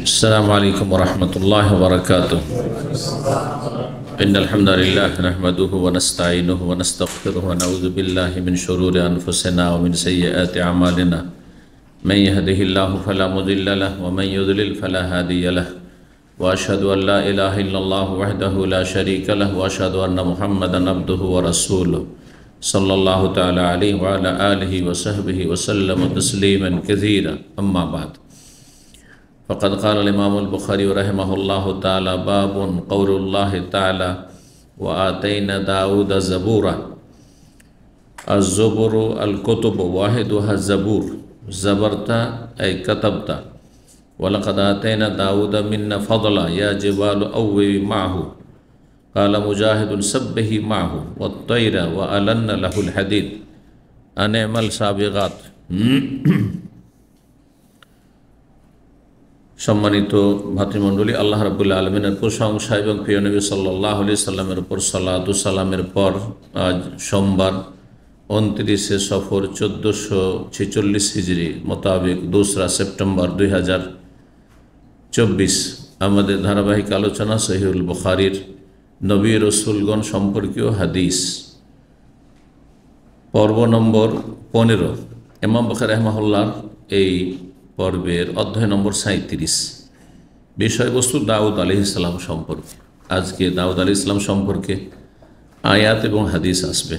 السلام عليكم ورحمة الله وبركاته. إن الحمد لله نحمده ونستعينه ونستغفره ونعوذ بالله من شرور أنفسنا ومن سيئات أعمالنا. من يهده الله فلا مضل له ومن يضلل فلا هادي له. وأشهد أن لا إله إلا الله وحده لا شريك له وأشهد أن محمدا عبده ورسوله صلى الله تعالى عليه وعلى آله وصحبه وسلم تسليما كثيرا. أما بعد، فقد قال الإمام البخاري رحمه الله تعالى: باب قول الله تعالى: وآتينا داود زبورا. الزبور الكتب واحدها الزبور، زبرت أي كتبت. ولقد آتينا داود منا فضلا يا جبال أوبي معه. قال مجاهد: سبه معه والطير وألن له الحديد أن اعمل سابغات। সম্মানিত ভাতৃমণ্ডলী, আল্লাহ রাব্বুল আলামিনের প্রশংসা এবং প্রিয় নবী সাল্লাল্লাহু আলাইহি সাল্লামের উপর সালাতু সালামের পর আজ সোমবার 29শে সফর 1446 হিজরি মোতাবেক 2রা সেপ্টেম্বর 2024 আমাদের ধারাবাহিক আলোচনা সহিহুল বুখারীর নবী রাসূলগণ সম্পর্কীয় হাদিস পর্ব নম্বর 15। ইমাম বুখারী রাহিমাহুল্লাহর এই পর্বের অধ্যায় নম্বর 37। বিষয়বস্তু দাউদ আলাইহিস সালাম সম্পর্কে। আজকে দাউদ আলাইহিস সালাম সম্পর্কে আয়াত এবং হাদিস আসবে।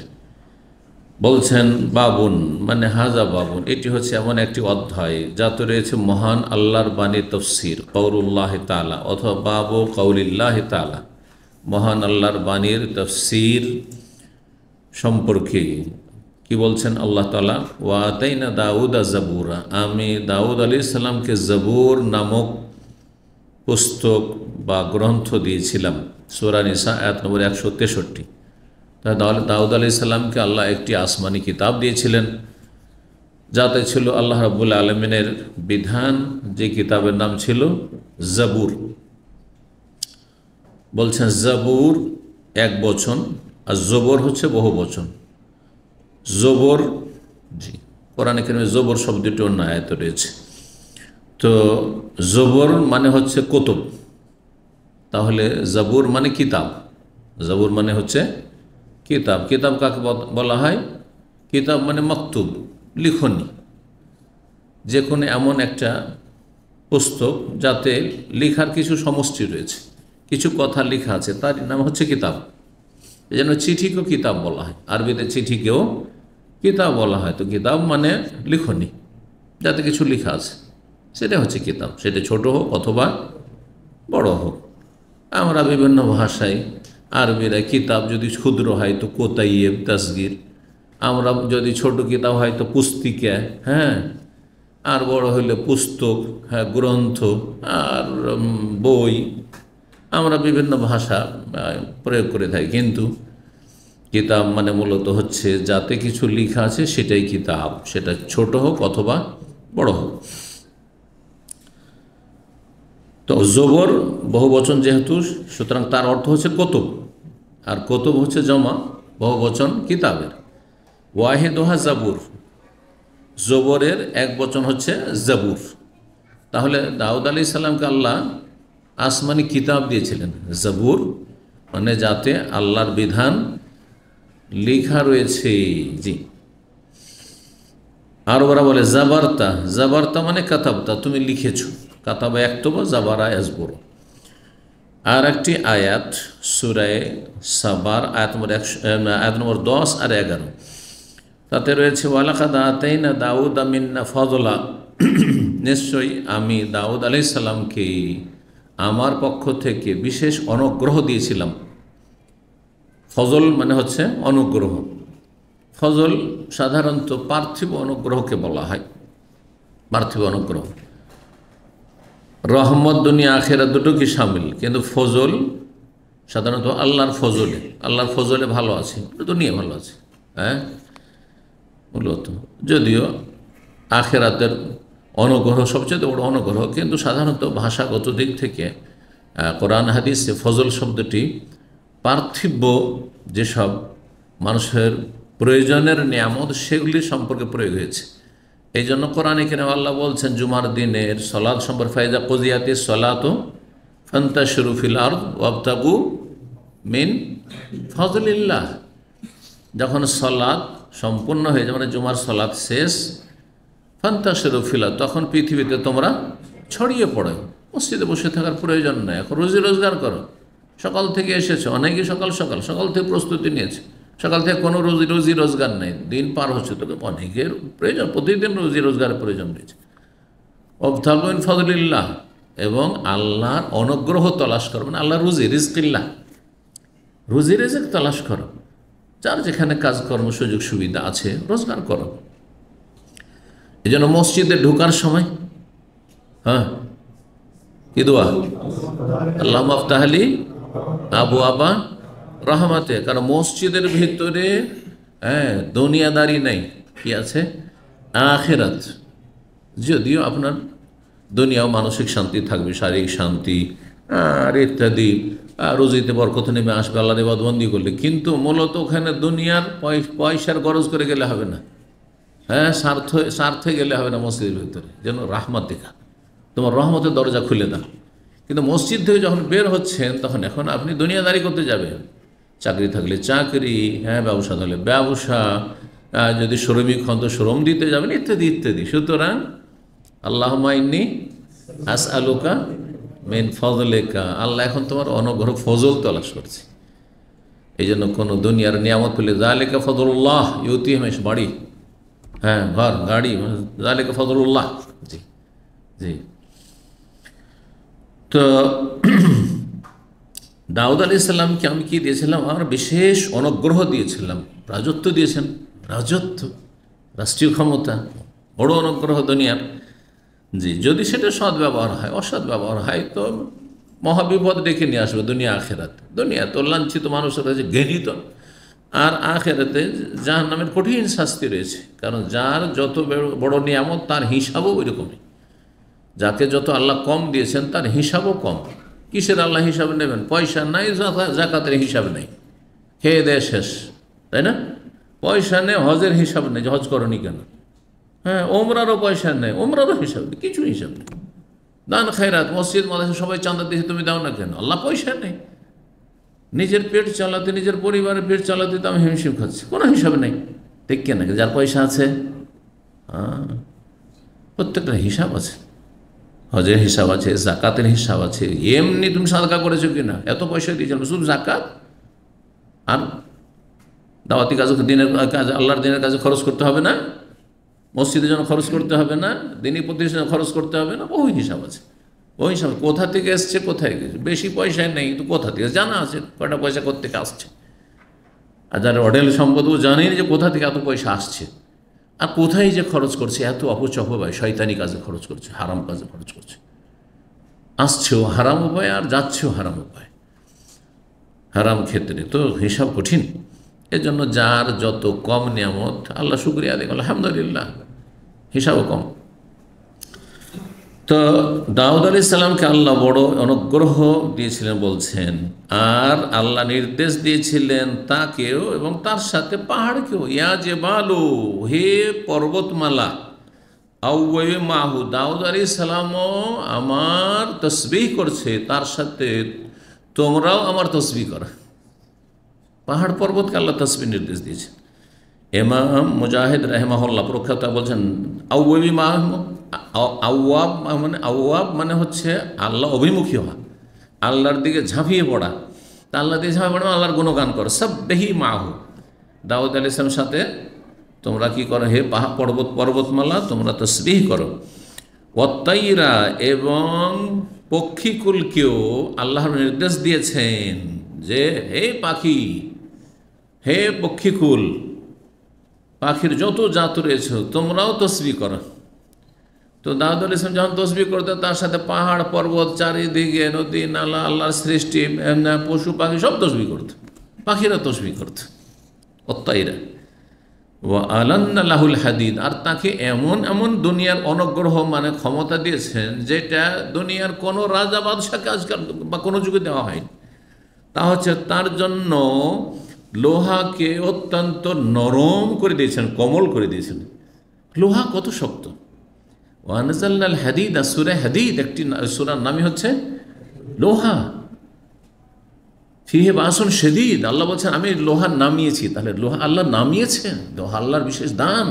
বলছেন বাবুন মানে হাজা বাবুন, এটি হচ্ছে এমন একটি অধ্যায় যাতে রয়েছে মহান আল্লাহর বাণী তাফসীর কাউলুল্লাহ তাআলা অথবা বাবু কাউলিল্লাহ তাআলা, মহান আল্লাহর বাণীর তাফসীর সম্পর্কে। কি বলছেন আল্লাহ তাআলা? ওয়া আতাইনা দাউদা জাবুরা, আমি দাউদ আলাইহিস সালামকে জাবুর নামক পুস্তক বা গ্রন্থ দিয়েছিলাম। সূরা নিসা আয়াত নম্বর 163। তাহলে দাউদ আলাইহিস সালামকে আল্লাহ একটি আসমানি কিতাব দিয়েছিলেন যাতে ছিল আল্লাহ রাব্বুল আলামিনের বিধান, যে কিতাবের নাম ছিল জাবুর। বলছেন জাবুর এক বচন আর জবর হচ্ছে বহু বচন। জবর, জি, কোরআনে কারিমে জবর শব্দটি অন্য আয়াতে রয়েছে। তো জবর মানে হচ্ছে কুতুব, তাহলে জাবুর মানে কিতাব। জাবুর মানে হচ্ছে কিতাব। কিতাব কাকে বলা হয়? কিতাব মানে মাকতুব, লিখনি, যে কোনো এমন একটা পুস্তক যাতে লেখার কিছু সমষ্টি রয়েছে, কিছু কথা লেখা আছে, তার নাম হচ্ছে কিতাব। এই জন্য চিঠিকেও কিতাব বলা হয়, আরবিতে চিঠিকেও কিতাব বলা হয়। তো কিতাব মানে লিখনি, যাতে কিছু লেখা আছে, সেটা হচ্ছে কিতাব। সেটা ছোট হোক অথবা বড় হোক। আমরা বিভিন্ন ভাষায় আরবিরা কিতাব যদি ক্ষুদ্র হয় তো কোতাইয়েব তাসগীর, আমরা যদি ছোট কিতাব হয় তো পুস্তিকা, হ্যাঁ, আর বড় হইলে পুস্তক, হ্যাঁ, গ্রন্থ আর বই, আমরা বিভিন্ন ভাষা প্রয়োগ করে থাকি। কিন্তু কিতাব মানে মূলত হচ্ছে যাতে কিছু লেখা আছে সেটাই কিতাব, সেটা ছোট হোক অথবা বড় হোক। তো জবর বহুবচন যেহেতু, সুতরাং তার অর্থ হচ্ছে কুতুব, আর কুতুব হচ্ছে জমা বহুবচন কিতাবের। ওয়াহিদুহা জাবুর, জবরের এক বচন হচ্ছে জাবুর। তাহলে দাউদ আলাইহিস সালামকে আল্লাহ আসমানি কিতাব দিয়েছিলেন জাবুর, মানে যাতে আল্লাহর বিধান লেখা রয়েছে। জি, আর ওরা বলে জাবারতা, জাবারতা মানে কাতাবতা, তুমি লিখেছ। কাতাবা একতবা, জাবারা ইয়াজবুর। আর একটি আয়াত সূরায়ে সাবার আয়াত নম্বর 10 আর 11, তাতে রয়েছে ওয়ালাকাদ আতাইনা দাউদা মিন্না ফজলা, নিশ্চয়ই আমি দাউদ আলাইহিস সালামকে আমার পক্ষ থেকে বিশেষ অনুগ্রহ দিয়েছিলাম। ফজল মানে হচ্ছে অনুগ্রহ। ফজল সাধারণত পার্থিব অনুগ্রহকে বলা হয়, পার্থিব অনুগ্রহ। রহমত দুনিয়া আখেরা দুটো কি সামিল, কিন্তু ফজল সাধারণত আল্লাহর ফজলে, আল্লাহর ফজলে ভালো আছে, দুনিয়া ভালো আছে, হ্যাঁ, মূলত। যদিও আখেরাতের অনুগ্রহ সবচেয়ে বড় অনুগ্রহ, কিন্তু সাধারণত ভাষাগত দিক থেকে কোরআন হাদিসে ফজল শব্দটি পার্থিব যেসব মানুষের প্রয়োজনের নিয়ামত সেগুলি সম্পর্কে প্রয়োগ হয়েছে। এই জন্য কোরআনে কারিমে আল্লাহ বলছেন জুমার দিনের সলাত সম্পর্কে, ফাইজা কুজিয়াতিস সলাতু ফান্তাশিরু ফিল আরদ ওয়াবতাগু মিন ফজলিল্লাহ। যখন সলাত সম্পূর্ণ হয়ে যায়, মানে জুমার সলাত শেষ, ফান্তাশিরু ফিল আরদ, তখন পৃথিবীতে তোমরা ছড়িয়ে পড়ো। মসজিদে বসে থাকার প্রয়োজন নেই, এখন রুজি রোজগার করো। সকাল থেকে এসেছে, অনেকেই সকাল থেকে প্রস্তুতি নিয়েছে, সকাল থেকে কোনো রুজি রোজগার নেই, দিন পার হচ্ছে, তোকে অনেকের প্রয়োজন, প্রতিদিন রুজি রোজগারের প্রয়োজন রয়েছে। ওয়াবতাগুন ফজলিল্লাহ, এবং আল্লাহর অনুগ্রহ তলাশ করো, মানে আল্লাহ রিজকিল্লাহ, রুজি রিজিক তলাশ করো। যার যেখানে কাজকর্ম সুযোগ সুবিধা আছে রোজগার করো। এই জন্য মসজিদে ঢোকার সময় কি দোয়া? আল্লাহ মাফতাহলি আবু আবা রহমাতে। কারণ মসজিদের ভিতরে দুনিয়াদারি নেই, কি আছে? আখিরাত। যদিও আপনার দুনিয়াও মানসিক শান্তি থাকবে, শারীরিক শান্তি আর ইত্যাদি, রুজিতে বরকত নেমে আসবে আল্লাহর ইবাদতবন্দি করলে, কিন্তু মূলত ওখানে দুনিয়ার পয়সার গরজ করে গেলে হবে না, স্বার্থে গেলে হবে না। মসজিদের ভিতরে যেন রাহমত দেখা, তোমার রহমতের দরজা খুলে দাও। কিন্তু মসজিদ থেকে যখন বের হচ্ছেন তখন এখন আপনি দুনিয়াদারি করতে যাবেন, চাকরি থাকলে চাকরি, ব্যবসা থাকলে ব্যবসা, যদি শ্রমিক হন তো শ্রম দিতে যাবেন, ইত্যাদি ইত্যাদি। সুতরাং আল্লাহুম্মা ইন্নী আসআলুকা মিন ফজলিকা, আল্লাহ এখন তোমার অনুগ্রহ ফজল তলাশ করছে। এই জন্য কোনো দুনিয়ার নিয়ামত পেলে যালিকা ফজলুল্লাহ ইউতিহি মান, বাড়ি, ঘর, গাড়ি, যালিকা ফজলুল্লাহ। জি জি। তো দাউদ আলাইহিস সালামকে আমি কি দিয়েছিলাম? আমার বিশেষ অনুগ্রহ দিয়েছিলাম, রাজত্ব দিয়েছেন, রাজত্ব, রাষ্ট্রীয় ক্ষমতা, বড় অনুগ্রহ দুনিয়ার। জি, যদি সেটা সদ্ব্যবহার হয়, অসৎ ব্যবহার হয় তো মহাবিপদ ডেকে নিয়ে আসবে দুনিয়া আখেরাত। দুনিয়া তো লাঞ্ছিত মানুষের কাছে ঘৃণিত, আর আখেরাতে জাহান্নামের কঠিন শাস্তি রয়েছে। কারণ যার যত বড় নিয়ামত তার হিসাবও ওই রকমই। যাকে যত আল্লাহ কম দিয়েছেন তার হিসাবও কম। কিসের আল্লাহ হিসাব নেবেন? পয়সা নাই, জাকাতের হিসাব নেই, খেয়ে দেয় শেষ, তাই না? পয়সা নেই, হজের হিসাব নেই, হজ করনি কেন? ওমরারও পয়সা নেই, ওমরারও হিসাব নেই, কিছু হিসাব নেই। দান খায়রাত, মসজিদ মাদ্রাসা সবাই চাঁদা দিয়েছে, তুমি দাও না কেন? আল্লাহ পয়সা নেই, নিজের পেট চালাতে, নিজের পরিবারের পেট চালাতে তো আমি হিমশিম খাচ্ছি, কোনো হিসাব নেই। ঠিক কেন? যার পয়সা আছে, প্রত্যেকটা হিসাব আছে, হজের হিসাব আছে, জাকাতের হিসাব আছে। এমনি তুমি সাদকা করেছো কিনা, এত পয়সা দিয়েছিল, শুধু জাকাত আর দাওয়াতি কাজে, দিনের কাজে, আল্লাহর দিনের কাজে খরচ করতে হবে না, মসজিদের জন্য খরচ করতে হবে না, দিনী প্রতিষ্ঠানে খরচ করতে হবে না, বহু হিসাব আছে। ওই হিসাব কোথা থেকে এসছে, কোথায় গেছে, বেশি পয়সায় নেই কিন্তু কোথা থেকে জানা আছে, কয়টা পয়সা কোথেকে আসছে। আর যারা অঢেল সম্পদও জানেন যে কোথা থেকে এত পয়সা আসছে, আর কোথায় যে খরচ করছে, এত অপচয়, শয়তানি কাজে খরচ করছে, হারাম কাজে খরচ করছে, আসছেও হারাম উপায় আর যাচ্ছেও হারাম উপায়, হারাম ক্ষেত্রে তো হিসাব কঠিন। এজন্য যার যত কম নিয়ামত আল্লাহ শুকরিয়া দেখ, আলহামদুলিল্লাহ, হিসাবও কম। তো দাউদ আলাইহিস সালামকে আল্লাহ বড় অনুগ্রহ দিয়েছিলেন বলছেন, আর আল্লাহ নির্দেশ দিয়েছিলেন তাকেও এবং তার সাথে পাহাড়কেও, ইয়া জেবালু, হে পর্বতমালা, আউওয়ে মাহু, দাউদ আলাইহিস সালামও আমার তসবিহ করছে, তার সাথে তোমরাও আমার তসবিহ করো। পাহাড় পর্বতকে আল্লাহ তসবিহ নির্দেশ দিয়েছে। ইমাম মুজাহিদ রাহিমাহুল্লাহ প্রখ্যাত বলছেন, আউওয়াবি মাহ, আউয়াব মানে হচ্ছে আল্লাহ অভিমুখী হওয়া, আল্লাহর দিকে ঝাঁপিয়ে পড়া। তা আল্লাহ দিকে ঝাঁপিয়ে পড়া, আল্লাহর গুণগান করো। সাব্বিহি মাহু, দাউদ আলাইহিস সালামের সাথে তোমরা কি করো? হে পর্বতমালা, তোমরা তসবিহ করো। ওয়াত্তাইরা, এবং পক্ষীকুলকেও আল্লাহর নির্দেশ দিয়েছেন যে হে পাখি, হে পক্ষীকুল, পাখির যত জাত রয়েছে তোমরাও তসবিহ করো। তো দাউদ আলাইহিস সালাম যখন তসবিহ করতো, তার সাথে পাহাড় পর্বত, চারিদিকে নদী নালা, আল্লাহর সৃষ্টি, পশু পাখি সব তসবিহ করতো, পাখিরা তসবিহ করতো। ওয়াত্তাইরা ওয়া আলান্না লাহুল হাদিদ, আর তাকে এমন এমন দুনিয়ার অনুগ্রহ মানে ক্ষমতা দিয়েছেন যেটা দুনিয়ার কোনো রাজা বাদশাকে আজকাল বা কোনো যুগে দেওয়া হয়নি। তা হচ্ছে তার জন্য লোহাকে অত্যন্ত নরম করে দিয়েছেন, কোমল করে দিয়েছেন। লোহা কত শক্ত। ওয়ানজালনাল হাদিদ, আর সূরা হাদিদ একটি সূরার নামই হচ্ছে লোহা। ফিহে বাসুন শাদীদ, আল্লাহ বলছেন আমি লোহা নামিয়েছি। তাহলে লোহা আল্লাহ নামিয়েছেন, লোহা আল্লাহর বিশেষ দান।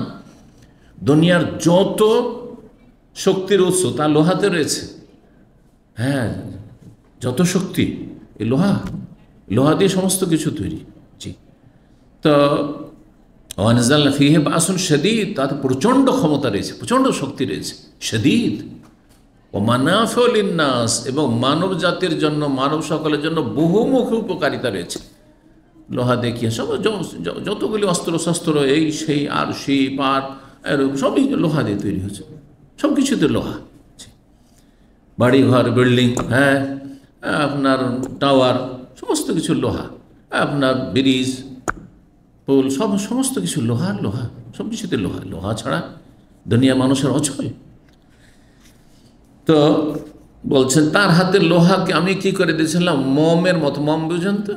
দুনিয়ার যত শক্তির উৎস তা লোহাতে রয়েছে। হ্যাঁ, যত শক্তি এই লোহা, লোহা দিয়ে সমস্ত কিছু তৈরি। জি, তো ওয়ানজালনা ফিহে বাসুন শাদীদ, তাতে প্রচণ্ড ক্ষমতা রয়েছে, প্রচণ্ড শক্তি রয়েছে। শাদীদ ও মানাফিউ লিন্নাস, এবং মানব জাতির জন্য, মানব সকলের জন্য বহুমুখী উপকারিতা রয়েছে। লোহা দেখিয়ে সব যতগুলি অস্ত্র শস্ত্র এই সেই আর শিপ আর সবই লোহা দিয়ে তৈরি হয়েছে, সব কিছুতে লোহা। বাড়ি ঘর, বিল্ডিং, হ্যাঁ, আপনার টাওয়ার, সমস্ত কিছু লোহা। আপনার ব্রিজ, পুল, সমস্ত কিছু লোহা, লোহা, সব কিছুতে লোহা। লোহা ছাড়া দুনিয়া মানুষের অচল। তো বলছেন তার হাতে লোহাকে আমি কি করে দিয়েছিলাম, মোমের মতো। মোম বুঝেন তো,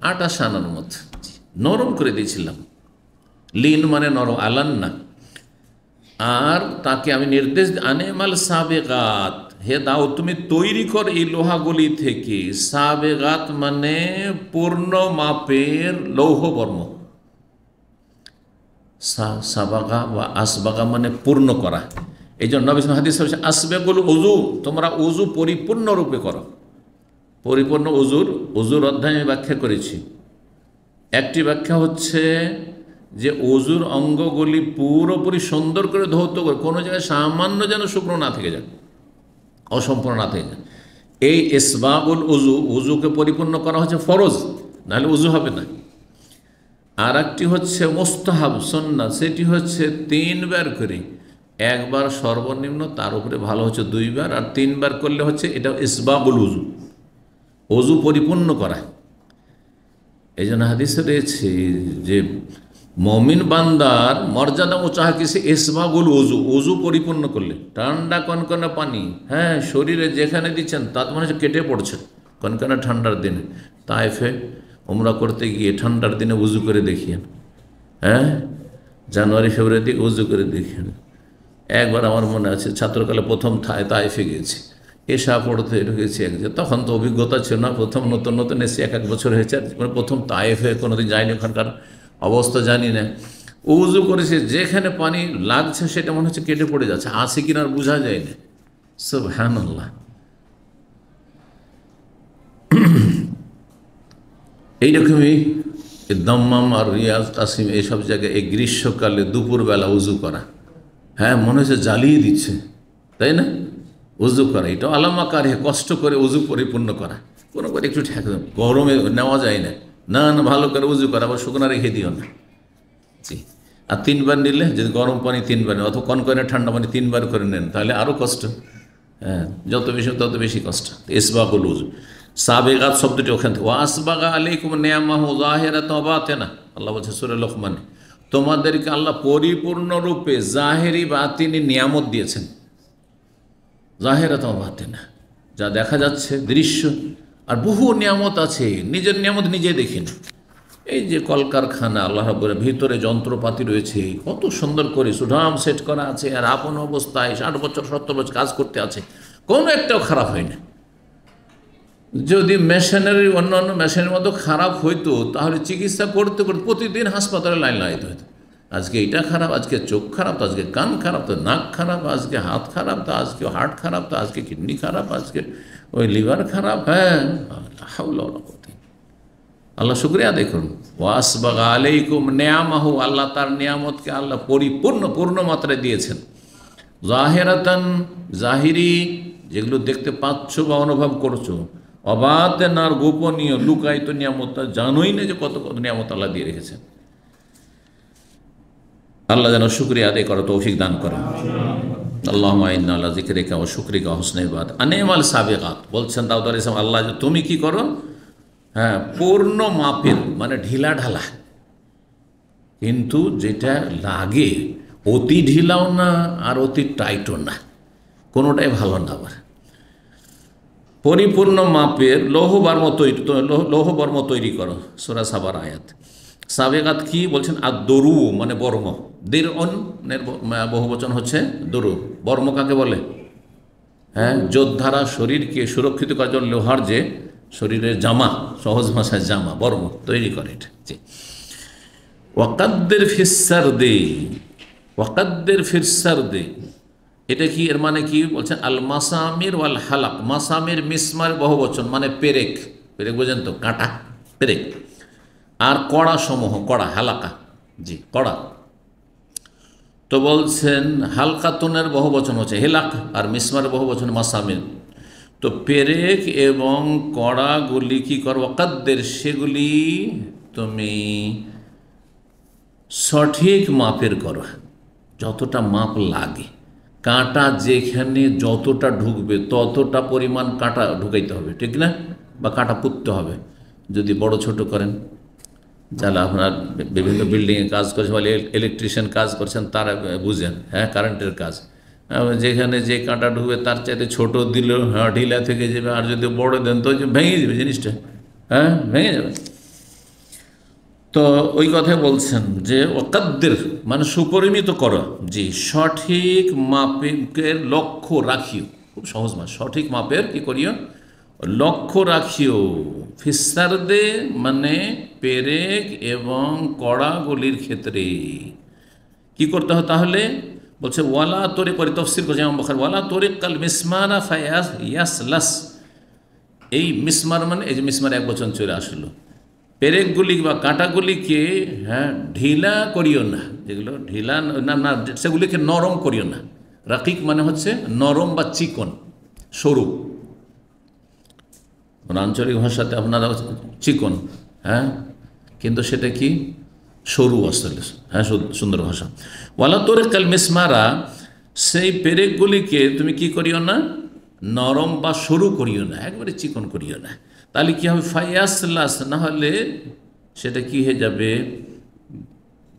আটা সানার মতো নরম করে দিয়েছিলাম। লিন মানে নরম, আলান না। আর তাকে আমি নির্দেশ, আনেমাল সাবেগাত, হে দাও তুমি তৈরি কর এই লোহাগুলি থেকে। সাবেগাত মানে পূর্ণ মাপের লৌহবর্ম। সাবাগা বা আসবাগা মানে পূর্ণ করা। এই জন্য নবী হাদিস হচ্ছে আসবেগুল উজু, তোমরা উজু পরিপূর্ণরূপে করো। পরিপূর্ণ উজুর অধ্যায় আমি ব্যাখ্যা করেছি। একটি ব্যাখ্যা হচ্ছে যে উজুর অঙ্গগুলি পুরোপুরি সুন্দর করে ধৌত করে, কোনো জায়গায় সামান্য যেন শুকনো না থেকে যায়, অসম্পূর্ণ না থেকে যায়। এই ইসবাগুল উজুকে পরিপূর্ণ করা হচ্ছে ফরজ, নাহলে উজু হবে না। আর একটি হচ্ছে মুস্তাহাব, সুন্নাত, সেটি হচ্ছে 3 বার করে। একবার সর্বনিম্ন, তার উপরে ভালো হচ্ছে 2 বার, আর 3 বার করলে হচ্ছে এটা ইসবাগুল উজু পরিপূর্ণ করা। এই জন্য হাদিসে রয়েছে যে মমিন বান্দার মর্যাদা উঁচা কিসে, ইসবাগুল উজু পরিপূর্ণ করলে। ঠান্ডা কনকনে পানি, হ্যাঁ, শরীরে যেখানে দিচ্ছেন তাতে মনে হচ্ছে কেটে পড়ছে কনকনে ঠান্ডার দিনে। তাইফে উমরা করতে গিয়ে ঠান্ডার দিনে উজু করে দেখিয়েন, হ্যাঁ, জানুয়ারি ফেব্রুয়ারি দিকে উজু করে দেখিয়েন। একবার আমার মনে আছে ছাত্রকালে প্রথম তাইফে গিয়েছি, এশা পড়তে ঢুকেছি একজন, তখন তো অভিজ্ঞতা ছিল না, প্রথম নতুন নতুন এসে 1 বছর হয়েছে, প্রথম তাইফে কোনোদিন যায়নি, ওখানকার অবস্থা জানি না। উজু করেছে, যেখানে পানি লাগছে সেটা মনে হচ্ছে কেটে পড়ে যাচ্ছে, আছে কিনা আর বোঝা যায় না। সুবহানাল্লাহ। এইরকমই দম্মাম আর রিয়াজ কাসিম এইসব জায়গায় এই গ্রীষ্মকালে দুপুরবেলা উজু করা, হ্যাঁ, মনে হচ্ছে জ্বালিয়ে দিচ্ছে, তাই না? উজু করা এটা আলামাকার, কষ্ট করে উজু পরিপূর্ণ করা। কোনো করে একটু ঠেক, গরমে নেওয়া যায় না, না না, ভালো করে উজু করা, আবার শুকনো রেখে দিও না। জি, আর 3 বার নিলে, যদি গরম পানি 3 বার নেন, অথবা কনকনে ঠান্ডা পানি 3 বার করে নেন, তাহলে আরও কষ্ট। হ্যাঁ, যত বেশি তত বেশি কষ্ট। ইসবাগুল উজু, সাবেগাত শব্দটি ওখান থেকে। ওয়াসবাগা আলাইকুম নিয়ামাহু যাহিরাতাও বাতিনা, আল্লাহ বলছে সূরা লোকমানে, তোমাদেরকে আল্লাহ পরিপূর্ণরূপে জাহেরি বাতিনি নিয়ামত দিয়েছেন। জাহেরাতাও বাতিনা, যা দেখা যাচ্ছে দৃশ্য, আর বহু নিয়ামত আছে, নিজের নিয়ামত নিজে দেখিন। এই যে কলকারখানা, আল্লাহ রাব্বুল ভিতরে যন্ত্রপাতি রয়েছে, কত সুন্দর করে সুঠাম সেট করা আছে, আর আপন অবস্থায় 60 বছর 70 বছর কাজ করতে আছে, কোনো একটাও খারাপ হয় না। যদি মেশিনারি অন্যান্য মেশিনের মতো খারাপ হইতো, তাহলে চিকিৎসা করতে করতে প্রতিদিন হাসপাতালে লাইন লাগাইতে হতো। আজকে এটা খারাপ, আজকে চোখ খারাপ, তো আজকে কান খারাপ, তো নাক খারাপ, আজকে হাত খারাপ, তো আজকে হার্ট খারাপ, তো আজকে কিডনি খারাপ, আজকে ওই লিভার খারাপ। হ্যাঁ, আল্লাহ শুকরিয়া আদায় করুন। ওয়াসবাগা আলাইকুম নিয়ামাহু, আল্লাহ তার নিয়ামতকে আল্লাহ পূর্ণ মাত্রায় দিয়েছেন। জাহেরাতান, জাহিরি, যেগুলো দেখতে পাচ্ছ বা অনুভব করছো, অবাতেন আর গোপনীয় লুকায়িত নিয়ামত, জানোই না যে কত কত নিয়ামত আল্লাহ দিয়ে রেখেছেন। আল্লাহ যেন শুকরিয়া আদায় করা তৌফিক দান করেন। আল্লাহুম্মা ইন্না আলা যিকরিকা ওয়া শুকরিকা ওয়া হুসনি ইবাদাত। আনিমাল সাবিগাত, বলছেন দাউদ আলাইহিস সালাম, আল্লাহ তুমি কি করো, হ্যাঁ, পূর্ণ মাপের, মানে ঢিলা ঢালা, কিন্তু যেটা লাগে অতি ঢিলাও না আর অতি টাইটও না, কোনোটাই ভালো না। আবার পরিপূর্ণ মাপের লৌহবর্ম তৈরি করো, সূরা সাবার আয়াত। সাবেগাত কি বলছেন? আর দরু মানে বর্ম, দের অন বহু বচন হচ্ছে দরু। বর্ম কাকে বলে? হ্যাঁ, যোদ্ধারা শরীরকে সুরক্ষিত করার জন্য লোহার যে শরীরের জামা, সহজ ভাষায় জামা, বর্ম তৈরি করে এটা। জি। ওয়াকাদ্দের ফিসার দে, ওয়াকাদ্দের ফিরসার দে, এটা কি এর মানে কি বলছেন? আল মাসামির ওয়াল হালাক। মাসামির মিসমার বহু বচন মানে পেরেক, পেরেক বোঝেন তো, কাঁটা, পেরেক। আর কড়া সমূহ, কড়া, হালাকা, জি কড়া। তো বলছেন হালকাতুনের বহু বচন হচ্ছে হেলাক, আর মিসমারের বহু বচন মাসামির। তো পেরেক এবং কড়াগুলি কি করো? ওয়াকাদ্দের, সেগুলি তুমি সঠিক মাপের করো, যতটা মাপ লাগে। কাঁটা যেখানে যতটা ঢুকবে ততটা পরিমাণ কাঁটা ঢুকাইতে হবে, ঠিক না? বা কাঁটা পুঁততে হবে। যদি বড় ছোট করেন, যারা আপনার বিভিন্ন বিল্ডিংয়ে কাজ করছেন, বলে ইলেকট্রিশিয়ান কাজ করছেন, তারা বুঝেন, হ্যাঁ, কারেন্টের কাজ। যেখানে যে কাঁটা ঢুকবে তার চাইতে ছোট দিলেও হ্যাঁ ঢিলা থেকে যাবে, আর যদি বড় দেন তো ভেঙে যাবে জিনিসটা, হ্যাঁ ভেঙে যাবে। তো ওই কথাই বলছেন যে ওয়াকাদ্দের মানে সুপরিমিত করো, জি সঠিক মাপের লক্ষ্য রাখিও। খুব সহজ মাস, সঠিক মাপের কি করিও? লক্ষ্য রাখিও। ফিসারদে মানে পেরেক এবং কড়াগুলির ক্ষেত্রে কি করতে হয় তাহলে? বলছে ওয়ালা তোরে করে তফসির করছে ইমাম বুখারী, ওয়ালা তোরে কাল মিসমারা ফায়াস ইয়াসলাস। এই মিসমার মানে এই যে মিসমার এক বচন চলে আসলো, পেরেকগুলি বা কাঁটাগুলিকে হ্যাঁ ঢিলা করিও না, যেগুলো ঢিলা না না সেগুলিকে নরম করিও না। রাকিক মানে হচ্ছে নরম বা চিকন, সরু। আঞ্চলিক ভাষাতে আপনারা চিকন, হ্যাঁ, কিন্তু সেটা কি সরু আসলে, হ্যাঁ সুন্দর ভাষা। ওয়ালা তোরে কাল মিসমারা, সেই পেরেকগুলিকে তুমি কি করিও না? নরম বা সরু করিও না, একবারে চিকন করিও না। তাহলে কী হবে? ফায়াসলাস, না হলে সেটা কি হয়ে যাবে?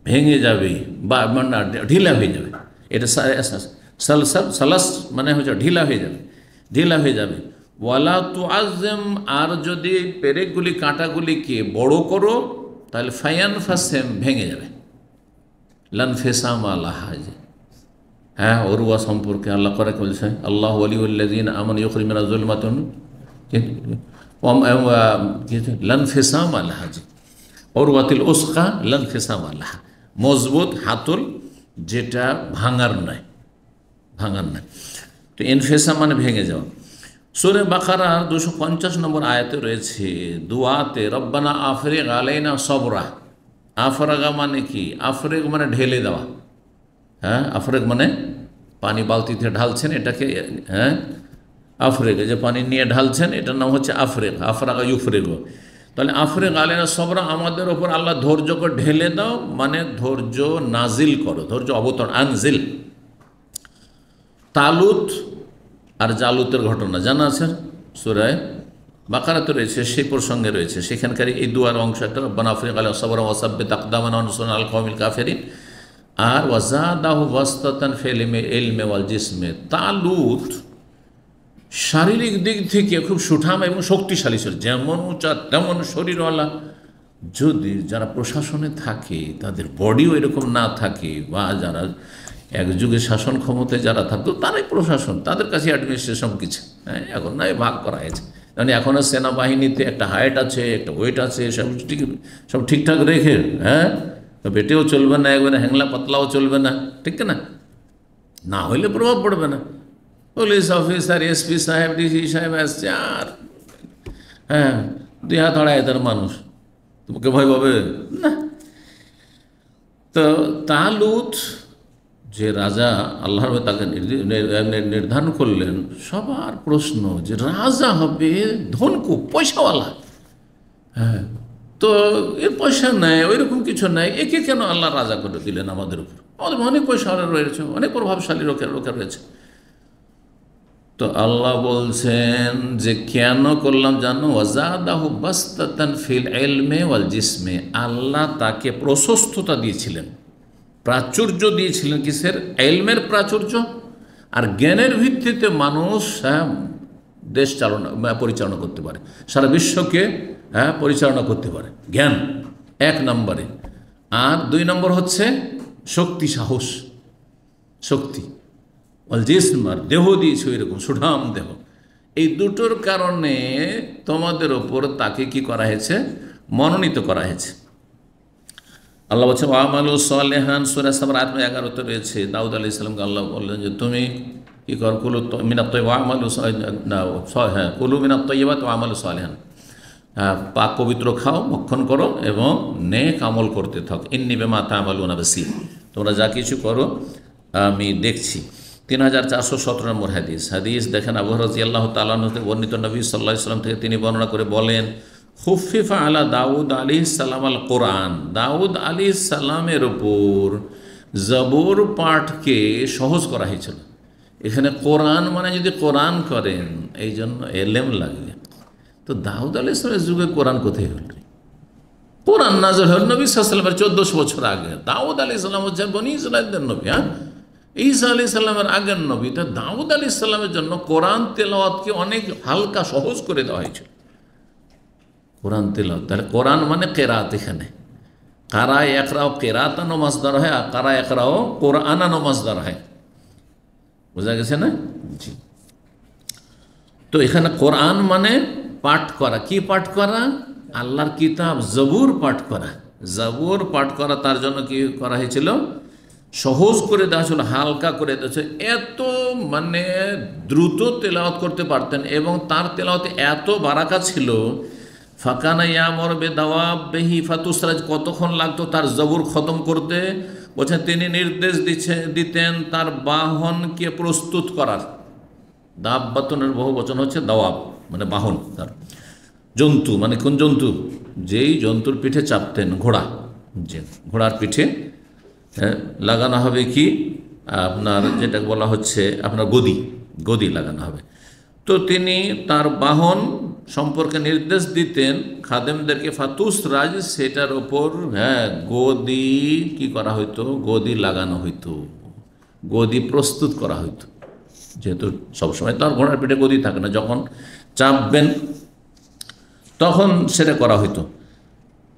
ভেঙে যাবে বা মানে ঢিলা হয়ে যাবে। এটা সালাস মানে হচ্ছে ঢিলা হয়ে যাবে, ঢিলা হয়ে যাবে। ওয়ালা তু আজম, আর যদি পেরেকগুলি কাঁটাগুলিকে বড় করো তাহলে ফায়ান ফাসেম ভেঙে যাবে। লান ফেসাম আল্লাহাজ, হ্যাঁ ওরুয়া সম্পর্কে আল্লাহ করে বলছে আল্লাহ ওয়ালিউল্লাযিনা আমানু ইউখরিজুনা যুলমাতুন লান ফেসাম আল্লাহাজ, ওরওয়াতিল উসকা লান ফেসাম আল্লাহ, মজবুত হাতল যেটা ভাঙার নয়, ভাঙার নয়। তো ইনফেসা মানে ভেঙে যাওয়া। সূরা বাকারার 250 নম্বর আয়াতে রয়েছে দুয়াতে রব্বানা আফরিগ আলাইনা সবরা। আফরাগা মানে কি? আফরেগ মানে ঢেলে দেওয়া, হ্যাঁ আফরেগ মানে পানি বালতিতে ঢালছেন এটাকে, হ্যাঁ আফরেগ, যে পানি নিয়ে ঢালছেন এটার নাম হচ্ছে আফরেগ, আফরাগা ইউফরেগ। তাহলে আফরেগ আলাইনা সবরা, আমাদের ওপর আল্লাহ ধৈর্যকে ঢেলে দাও, মানে ধৈর্য নাজিল করো, ধৈর্য অবতরণ, আনজিল। তালুত আর জালুতের ঘটনা জানা আছে সূরা বাকারাতে রয়েছে, সেই প্রসঙ্গে রয়েছে, সেখানকার এই দুয়ার অংশ একটা রব্বানা আফরিগ আলাইনা সবরা ওয়াসাব্বিত আকদামানা ওয়ানসুরনা আল কওমিল কাফিরিন। আর ওয়াজাদাহু বাসতাতান ফিল ইলমি ওয়াল জিসমি। তালুত শারীরিক দিক থেকে খুব সুঠাম এবং শক্তিশালী ছিল, যেমন উঁচা তেমন শরীরওয়ালা। যদি যারা প্রশাসনে থাকে তাদের বডিও এরকম না থাকে, বা যারা এক যুগে শাসন ক্ষমতায় যারা থাকতো তারাই প্রশাসন, তাদের কাছে অ্যাডমিনিস্ট্রেশন কিছু, হ্যাঁ এখন নয় ভাগ করা হয়েছে। মানে এখনও সেনাবাহিনীতে একটা হাইট আছে, একটা ওয়েট আছে, সব ঠিকঠাক রেখে, হ্যাঁ বেটেও চলবে না, একবারে হ্যাংলা পাতলাও চলবে না, ঠিক না? না হইলে প্রভাব পড়বে না। পুলিশ অফিসার, এসপি সাহেব, ডিসি সাহেব আসছে, আর হ্যাঁ 2 হাত আড়াই হাতের মানুষ, তোমাকে ভয় পাবে না। তো তালুত যে রাজা, আল্লাহর তাকে নির্ধারণ করলেন, সবার প্রশ্ন যে রাজা হবে ধনকু, পয়সাওয়ালা। হ্যাঁ, তো এর পয়সা নেই, ওই রকম কিছু নেই, একে কেন আল্লাহ রাজা করে দিলেন আমাদের উপর? আমাদের অনেক পয়সাওয়ালা রয়েছে, অনেক প্রভাবশালী লোকের রয়েছে। তো আল্লাহ বলছেন যে কেন করলাম জানো? ওয়াজাদাহু বাসতাতান ফিল ইলমি ওয়াল জিসমি, আল্লাহ তাকে প্রশস্ততা দিয়েছিলেন, প্রাচুর্য দিয়েছিলেন। কিসের? ইলমের প্রাচুর্য, আর জ্ঞানের ভিত্তিতে মানুষ দেশ পরিচালনা করতে পারে, সারা বিশ্বকে পরিচালনা করতে পারে। জ্ঞান, এক নম্বরে। আর দুই নম্বর হচ্ছে শক্তি, সাহস, শক্তি। জিসমার দেহ দিয়েছে ওই রকম সুঠাম দেহ। এই দুটোর কারণে তোমাদের ওপর তাকে কি করা হয়েছে? মনোনীত করা হয়েছে। আল্লাহ বলছে ওয়ামালু সালেহান, সূরা সাবার আয়াত 11-তে রয়েছে। দাউদ আলাইহিস সালামকে আল্লাহ বললেন যে তুমি কি কর, কুলু মিনাত তাইয়্যিবাত ওয়ামালু হ্যাঁ কুলু মিনাত তাইয়্যিবাত ওয়ামালু সালেহান, পাক পবিত্র খাও, ভক্ষণ করো এবং নেক আমল করতে থাক। ইন্নী বিমা তা'মালুনা বাসীর, তোমরা যা কিছু করো আমি দেখছি। 3417 নম্বর হাদিস দেখেন, আবু হুরায়রা রাদিয়াল্লাহু তাআলা আনহু থেকে বর্ণিত, নবী সাল্লাল্লাহু আলাইহি ওয়াসাল্লাম থেকে তিনি বর্ণনা করে বলেন, খুফিফা আলা দাউদ আলাইহিস সালাম আল কোরআন, দাউদ আলাইহিস সালামের উপর জবর পাঠকে সহজ করা হয়েছিল। এখানে কোরআন মানে যদি কোরআন করেন এই জন্য এলেম লাগে। তো দাউদ আলাইহিস সালামের যুগে কোরআন কোথায় হল? কোরআন নাযিল হল নবী সাল্লাল্লাহু আলাইহি ওয়াসাল্লামের 1400 বছর আগে। দাউদ আলাইহিস সালাম হচ্ছেন বনী ইসরাঈলের নবী, হ্যাঁ, ঈসা আলাইহিস সালামের আগের নবী। তো দাউদ আলাইহিস সালামের জন্য কোরআন তেলাওয়াতকে অনেক হালকা সহজ করে দেওয়া হয়েছিল। কোরআন তেলাওয়াত, তাহলে কোরআন মানে কেরাত। এখানে কারা একরাও কেরাতানো মাসদার হয়, আর কারা একরাও কোরআনানো মাসদার হয়। বোঝা গেছে না? জি। তো এখানে কোরআন মানে পাঠ করা। কি পাঠ করা? আল্লাহর কিতাব জবুর পাঠ করা। জবুর পাঠ করা, তার জন্য কি করা হয়েছিল? সহজ করে দেওয়া ছিল, হালকা করে দেওয়া ছিল। এত মানে দ্রুত তেলাওয়াত করতে পারতেন এবং তার তেলাওয়াতে এত বারাকা ছিল। ফাকানা ইয়ামর বেদাওয়াবিহি ফাতুসরাজ, কতক্ষণ লাগতো তার জবর খতম করতে? বলছেন তিনি নির্দেশ দিতেন তার বাহনকে প্রস্তুত করার। দাব্বাতুনের বহু বচন হচ্ছে দাওয়াব, মানে বাহন, তার জন্তু, মানে কোন জন্তু? যেই জন্তুর পিঠে চাপতেন, ঘোড়া। যে ঘোড়ার পিঠে লাগানো হবে কি আপনার, যেটা বলা হচ্ছে আপনার গদি লাগানো হবে। তো তিনি তার বাহন সম্পর্কে নির্দেশ দিতেন খাদেমদেরকে, ফাতুস রাজ, সেটার ওপর গদি কি করা হইতো? গদি লাগানো হইতো, গদি প্রস্তুত করা হইতো। যেহেতু সবসময় তার ঘোড়ার পিঠে গদি থাকে না, যখন চাপবেন তখন সেটা করা হইতো।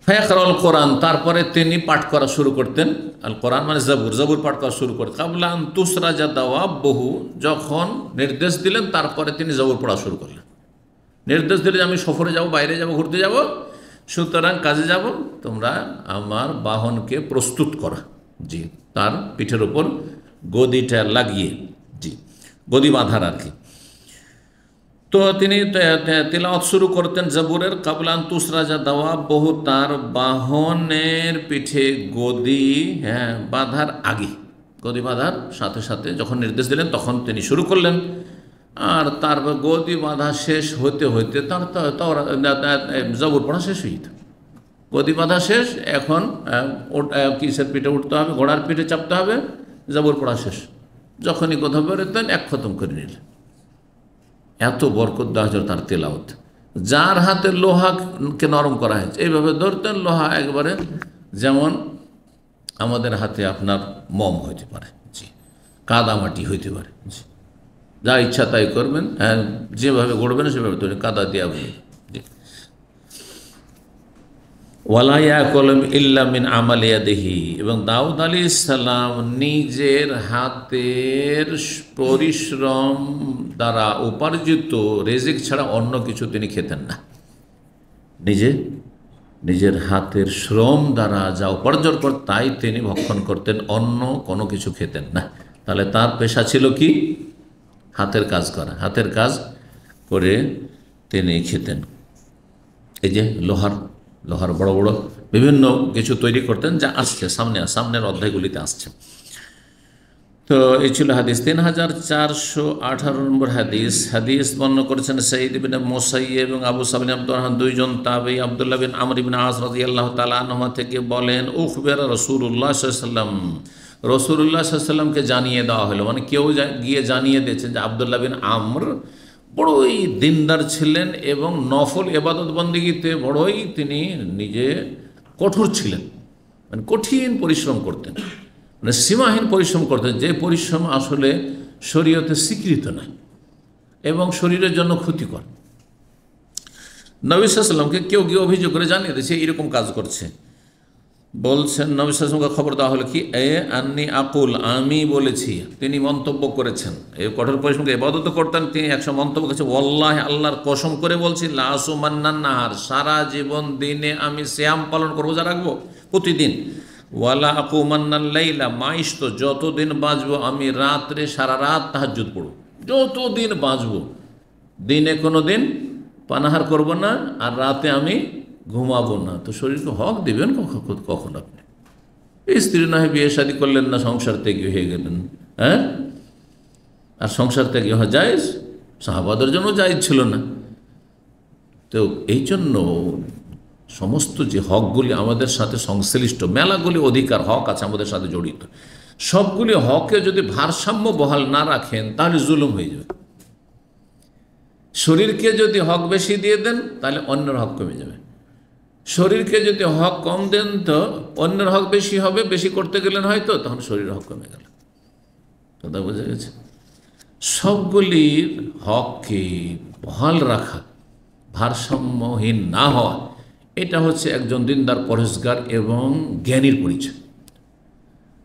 ফায়াকরাউল কোরআন, তারপরে তিনি পাঠ করা শুরু করতেন। আল কোরআন মানে জবুর পাঠ করা শুরু করতেন। কাবলা আন তুসরাজা দাওয়াবহু, যখন নির্দেশ দিলেন তারপরে তিনি জবুর পড়া শুরু করলেন। নির্দেশ দিলে আমি সফরে যাব, বাইরে যাব, ঘুরতে যাব, সুতরাং কাজে যাব, তোমরা আমার বাহনকে প্রস্তুত করা। জি, তার পিঠের উপর গদিটা লাগিয়ে, জি, গদি বাঁধার আর কি। তো তিনি তিলাওয়াত শুরু করতেন জবুরের। কাবলান তুসরাজা দাওয়াব বহু, তার বাহনের পিঠে গদি বাঁধার আগে, গদি বাঁধার সাথে সাথে যখন নির্দেশ দিলেন তখন তিনি শুরু করলেন। আর তারপর গদি বাঁধা শেষ হতে হইতে তার জবর পড়া শেষ হয়ে যেত। গদি বাঁধা শেষ, এখন কিসের পিঠে উঠতে হবে? ঘোড়ার পিঠে চাপতে হবে, জবর পড়া শেষ। যখনই কোথাও বেরোতেন এক খতম করে নিলেন। এত বরকত দেওয়া হয়েছিল তার তেলাওয়াত। যার হাতে লোহাকে নরম করা হয়েছে, এইভাবে ধরতেন, লোহা একবারে যেমন আমাদের হাতে আপনার মম হইতে পারে, জি, কাদামাটি হইতে পারে, জি, যা ইচ্ছা তাই করবেন, যেভাবে গড়বেন সেভাবে তৈরি, কাদা দেওয়া বলি। ওয়ালাইয়া কলম ইল্লামিন আমালিয়া দেহি, এবং দাউদ আলাইহিস সালাম নিজের হাতের পরিশ্রম দ্বারা উপার্জিত রিজিক ছাড়া অন্য কিছু তিনি খেতেন না। নিজের হাতের শ্রম দ্বারা যা উপার্জন করতেন তাই তিনি ভক্ষণ করতেন, অন্য কোনো কিছু খেতেন না। তাহলে তার পেশা ছিল কি? হাতের কাজ করা। হাতের কাজ করে তিনি খেতেন। এই যে লোহার বড় বড় বিভিন্ন কিছু তৈরি করতেন, যা আসছে সামনের অধ্যায়গুলিতে আসছে। তো এই ছিল হাদিস। 3418 নম্বর হাদিস বর্ণনা করেছেন সাঈদ ইবনে মুসাইয়্যিব এবং আবু সাবিন আব্দুর রহমান, দুইজন তাবেঈ। আব্দুল্লাহ বিন আমর ইবনে আস রাদিয়াল্লাহু তাআলা আনহুমা থেকে বলেন, উখবিরা রাসূলুল্লাহ সাল্লাল্লাহু আলাইহি ওয়াসাল্লাম, রাসূলুল্লাহ সাল্লাল্লাহু আলাইহি ওয়াসাল্লামকে জানিয়ে দেওয়া হলো, মানে কেউ গিয়ে জানিয়ে দিয়েছেন যে আব্দুল্লাহ বিন আমর বড়ই দিনদার ছিলেন এবং নফল ইবাদত বন্দেগীতে বড়ই তিনি নিজে কঠোর ছিলেন, মানে কঠিন পরিশ্রম করতেন, মানে সীমাহীন পরিশ্রম করতেন, যে পরিশ্রম আসলে শরীয়তে স্বীকৃত নয় এবং শরীরের জন্য ক্ষতিকর। নবী সাল্লাল্লাহু আলাইহি ওয়াসাল্লামকে কেউ গিয়ে অভিযোগ করে জানিয়ে দিয়েছে এরকম কাজ করছে। বলছেন নবী সাল্লাল্লাহু আলাইহি ওয়াসাল্লামকে খবর দেওয়া হলো কি, এ আন্নি আকুল, আমি বলেছি। তিনি মন্তব্য করেছেন, এই কঠোর পরিশ্রমকে ইবাদত করতেন, তিনি 100 মন্তব্য করেছেন, ওয়াল্লাহি, আল্লাহর কসম করে বলছি, লা আসুমান্নান নাহার, সারা জীবন দিনে আমি সিয়াম পালন করবো, রোজা রাখবো প্রতিদিন। ওয়ালা আকুমান্নাল লাইলা, মাইশতো, যতদিন বাঁচবো আমি রাত্রে সারা রাত তাহাজ্জুদ পড়ব, যতদিন বাঁচবো। দিনে কোনো দিন পানাহার করব না, আর রাতে আমি ঘুমাবো না। তো শরীরকে হক দেবেন কখন আপনি? এই স্ত্রী না হয় বিয়ে শাদী করলেন না, সংসার ত্যাগী হয়ে গেলেন, হ্যাঁ? আর সংসার ত্যাগী হওয়া জায়েজ, সাহাবাদের জন্য জায়েজ ছিল না। তো এই জন্য সমস্ত যে হকগুলি আমাদের সাথে সংশ্লিষ্ট, মেলাগুলি অধিকার হক আছে আমাদের সাথে জড়িত, সবগুলি হকে যদি ভারসাম্য বহাল না রাখেন তাহলে জুলুম হয়ে যাবে। শরীরকে যদি হক বেশি দিয়ে দেন তাহলে অন্যের হক কমে যাবে, শরীরকে যদি হক কম দেন তো অন্যের হক বেশি হবে, বেশি করতে গেলেন হয়তো তখন শরীরের হক কমে গেল। কথা বোঝা গেছে? সবগুলির হককে বহাল রাখা, ভারসাম্যহীন না হওয়া, এটা হচ্ছে একজন দিনদার পরহেজগার এবং জ্ঞানীর পরিচয়।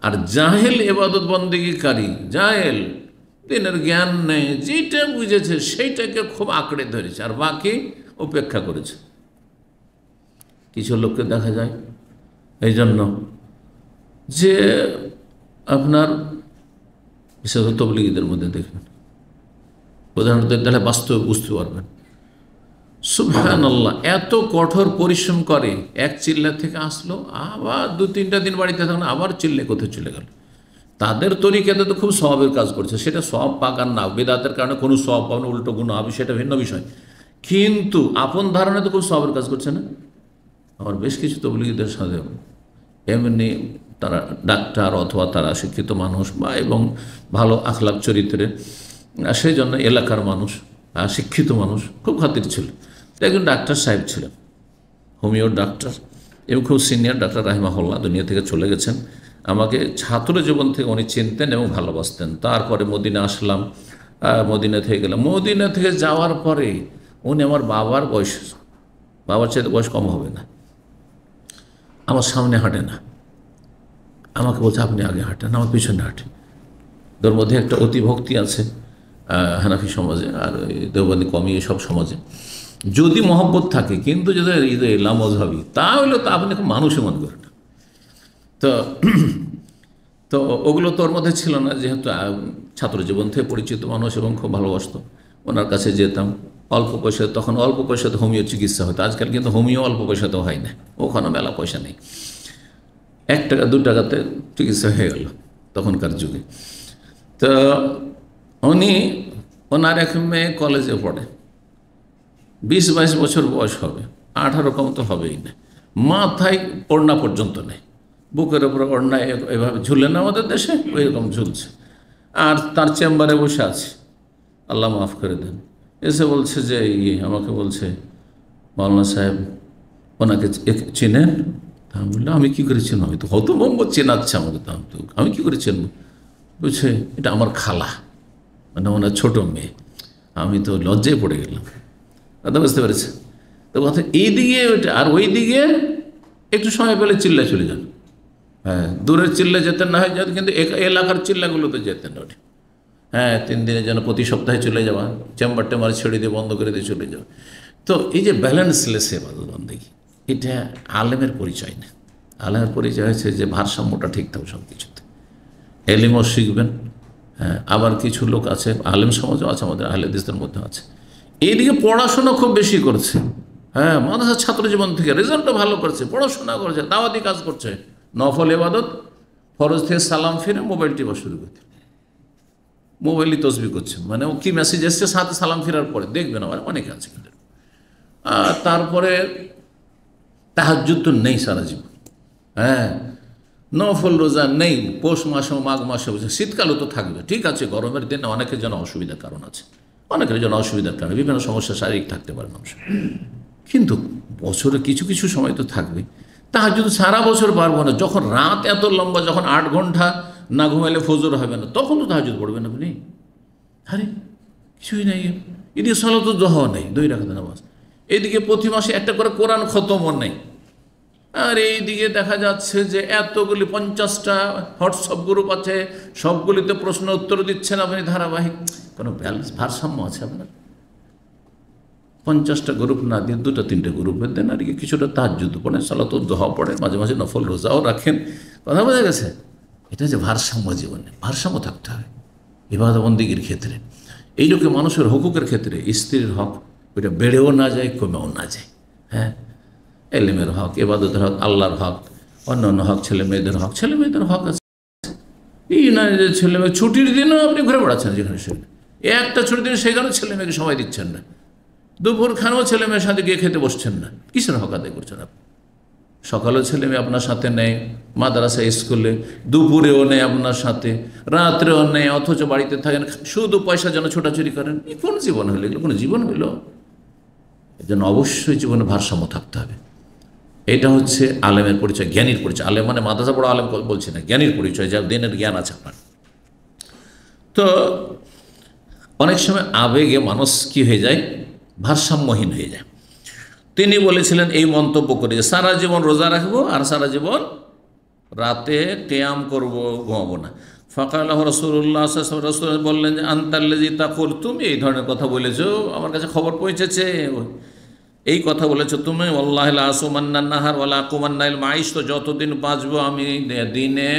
আর জাহেল ইবাদত বন্দেগীকারী, জাহেল, দিনের জ্ঞান নেই, যেটা বুঝেছে সেইটাকে খুব আঁকড়ে ধরেছে আর বাকি উপেক্ষা করেছে। কিছু লোককে দেখা যায় এই জন্য যে আপনার বিশেষ তবলিগীদের মধ্যে দেখবেন, উদাহরণত তাহলে বাস্তবে বুঝতে পারবেন, সুবহানাল্লাহ, এত কঠোর পরিশ্রম করে, এক চিল্লা থেকে আসলো, আবার 2-3টা দিন বাড়িতে থাকলো, আবার চিল্লে কোথায় চলে গেল। তাদের তরিকাতে তো খুব সওয়াবের কাজ করছে, সেটা সওয়াব পাক আর না, বেদাতের কারণে কোনো সওয়াব পাবে না, উল্টো গুনাহ হবে, সেটা ভিন্ন বিষয়। কিন্তু আপন ধারণা তো খুব সওয়াবের কাজ করছে না। আমার বেশ কিছু তবলিগীদের সাথে এমনি, তারা ডাক্তার অথবা তারা শিক্ষিত মানুষ বা এবং ভালো আখলাক চরিত্রের, সেই জন্য এলাকার মানুষ, শিক্ষিত মানুষ, খুব খাতির ছিল। একজন ডাক্তার সাহেব ছিলেন, হোমিওর ডাক্তার, এবং খুব সিনিয়র ডাক্তার, রাহিমাহুল্লাহ, দুনিয়া থেকে চলে গেছেন। আমাকে ছাত্র জীবন থেকে উনি চিনতেন এবং ভালোবাসতেন। তারপরে মদিনা আসলাম, মদিনা থেকে গেলাম। মদিনা থেকে যাওয়ার পরে উনি আমার বাবার বয়স, বাবার চাইতে বয়স কম হবে না, আমার সামনে হাঁটে না, আমাকে বলছে আপনি আগে হাঁটেন, আমার পিছনে হাঁটে। তোর মধ্যে একটা অতিভক্তি আছে হানাফি সমাজে আর দেওবন্দি কমি এসব সমাজে, যদি মহব্বত থাকে, কিন্তু যদি হৃদয় লামজহাবি, তাহলে তো আপনি মানুষই মনে করেন না। তো ওগুলো তো ওর মধ্যে ছিল না, যেহেতু ছাত্র জীবন থেকে পরিচিত মানুষ এবং খুব ভালোবাসতো, ওনার কাছে যেতাম। অল্প পয়সা, তখন অল্প পয়সাতে হোমিও চিকিৎসা হতো, আজকাল কিন্তু হোমিও অল্প পয়সাতেও হয় না, ওখানে মেলা পয়সা নেই, 1 টাকা 2 টাকাতে চিকিৎসা হয়ে গেল তখনকার যুগে। তো ওনার এক মেয়ে কলেজে পড়ে, 20-22 বছর বয়স হবে, 18 কম তো হবেই না, মাথায় ওড়না পর্যন্ত নেই, বুকের ওপরে ওড়না এভাবে ঝুলে না আমাদের দেশে, ওই রকম ঝুলছে। আর তার চেম্বারে বসে আছে, আল্লাহ মাফ করে দেন, এসে বলছে যে আমাকে বলছে, মাওলানা সাহেব ওনাকে চেনেন? আমি বললাম আমি কী করে চিনব, আমি তো হতভম্ব, চেনাচ্ছে আমাকে, তো আমি কী করে চিনব? বলছে এটা আমার খালা, মানে ওনার ছোটো মেয়ে। আমি তো লজ্জায় পড়ে গেলাম, কথা বুঝতে পেরেছে তো? কথা এইদিকে ওইটা, আর ওই দিকে একটু সময় পেলে চিল্লা চলে যান। হ্যাঁ, দূরের চিল্লা যেতেন না হয়, কিন্তু এলাকার চিল্লাগুলোতে যেতেন ওটা। হ্যাঁ, 3 দিনের জন্য প্রতি সপ্তাহে চলে যাওয়া, চেম্বার টেম্বার ছেড়ে দিয়ে বন্ধ করে দিয়ে চলে যাওয়া। তো এই যে ব্যালেন্সলেস ইবাদত বন্দেগী, এটা আলেমের পরিচয় না। আলেমের পরিচয় হচ্ছে যে ভারসাম্যটা ঠিক থাকবে সব কিছুতে, এলিমও শিখবেন। হ্যাঁ, আবার কিছু লোক আছে, আলেম সমাজও আছে, আমাদের আহলে হাদিসদের মধ্যে আছে, এইদিকে পড়াশোনা খুব বেশি করছে। হ্যাঁ, মাদ্রাসার ছাত্র জীবন থেকে রেজাল্টও ভালো করছে, পড়াশোনা করছে, দাওয়াতি কাজ করছে, নফল ইবাদত, ফরজ থেকে সালাম ফিরে মোবাইল টিপা শুরু করতে, মোবাইলই তসবি করছে, মানে ও কি মেসেজ এসছে সাথে সালাম ফেরার পরে দেখবেন, আবার অনেকে আছে কিন্তু। তারপরে তাহাজ্জুদ তো নেই সারা জীবন। হ্যাঁ, নফল রোজা নেই, পৌষ মাসে, মাঘ মাসে, শীতকালও তো থাকবে, ঠিক আছে, গরমের দিনে অনেকের জন্য অসুবিধার কারণ আছে, অনেকের জন্য অসুবিধার কারণে বিভিন্ন সমস্যা শারীরিক থাকতে পারে মানুষ, কিন্তু বছরে কিছু কিছু সময় তো থাকবে। তাহাজ্জুদ সারা বছর পারবো না, যখন রাত এত লম্বা, যখন 8 ঘন্টা না ঘুমাইলে ফজর হবে না, তখন তো তাহাজ্জুদ পড়বেন আপনি। আরে কিছুই নেই, এদিকে সালাতুদ দুহা নেই, 2 রাকাত নামাজ, এদিকে প্রতি মাসে একটা করে কোরআন খতমও নেই, আর এইদিকে দেখা যাচ্ছে যে এতগুলি 50টা হোয়াটসঅ্যাপ গ্রুপ আছে, সবগুলিতে প্রশ্ন উত্তর দিচ্ছেন আপনি ধারাবাহিক। কোনো ব্যালেন্স ভারসাম্য আছে আপনার? 50টা গ্রুপ না দিয়ে 2-3টে গ্রুপে দেন, আর কিছুটা তাহাজ্জুদ পড়েন, সালাতুদ দুহা পড়েন, মাঝে মাঝে নফল রোজাও রাখেন। কথা বোঝা গেছে? এটা যে ভারসাম্য, জীবনে ভারসাম্য থাকতে হবে ইবাদত বন্দেগীর ক্ষেত্রে। এই লোকে মানুষের হকুকের ক্ষেত্রে স্ত্রীর হক ওইটা বেড়েও না যায়, কমেও না যায়। হ্যাঁ, এলেমের হক, ইবাদতের হক, আল্লাহর হক, অন্যান্য হক, ছেলে মেয়েদের হক, ছেলে মেয়েদের হক আছে। এই না যে ছেলে মেয়ে ছুটির দিনও আপনি ঘুরে বেড়াচ্ছেন যেখানে সেখানে, একটা ছুটির দিন সেখানে ছেলে মেয়েকে সময় দিচ্ছেন না, দুপুর খানেও ছেলে মেয়ের সাথে গিয়ে খেতে বসছেন না। কিসের হক আদায় করছেন আপনি? সকালেও ছেলে মেয়ে আপনার সাথে নেই, মাদ্রাসা স্কুলে, দুপুরেও নেই আপনার সাথে, রাত্রেও নেই, অথচ বাড়িতে থাকেন শুধু পয়সার জন্য ছোটাছুটি করেন। এই কোন জীবন হইল? এগুলো কোনো জীবন হইল? এর জন্য অবশ্যই জীবনে ভারসাম্য থাকতে হবে। এটা হচ্ছে আলেমের পরিচয়, জ্ঞানীর পরিচয়। আলেম মানে মাদ্রাসা পড়া আলেম বলছে না, জ্ঞানীর পরিচয়, যার দিনের জ্ঞান আছে আপনার। তো অনেক সময় আবেগে মানুষ কি হয়ে যায়, ভারসাম্যহীন হয়ে যায়। তিনি বলেছিলেন এই মন্তব্য করে যে সারা জীবন রোজা রাখবো আর সারা জীবন রাতে কিয়াম করব, ঘুমাবো না। ফাকালাহ রাসূলুল্লাহ সাল্লাল্লাহু আলাইহি ওয়াসাল্লাম, রাসূল বললেন যে আনতাল্লাযী তাকুল, তুমি এই ধরনের কথা বলেছো, আমার কাছে খবর পৌঁছেছে, এই কথা বলেছো তুমি। ওয়াল্লাহি লা আসুমান্নান নাহার ওয়ালা আকুমান্নাল মাইশ, তো যতদিন বাঁচবো আমি দিনে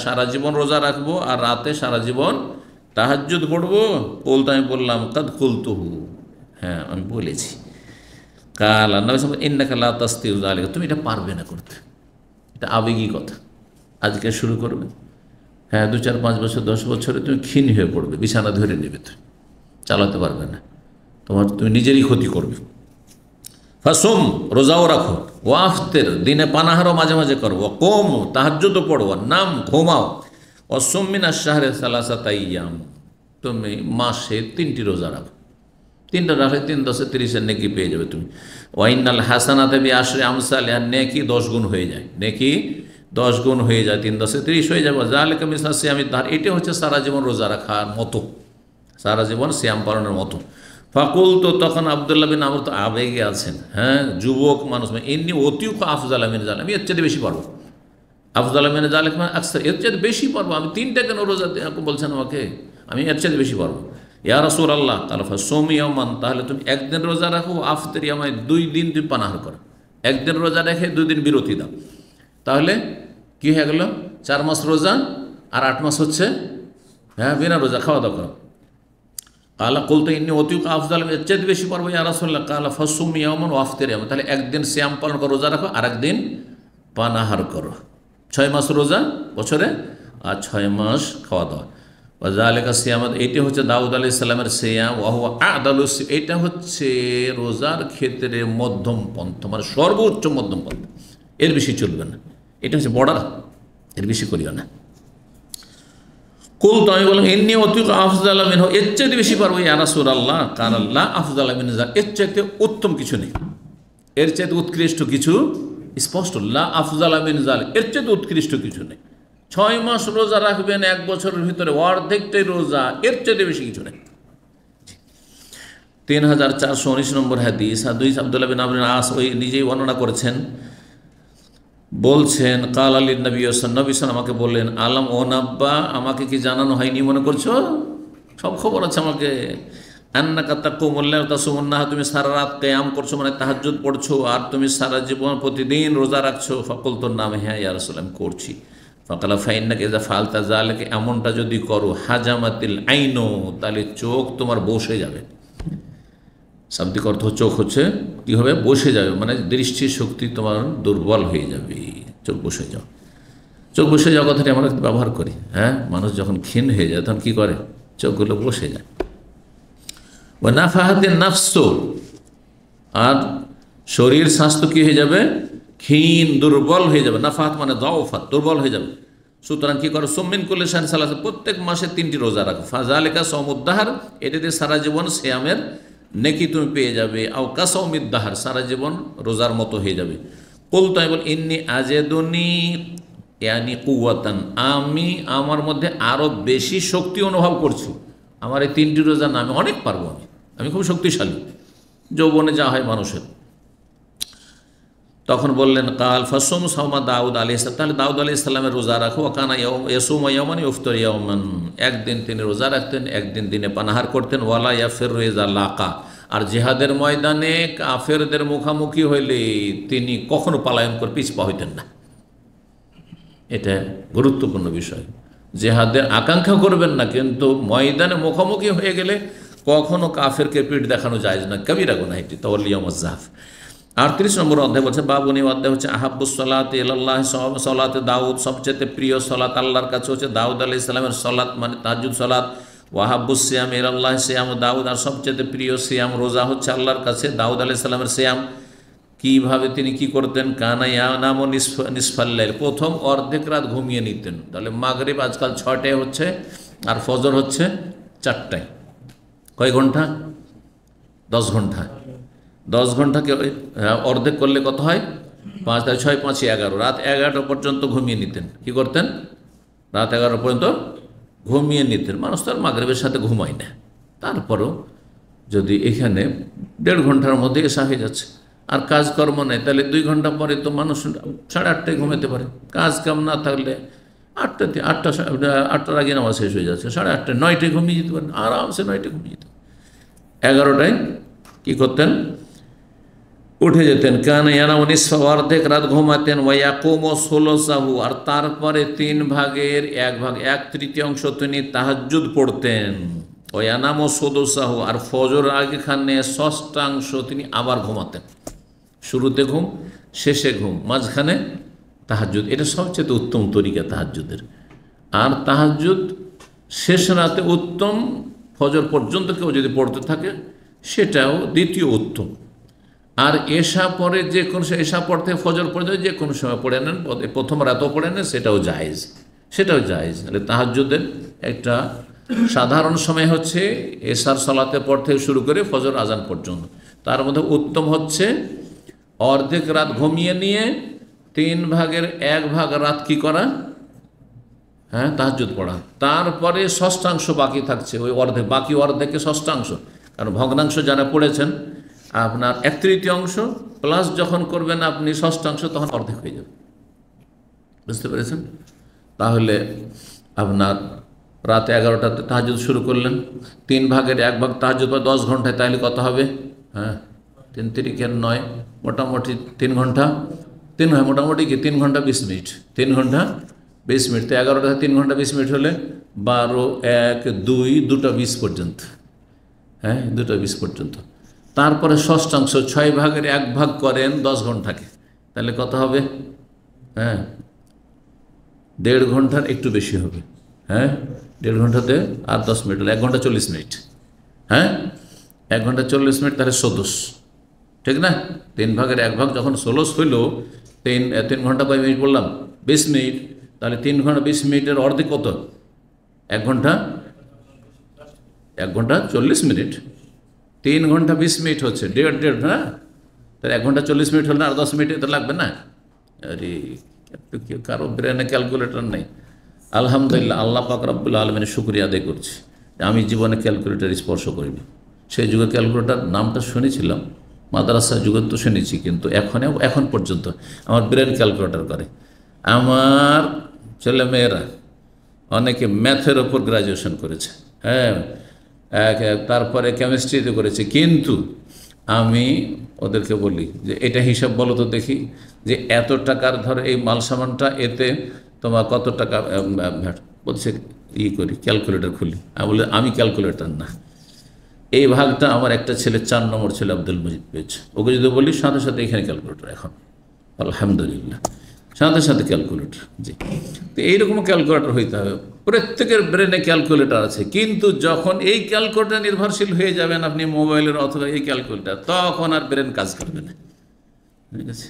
সারা জীবন রোজা রাখবো আর রাতে সারা জীবন তাহাজ্জুদ পড়বো। বলতে আমি বললাম কাদ কুলতুহু, হ্যাঁ আমি বলেছি। কাল নবী সাল্লাল্লাহু ইন্নাকা লা তাসতিউ যালিকা, তুমি এটা পারবে না করতে, এটা আবেগী কথা। আজকে শুরু করবে, হ্যাঁ 2, 4, 5 বছর 10 বছরে তুমি ক্ষীণ হয়ে পড়বে, বিছানা ধরে নেবে, তুমি চালাতে পারবে না, তুমি নিজেরই ক্ষতি করবে। ফাসুম, রোজাও রাখো, ওয়াফতের, দিনে পানাহারও মাঝে মাঝে করো, কোম, তাহাজ্জুদও পড়ো, নাম, ঘুমাও, অসুম মিনাশ শাহরি সালাসাতা আইয়াম, তুমি মাসে 3টি রোজা রাখো। 3টা রাখলে 3 × 10 = 30 নেকি পেয়ে যাবে তুমি। ওয়াইনাল হাসানাতে বিআশরি আমসালিহা, নেকি 10 গুণ হয়ে যায়, নেকি 10 গুণ হয়ে যায়, 3 × 10 = 30 হয়ে যাবে। যালিকা মিসলা সিয়ামিদ দাহর, এটা হচ্ছে সারা জীবন রোজা রাখার মতো, সারা জীবন সিয়াম পালনের মতো। ফাকুল, তো তখন আব্দুল্লাহ বিন আমর তো আবেগে আছেন, হ্যাঁ যুবক মানুষ, এমনি অতিউ আফজাল মিন যালিক, আমি এর চেয়ে বেশি পারবো। আফজাল মিন যালিক মানে আকসার, এর চেয়ে বেশি পারবো আমি। 3টা কেন রোজা বলছেন আমাকে, আমি এর চেয়ে বেশি পারবো। ইয়া রাসূলুল্লাহ, তাহলে ফাসুম ইয়াওমান, তাহলে তুমি একদিন রোজা রাখো, আফতির ইয়াওমাইন, 2 দিন তুমি পানাহার করো। একদিন রোজা রেখে 2 দিন বিরতি দাও, তাহলে কি হয়ে গেল? 4 মাস রোজা আর 8 মাস হচ্ছে হ্যাঁ বিনা রোজা, খাওয়া দাওয়া করো। কালা কুলতু ইন্নী অতিউক আফজাল, এর চেয়ে বেশি পারবো ইয়া রাসূলুল্লাহ। কালা ফাসুম ইয়াওমান ওয়া আফতির ইয়াওমান, তাহলে একদিন সিয়াম পালন করো, রোজা রাখো, আর একদিন পানাহার করো। 6 মাস রোজা বছরে, আর 6 মাস খাওয়া দাওয়া। ওয়াজালিকা সিয়ামাত, এইটা হচ্ছে দাউদ আলাইহিস সালামের সিয়াম। ওয়া হুয়া আদালুস, এটা হচ্ছে রোজার ক্ষেত্রে মধ্যম পন্থা, মানে সর্বোচ্চ মধ্যম পন্থা, এর বেশি চলবে না। এটা হচ্ছে বর্ডার, এর বেশি করিও না। কুল, তো আমি বললাম ইন্নী অতিউক আফজাল মিনহু, এর চাইতে বেশি পারবো ইয়া রাসূলুল্লাহ। কাল লা আফজাল মিন যালিক, এর চাইতে উত্তম কিছু নেই, এর চাইতে উৎকৃষ্ট কিছু, স্পষ্ট লা আফজাল মিন যালিক, এর চাইতে উৎকৃষ্ট কিছু নেই। 6 মাস রোজা রাখবেন 1 বছরের ভিতরে, অর্ধেকটাই রোজা, এর চাইতে বেশি কিছু নেই। 3419 নম্বর হাদিস, হাদিস আব্দুল্লাহ বিন আমর বিন আস ওই নিজেই বর্ণনা করেছেন, বলছেন কাল আলী নবী সাল্লাল্লাহু আমাকে বললেন, আলম ও নাব্বা, আমাকে কি জানানো হয়নি মনে করছো? সব খবর আছে আমাকে। আন্নাকা তাকুমুল লাইলা ওয়া তাসুমুন নাহার, তুমি সারা রাত কিয়াম করছো মানে তাহাজ্জুদ পড়ছো, আর তুমি সারা জীবন প্রতিদিন রোজা রাখছো। ফাকুলতু নাম, হ্যাঁ ইয়া রাসূলুল্লাহ আমি করছি। ফাকালা ফাইন্নাকা ইযা ফাআলতা যালিকা, এমনটা যদি করো, হাজামাতিল আইনু, তাহলে চোখ তোমার বসে যাবে। শাব্দিক অর্থ চোখ হচ্ছে কী হবে, বসে যাবে, মানে দৃষ্টি শক্তি তোমার দুর্বল হয়ে যাবে, চোখ বসে যাও। চোখ বসে যাওয়া কথাটি আমরা ব্যবহার করি, হ্যাঁ মানুষ যখন ক্ষীণ হয়ে যায় তখন কী করে, চোখগুলো বসে যায়। ও নাফাহাতিন নাফস, আর শরীর স্বাস্থ্য কী হয়ে যাবে, ক্ষীণ দুর্বল হয়ে যাবে। নাফাহাত মানে দাওফাত, দুর্বল হয়ে যাবে। সুতরাং কী করো, সুমিন কুল্লি শাহরিন সালাসা, প্রত্যেক মাসে 3টি রোজা রাখো। ফাযালিকা সাওমুদ দাহর, এটাতে সারা জীবন সিয়ামের নেকি তুমি পেয়ে যাবে। আও কাসাউমিদ দাহর, সারা জীবন রোজার মতো হয়ে যাবে। কুল, তাই বল ইন্নী আজেদুনি ইয়ানি কুওয়াতান, আমি আমার মধ্যে আরও বেশি শক্তি অনুভব করছি। আমার এই 3টি রোজা না, আমি অনেক পারবো, আমি খুব শক্তিশালী, যৌবনে যা হয় মানুষের। তখন বললেন কাল ফাসুম সাওমা দাউদ আলাইহিস সালাম, তাহলে দাউদ আলাইহিস সালামের রোজা রাখো। ওয়াকানা ইয়াসুমু ইয়াওমান ইফতার ইয়াওমান, একদিন তিনি রোজা রাখতেন, একদিন দিনে পানাহার করতেন। ওয়ালা ইয়াফিরু ইযা লাকা, আর জিহাদের ময়দানে কাফেরদের মুখামুখি হইলে তিনি কখনো পালায়ন করে পিছপা হইতেন না। এটা গুরুত্বপূর্ণ বিষয়। জিহাদের আকাঙ্ক্ষা করবেন না, কিন্তু ময়দানে মুখোমুখি হয়ে গেলে কখনো কাফেরকে পিঠ দেখানো যায় না, কবিরা গুনাহ এটি, তাওয়াল্লিয়াউম আয-যাহফ। 38 নম্বর অধ্যায় বলছে, বাবুনি অধ্যায় হচ্ছে আহাব্বুস সালাত ইলাল্লাহ, সালাতে দাউদ, সবচেয়ে প্রিয় সালাত আল্লাহর কাছে হচ্ছে দাউদ আলাইহিস সালামের সালাত, মানে তাহাজ্জুদ সালাত। ওয়াহাব্বুস সিয়াম ইলাল্লাহ সিয়াম দাউদ, আর সবচেয়ে প্রিয় সিয়াম রোজা হচ্ছে আল্লাহর কাছে দাউদ আলাইহিস সালামের সিয়াম। কীভাবে তিনি কি করতেন? কানা ইয়ানাম নিসফাল লাইল, প্রথম অর্ধেক রাত ঘুমিয়ে নিতেন। তাহলে মাগরিব আজকাল 6টায় হচ্ছে, আর ফজর হচ্ছে 4টায়। কয় ঘন্টা? 10 ঘন্টা। 10 ঘন্টাকে অর্ধেক করলে কত হয়? 5, 6, 5, 11। রাত 11টা পর্যন্ত ঘুমিয়ে নিতেন। কি করতেন? রাত 11 পর্যন্ত ঘুমিয়ে নিতেন। মানুষ তো আর মাগরিবের সাথে ঘুমায় না, তারপরও যদি এখানে 1.5 ঘন্টার মধ্যে এসা হয়ে যাচ্ছে, আর কাজকর্ম নেই, তাহলে 2 ঘন্টা পরে তো মানুষ 8:30টায় ঘুমাতে পারে। কাজ কাম না থাকলে 8টার আগে নামাজ শেষ হয়ে যাচ্ছে, 8:30টায় 9টায় ঘুমিয়ে যেতে পারেন, আরামসে 9টায় ঘুমিয়ে যেতেন। 11টায় কী করতেন? উঠে যেতেন। কান ইয়ানামু নিসফা, অর্ধেক রাত ঘুমাতেন। ওয়ায়াকুমু সুলুসাহু, আর তারপরে 3 ভাগের 1 ভাগ, 1/3 তিনি তাহাজ্জুদ পড়তেন। ওয়ায়ানামু সুদুসাহু, আর ফজর আগেখানে 1/6 তিনি আবার ঘুমাতেন। শুরুতে ঘুম, শেষে ঘুম, মাঝখানে তাহাজ্জুদ। এটা সবচেয়ে উত্তম তরিকা তাহাজ্জুদের। আর তাহাজ্জুদ শেষ রাতে উত্তম, ফজর পর্যন্ত কেউ যদি পড়তে থাকে সেটাও দ্বিতীয় উত্তম। আর এশা পরে যে কোনো, এশা পড়তে ফজর পর্যন্ত যে কোনো সময় পড়ে নেন, প্রথম রাতও পড়ে নেন, সেটাও জায়েজ, সেটাও জায়েজ। তাহলে তাহাজ্জুদের একটা সাধারণ সময় হচ্ছে এশার সালাতে পর থেকে শুরু করে ফজর আজান পর্যন্ত। তার মধ্যে উত্তম হচ্ছে অর্ধেক রাত ঘুমিয়ে নিয়ে 3 ভাগের 1 ভাগ রাত কি করা? হ্যাঁ, তাহাজ্জুদ পড়া। তারপরে 1/6 বাকি থাকছে, ওই অর্ধেক, বাকি অর্ধেকে 1/6, কারণ ভগ্নাংশ যারা পড়েছেন আপনার 1/3 প্লাস যখন করবেন আপনি 1/6, তখন অর্ধেক হয়ে যাবে। বুঝতে পেরেছেন? তাহলে আপনার রাত 11টাতে তাহাজ্জুদ শুরু করলেন, 3 ভাগের 1 ভাগ তাহাজ্জুদ 10 ঘন্টায়, তাহলে কত হবে? হ্যাঁ, 3 তিরিকের 9, মোটামুটি 3 ঘন্টা, 3 হয় মোটামুটি কি 3 ঘন্টা 20 মিনিট, 3 ঘন্টা 20 মিনিট। তো 11টাতে 3 ঘন্টা 20 মিনিট হলে 12, 1, 2, 2:20 পর্যন্ত। হ্যাঁ, 2:20 পর্যন্ত। তারপরে 1/6, 6 ভাগের 1 ভাগ করেন 10 ঘন্টাকে, তাহলে কত হবে? হ্যাঁ, 1.5 ঘন্টার একটু বেশি হবে। হ্যাঁ, 1.5 ঘন্টাতে আর 10 মিনিট হলে 1 ঘন্টা 40 মিনিট। হ্যাঁ, 1 ঘন্টা 40 মিনিট, তাহলে 16, ঠিক না? 3 ভাগের 1 ভাগ যখন 16 হইল, 3 ঘন্টা কয় মিনিট বললাম? 20 মিনিট। তাহলে 3 ঘন্টা 20 মিনিটের অর্ধেক কত? 1 ঘন্টা, 1 ঘন্টা 40 মিনিট। 3 ঘন্টা 20 মিনিট হচ্ছে 1.5, হ্যাঁ, তাহলে 1 ঘন্টা 40 মিনিট হলে আর 10 মিনিট তো লাগবে না? আরে কারো ব্রেনে ক্যালকুলেটর নেই। আলহামদুলিল্লাহ, আল্লাহ পাক রব্বুল আলামিনের শুকরিয়া আদায় করছি যে আমি জীবনে ক্যালকুলেটর স্পর্শ করিনি। সেই যুগে ক্যালকুলেটর নামটা শুনেছিলাম, মাদ্রাসা যুগে তো শুনেছি, কিন্তু এখন পর্যন্ত আমার ব্রেন ক্যালকুলেটর করে। আমার ছেলেমেয়েরা অনেকে ম্যাথের ওপর গ্র্যাজুয়েশন করেছে, হ্যাঁ, তারপরে কেমিস্ট্রিতে করেছে, কিন্তু আমি ওদেরকে বলি যে এটা হিসাব বলো তো দেখি, যে এত টাকার ধরো এই মাল সামানটা, এতে তোমার কত টাকা ভ্যাট বলছে, করি ক্যালকুলেটর খুলি। আমি বলি আমি ক্যালকুলেটর না, এই ভাগটা আমার একটা ছেলে 4 নম্বর ছেলে আব্দুল মজিদ পেয়েছে, ওকে যদি বলি সাথে সাথে এখানে ক্যালকুলেটর, এখন আলহামদুলিল্লাহ সাথে সাথে ক্যালকুলেটর। জি, তো এইরকম ক্যালকুলেটর হইতে হবে। প্রত্যেকের ব্রেনে ক্যালকুলেটর আছে, কিন্তু যখন এই ক্যালকুলেটর নির্ভরশীল হয়ে যাবেন আপনি মোবাইলের অথবা এই ক্যালকুলেটর, তখন আর ব্রেন কাজ করবে না। ঠিক আছে,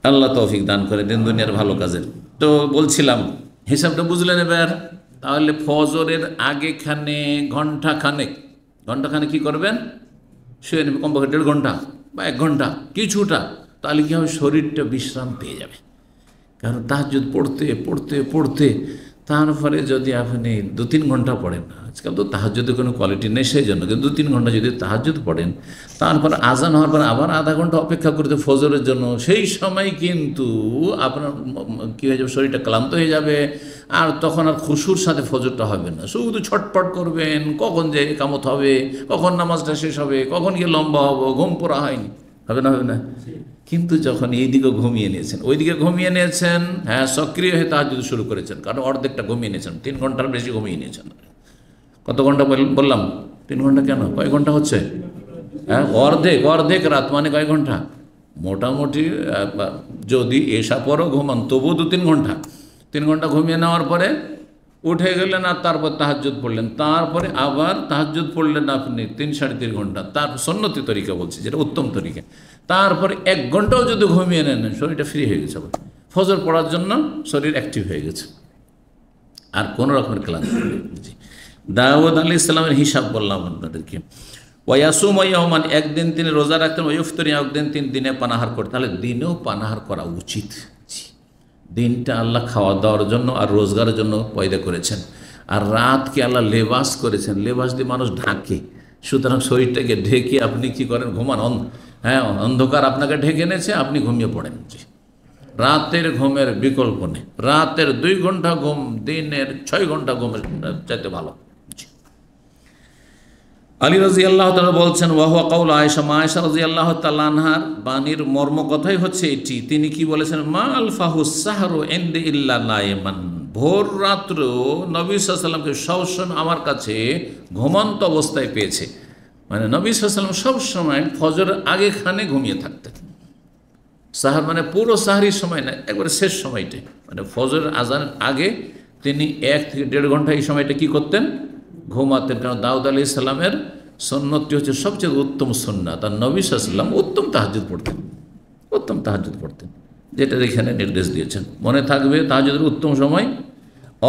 আল্লাহ তৌফিক দান করে দিন দুনিয়ার ভালো কাজের। তো বলছিলাম হিসাবটা বুঝলেন এবার? তাহলে ফজরের আগেখানে ঘন্টাখানে কি করবেন? শুয়ে নেবেন, কমপক্ষে 1.5 ঘন্টা বা 1 ঘন্টা কিছুটা, তাহলে কি হবে? শরীরটা বিশ্রাম পেয়ে যাবে। কারণ তাহাজ্জুদ পড়তে পড়তে পড়তে তারপরে যদি আপনি 2-3 ঘন্টা পড়েন, আজকাল তো তাহাজ্জুদের কোনো কোয়ালিটি নেই সেই জন্য, কিন্তু 2-3 ঘন্টা যদি তাহাজ্জুদ পড়েন, তারপর আজান হওয়ার পর আবার আধা ঘন্টা অপেক্ষা করতে ফজরের জন্য, সেই সময় কিন্তু আপনার কী হয়ে যাবে, শরীরটা ক্লান্ত হয়ে যাবে, আর তখন আর খুশুর সাথে ফজরটা হবে না, শুধু ছটপট করবেন, কখন যে একামত হবে, কখন নামাজটা শেষ হবে, কখন গিয়ে লম্বা হবো, ঘুম পড়া হয়নি, হবে না, হবে না। কিন্তু যখন এইদিকে ঘুমিয়ে নিয়েছেন, ওইদিকে ঘুমিয়ে নিয়েছেন, হ্যাঁ, সক্রিয় হয়ে তাহাজ্জুদ শুরু করেছেন, কারণ অর্ধেকটা ঘুমিয়ে নিয়েছেন, 3 ঘন্টার বেশি ঘুমিয়ে নিয়েছেন। কত ঘন্টা বললাম? 3 ঘন্টা কেন, কয় ঘন্টা হচ্ছে? হ্যাঁ, অর্ধেক রাত মানে কয় ঘন্টা? মোটামুটি যদি এসা পরও ঘুমান তবুও 2-3 ঘন্টা। 3 ঘন্টা ঘুমিয়ে নেওয়ার পরে উঠে গেলেন, আর তারপর তাহাজ্জুদ পড়লেন, তারপরে আবার তাহাজ্জুদ পড়লেন আপনি 3-3.5 ঘন্টা, তার সুন্নতি তরিকা বলছি, যেটা উত্তম তরিকা। তারপরে 1 ঘন্টাও যদি ঘুমিয়ে নেন, শরীরটা ফ্রি হয়ে গেছে, ফজর পড়ার জন্য শরীর অ্যাক্টিভ হয়ে গেছে, আর কোনো রকমের ক্লান্তি নেই। জি, দাউদ আলাইহিস সালামের হিসাব বললাম আপনাদেরকে। ওয়াসুম ইয়াওমান, একদিন তিনি রোজা রাখতেন, ওয়ুফতির, একদিন তিনি দিনে পানাহার করতেন। তাহলে দিনেও পানাহার করা উচিত। দিনটা আল্লাহ খাওয়া দাওয়ার জন্য আর রোজগারের জন্য পয়দা করেছেন, আর রাতকে আল্লাহ লেবাস করেছেন, লেবাস দিয়ে মানুষ ঢাকে, সুতরাং শরীরটাকে ঢেকে আপনি কি করেন, ঘুমান। হ্যাঁ, অন্ধকার আপনাকে ঢেকে এনেছে, আপনি ঘুমিয়ে পড়েন। জি, রাতের ঘুমের বিকল্প নেই, রাতের 2 ঘন্টা ঘুম দিনের 6 ঘন্টা ঘুমের চাইতে ভালো। আলী রাদিয়াল্লাহু তাআলা বলছেন, ওয়াহুয়া কাউল আয়েশা, আয়েশা রাদিয়াল্লাহু তাআলা আনহার বাণীর মর্ম কথাই হচ্ছে এটি। তিনি কি বলেছেন, মা আলফাহু সাহরু ইনদি ইল্লা নাইমান, ভোর রাত্র নবী সাল্লাল্লাহু আলাইহি ওয়াসাল্লামকে সবসময় আমার কাছে ঘুমন্ত অবস্থায় পেয়েছে। মানে নবী সাল্লাল্লাহু আলাইহি ওয়াসাল্লাম সবসময় ফজরের আগে খানে ঘুমিয়ে থাকতেন। সাহার মানে পুরো সাহারির সময় না, একবারে শেষ সময়টাই, মানে ফজরের আজানের আগে তিনি 1 থেকে 1.5 ঘন্টা এই সময়টা কি করতেন, ঘুমাতেন। কারণ দাউদ আলাইহিস সালামের সুন্নতটি হচ্ছে সবচেয়ে উত্তম সুন্নাত, আর নবী সাল্লাল্লাহু আলাইহি ওয়াসাল্লাম উত্তম তাহাজ্জুদ পড়তেন, যেটা এখানে নির্দেশ দিয়েছেন। মনে থাকবে, তাহাজ্জুদের উত্তম সময়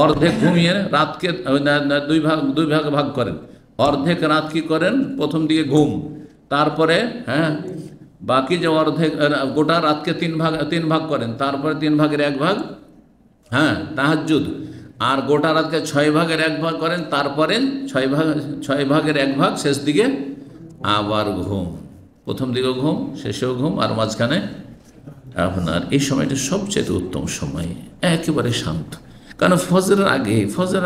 অর্ধেক ঘুমিয়ে রাতকে 2 ভাগে ভাগ করেন। অর্ধেক রাত কি করেন, প্রথম দিকে ঘুম, তারপরে হ্যাঁ বাকি যে অর্ধেক গোটা রাতকে 3 ভাগ করেন, তারপরে 3 ভাগের 1 ভাগ হ্যাঁ তাহাজ্জুদ, আর গোটা রাতকে 6 ভাগের 1 ভাগ করেন, তারপরে 6 ভাগের 1 ভাগ শেষ দিকে আবার ঘুম। প্রথম দিকে ঘুম, শেষেও ঘুম, আর মাঝখানে আপনার এই সময়টা সবচেয়ে উত্তম সময়, একেবারে শান্ত। কারণ ফজরের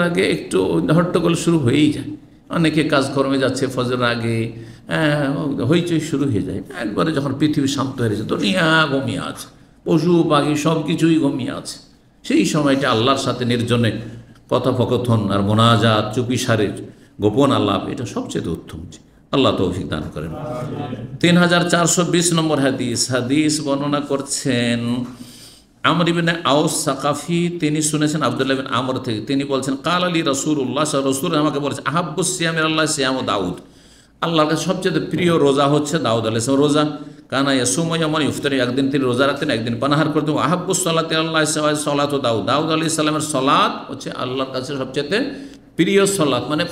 আগে একটু হট্টগোল শুরু হয়েই যায়, অনেকে কাজকর্মে যাচ্ছে, ফজরের আগে হইচই শুরু হয়ে যায়। একবারে যখন পৃথিবী শান্ত হয়ে গেছে, দুনিয়া ঘুমিয়ে আছে, পশু পাখি সব কিছুই ঘুমিয়ে আছে, সেই সময়টা আল্লাহর সাথে নির্জনে কথোপকথন আর মোনাজাত, চুপিসারের গোপন আলাপ, এটা সবচেয়ে উত্তম। আল্লাহ তৌফিক দান করেন। 3420 নম্বর হাদিস বর্ণনা করছেন আমর ইবনে আউস সাকাফি। তিনি শুনেছেন আব্দুল্লাহ বিন আমর থেকে, তিনি বলছেন, কাল আলী রাসূলুল্লাহ, রসুল আমাকে বলেছেন, আহাব্বুস সিয়ামির আল্লাহ সিয়াম দাউদ, আল্লাহর কাছে সবচেয়ে প্রিয় রোজা হচ্ছে দাউদ আলাইহিস সালামের রোজা। কানা ইয়াসুমু মানে ইফতারি, একদিন তিনি রোজা রাখতেন, একদিন পানাহার করতেন। আহাব্বুস সালাতি আল্লাহ সালাতু দাউদ, দাউদ আলাইহিস সালামের সালাত হচ্ছে আল্লাহর কাছে সবচেয়ে প্রিয় সালাত, মানে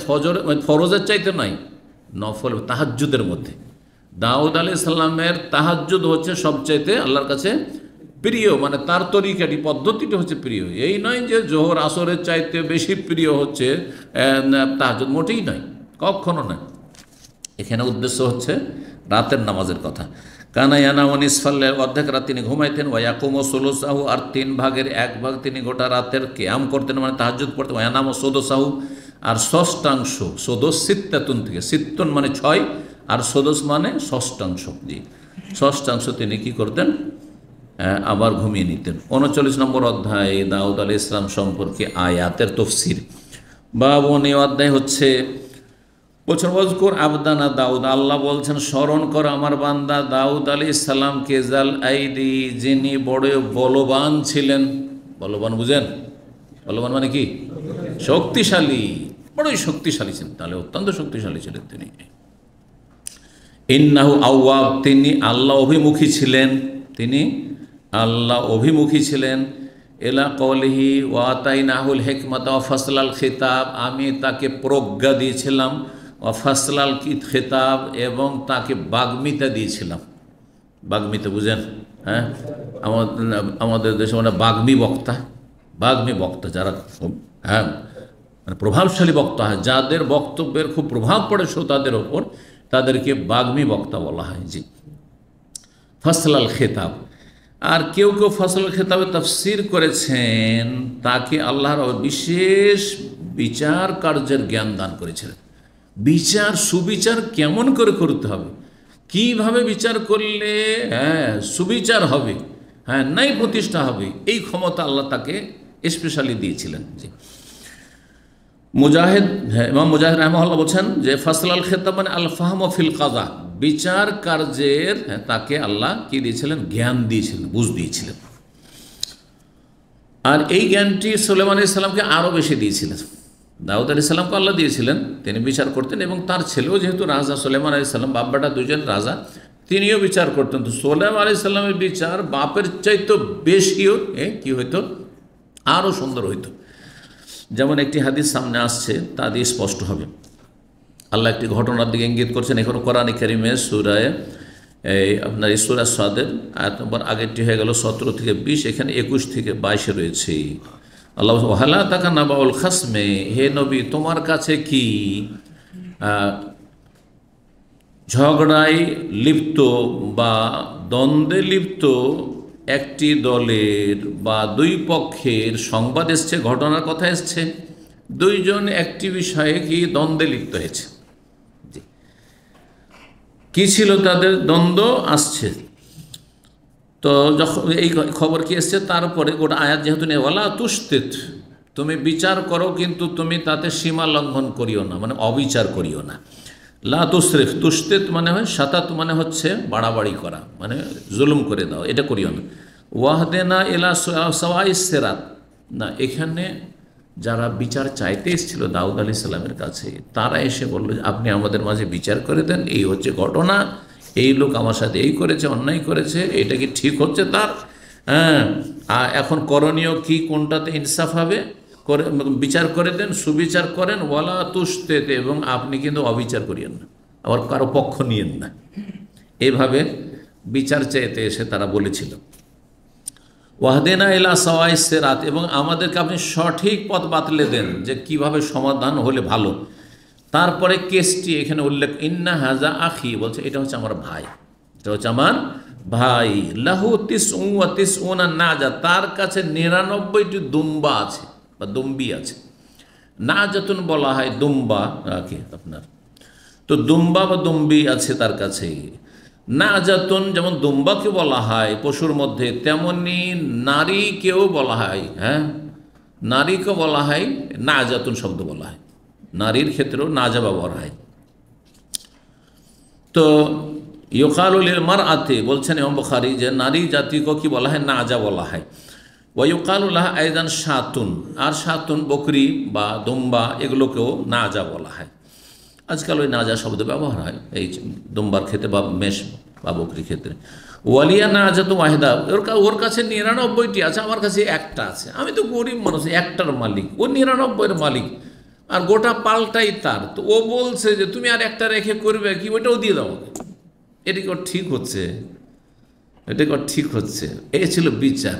ফরজের চাইতে নয়, নফল তাহাজ্জুদের মধ্যে দাউদ আলাইহিস সালামের তাহাজ্জুদ হচ্ছে সবচাইতে আল্লাহর কাছে প্রিয়, মানে তার তরিকাটি, পদ্ধতিটি হচ্ছে প্রিয়। এই নয় যে জোহর আসরের চাইতে বেশি প্রিয় হচ্ছে তাহাজ্জুদ, মোটেই নয়, কখনো নয়। এখানে উদ্দেশ্য হচ্ছে রাতের নামাজের কথা। কানা ইয়ানামু নিসফাল, অর্ধেক রাত তিনি ঘুমাইতেন, ওয়াকুমু সুলুসাহু, আর 3 ভাগের 1 ভাগ তিনি গোটা রাতের কিয়াম করতেন, মানে তাহাজ্জুদ পড়তেন। ওয়ানামু সুদুসাহু, আর ষষ্ঠাংশ, সুদুস সিত্তাতুন থেকে, সিত্তুন মানে 6, আর সুদুস মানে ষষ্ঠাংশ। জি, ষষ্ঠাংশ তিনি কি করতেন, আবার ঘুমিয়ে নিতেন। 39 নম্বর অধ্যায় দাউদ আলাইহিস সালাম সম্পর্কে আয়াতের তফসির। বাবন, এই অধ্যায় হচ্ছে বলছেন, ওয়াজকুর আবদানা দাউদ, আল্লাহ বলছেন স্মরণ কর আমার বান্দা দাউদ আলাইহিস সালামকে, জাল আইদি, যিনি বড় বলবান ছিলেন। বলবান বুঝেন, বলবান মানে কি, শক্তিশালী, বড়ই শক্তিশালী ছিলেন, তাহলে অত্যন্ত শক্তিশালী ছিলেন তিনি। ইন্নাহু আওয়াব, তিনি আল্লাহ অভিমুখী ছিলেন, তিনি আল্লাহ অভিমুখী ছিলেন। এলা কওলিহি ওয়া আতাইনাহুল হিকমাতা ওয়া ফাসলাল খিতাব, আমি তাকে প্রজ্ঞা দিয়েছিলাম, ওয়া ফাসলাল খিতাব, এবং তাকে বাগ্মিতা দিয়েছিলাম। বাগ্মিতা বুঝেন, হ্যাঁ, আমাদের দেশে মানে বাগ্মী বক্তা যারা হ্যাঁ, মানে প্রভাবশালী বক্তা হয়, যাদের বক্তব্যের খুব প্রভাব পড়ে শ্রোতাদের ওপর, তাদেরকে বাগ্মী বক্তা বলা হয়। জি, ফসল আল খেতাব। আর কেউ কেউ ফসল আল খেতাবে তাফসির করেছেন, তাকে আল্লাহর বিশেষ বিচার কার্যের জ্ঞান দান করেছিলেন। বিচার, সুবিচার কেমন করে করতে হবে, কিভাবে বিচার করলে সুবিচার হবে, ন্যায় প্রতিষ্ঠা হবে, এই ক্ষমতা আল্লাহ তাকে স্পেশালি দিয়েছিলেন। জি, মুজাহিদ, ইমাম মুজাহিদ রাহিমাহুল্লাহ বলছেন যে ফসল আল খেতাব মানে আল ফাহম ফিল কাযা, বিচার কার্যের তাকে আল্লাহ কি দিয়েছিলেন, জ্ঞান দিয়েছিলেন, বুঝ দিয়েছিলেন। আর এই জ্ঞানটি সুলাইমান আলাইহিস সালামকে আরও বেশি দিয়েছিলেন। দাউদ আলাইহিস সালামকে আল্লাহ দিয়েছিলেন, তিনি বিচার করতেন, এবং তার ছেলেও যেহেতু রাজা, সুলাইমান আলাইহিস সালাম বাপ-বেটা দুজন রাজা, তিনিও বিচার করতেন। তো সুলাইমান আলাইহিস সালামের বিচার বাপের চাইতে বেশিও কি হইতো, আরও সুন্দর হইতো। যেমন একটি হাদিস সামনে আসছে, তা দিয়ে স্পষ্ট হবে। আল্লাহ একটি ঘটনার দিকে ইঙ্গিত করছেন এখন কোরআনে কারিমে সূরায়ে আপনার এই সূরা সাদের আয়াত নম্বর আগেরটি হয়ে গেল 17 থেকে 20, এখানে 21 থেকে 22 রয়েছে। আল্লাহ ওয়ালা তাকা নাবাউল খাসমে, হে নবী তোমার কাছে কি ঝগড়ায় লিপ্ত বা দ্বন্দ্বে লিপ্ত একটি দলের বা দুই পক্ষের সংবাদ এসছে, ঘটনার কথা এসছে, দুইজন একটি বিষয়ে কি দ্বন্দ্বে লিপ্ত হয়েছে। কি ছিল তাদের দ্বন্দ্ব আসছে, তো যখন এই খবর কি এসছে, তারপরে গোটা আয়াত যেহেতু নেই, ওয়ালা তুশতিত, তুমি বিচার করো কিন্তু তুমি তাতে সীমা লঙ্ঘন করিও না, মানে অবিচার করিও না। লা তুসরিফ, তুশতিত মানে হয় সাতাত, মানে হচ্ছে বাড়াবাড়ি করা, মানে জুলুম করে দাও, এটা করিও না। ওয়াহদেনা ইলা সাওয়াইস সিরাত, না এখানে যারা বিচার চাইতে এসেছিল দাউদ আলাইহিস সালামের কাছে, তারা এসে বলল আপনি আমাদের মাঝে বিচার করে দেন, এই হচ্ছে ঘটনা, এই লোক আমার সাথে এই করেছে, অন্যায় করেছে, এটা কি ঠিক হচ্ছে তার, এখন করণীয় কি, কোনটাতে ইনসাফ হবে, করে বিচার করে দেন, সুবিচার করেন। ওয়ালা তুশতিত, এবং আপনি কিন্তু অবিচার করিয়েন না, আবার কারো পক্ষ নিয়েন না। এইভাবে বিচার চাইতে এসে তারা বলেছিল। ওয়াহদেনা ইলা সাওয়াইস সিরাত, এবং আমাদেরকে আপনি সঠিক পথ বাতলে দেন যে কিভাবে সমাধান হলে ভালো। তারপরে কেসটি এখানে উল্লেখ, ইন্না হাজা আখি, বলছে এটা হচ্ছে আমার ভাই, এটা হচ্ছে আমার ভাই। লাহু তিসউ ওয়া তিসউনা নাজা, তার কাছে 99টি দুম্বা আছে বা দুম্বি আছে। নাজাতুন বলা হয় দুম্বা রাখে আপনার, তো দুম্বা বা দুম্বি আছে তার কাছে। নাজাতুন যেমন দুম্বাকে বলা হয় পশুর মধ্যে, তেমনি নারীকেও বলা হয়, নারীকে বলা হয় নাজাতুন শব্দ বলা হয়, নারীর ক্ষেত্রেও নাজা ব্যবহার হয়। তো ইউকালুল মারআতি, বলছেন ইমাম বুখারী যে নারী জাতিকে কি বলা হয়, নাজা বলা হয়। ওয়া ইউকালু লাহা আইদান শাতুন, আর শাতুন বকরি বা দুম্বা এগুলোকেও নাজা বলা হয়। আজকাল ওই নাজা শব্দ ব্যবহার হয় এই দুম্বার ক্ষেত্রে বা মেষ বা বকরির ক্ষেত্রে। ওয়ালিয়া নাজাতু ওয়াহিদা, ওর কাছে 99টি আছে, আমার কাছে একটা আছে, আমি তো গরিব মানুষ, একটার মালিক, ও 99-এর মালিক, আর গোটা পাল্টাই তার। তো ও বলছে যে তুমি আর একটা রেখে করবে কি, ওইটাও দিয়ে দাও। এটা কি ঠিক হচ্ছে? এটা কি ঠিক হচ্ছে? এই ছিল বিচার।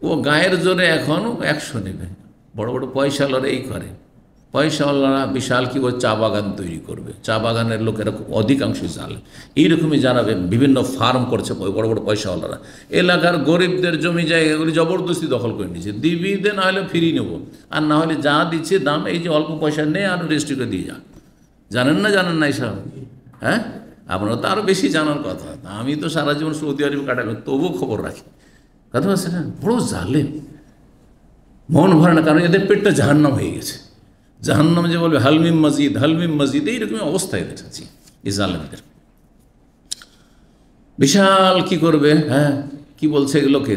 ও গায়ের জোরে এখন 100 নেবে। বড় বড় পয়সাওয়ালারা এই করে, পয়সাওয়ালারা বিশাল কি ওই চা বাগান তৈরি করবে, চা বাগানের লোকেরা অধিকাংশই জালে, এইরকমই জানাবে বিভিন্ন ফার্ম করছে বড় বড় পয়সাওয়ালারা, এলাকার গরিবদের জমি জায়গাগুলি জবরদস্তি দখল করে নিচ্ছে, দিবি দে, না হলে ফিরিয়ে নেবো, আর না হলে যা দিচ্ছে দাম এই যে অল্প পয়সা নেই আর রেজিস্ট্রি করে দিয়ে যা। জানেন না এইসব? আপনারা তো আরও বেশি জানার কথা, আমি তো সারা জীবন সৌদি আরবে কাটালাম, তবুও খবর রাখি। কথা বলছে না, বড় জালেম, মন ভরে না, কারণ এদের পেটটা জাহান্নাম হয়ে গেছে। জাহান্নাম যে বলবে হালমিম মসজিদ, এইরকমই অবস্থায় দেখেছি এই জালেমদের। বিশাল কি করবে, কি বলছে এগুলোকে,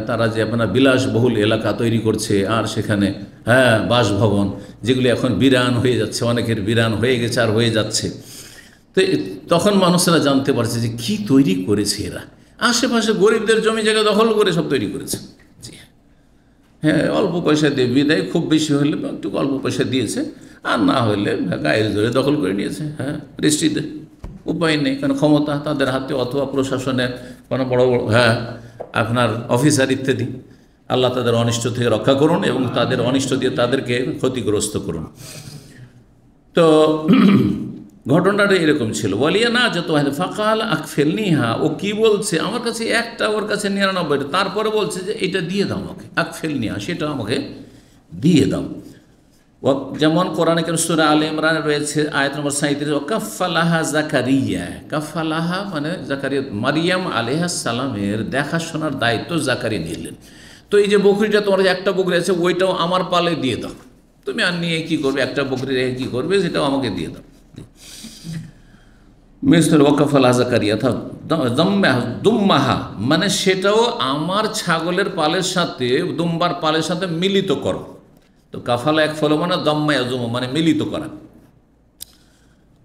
তারা যে আপনার বিলাসবহুল এলাকা তৈরি করছে, আর সেখানে বাসভবন যেগুলি এখন বিরান হয়ে যাচ্ছে, অনেকের বিরান হয়ে গেছে আর হয়ে যাচ্ছে। তো তখন মানুষেরা জানতে পারছে যে কি তৈরি করেছে এরা, আশেপাশে গরিবদের জমি জায়গা দখল করে সব তৈরি করেছে। জি অল্প পয়সা দিয়ে বিদায়, খুব বেশি হলে একটু অল্প পয়সা দিয়েছে, আর না হলে গায়ের জোরে দখল করে নিয়েছে। রেস্ট্রিতে উপায় নেই, কারণ ক্ষমতা তাদের হাতে, অথবা প্রশাসনের কোনো বড় বড় আপনার অফিসার ইত্যাদি, আল্লাহ তাদের অনিষ্ট থেকে রক্ষা করুন এবং তাদের অনিষ্ট দিয়ে তাদেরকে ক্ষতিগ্রস্ত করুন। তো ঘটনাটা এরকম ছিল। বলিয়া না যত ফাকাল আকফেলনিহা, ও কি বলছে, আমার কাছে একটা, ওর কাছে 99টা, তারপরে বলছে যে এটা দিয়ে দাও আমাকে, আকফেলনিহা, সেটা আমাকে দিয়ে দাও। ও যেমন কোরআনে কারীম সূরা আলে ইমরানে রয়েছে আয়াত নম্বর 37, ও কাফালাহা জাকারিয়া, কাফালাহা মানে জাকারিয়া, মারিয়াম আলাইহিস সালামের দেখাশোনার দায়িত্ব জাকারিয়া নিলেন। তো এই যে বকরিটা, তোমার যে একটা বকরি আছে ওইটাও আমার পালে দিয়ে দাও, তুমি আর নিয়ে কী করবে, একটা বকরি রেখে কী করবে, সেটাও আমাকে দিয়ে দাও। মিসল ওয়াকাফালা জাকারিয়া থা দুম্মাহা, মানে সেটাও আমার ছাগলের পালের সাথে, দুম্বার পালের সাথে মিলিত করো। তো কাফালা এক ফলো মানে দম্মা ইয়াজুম মানে মিলিত করা।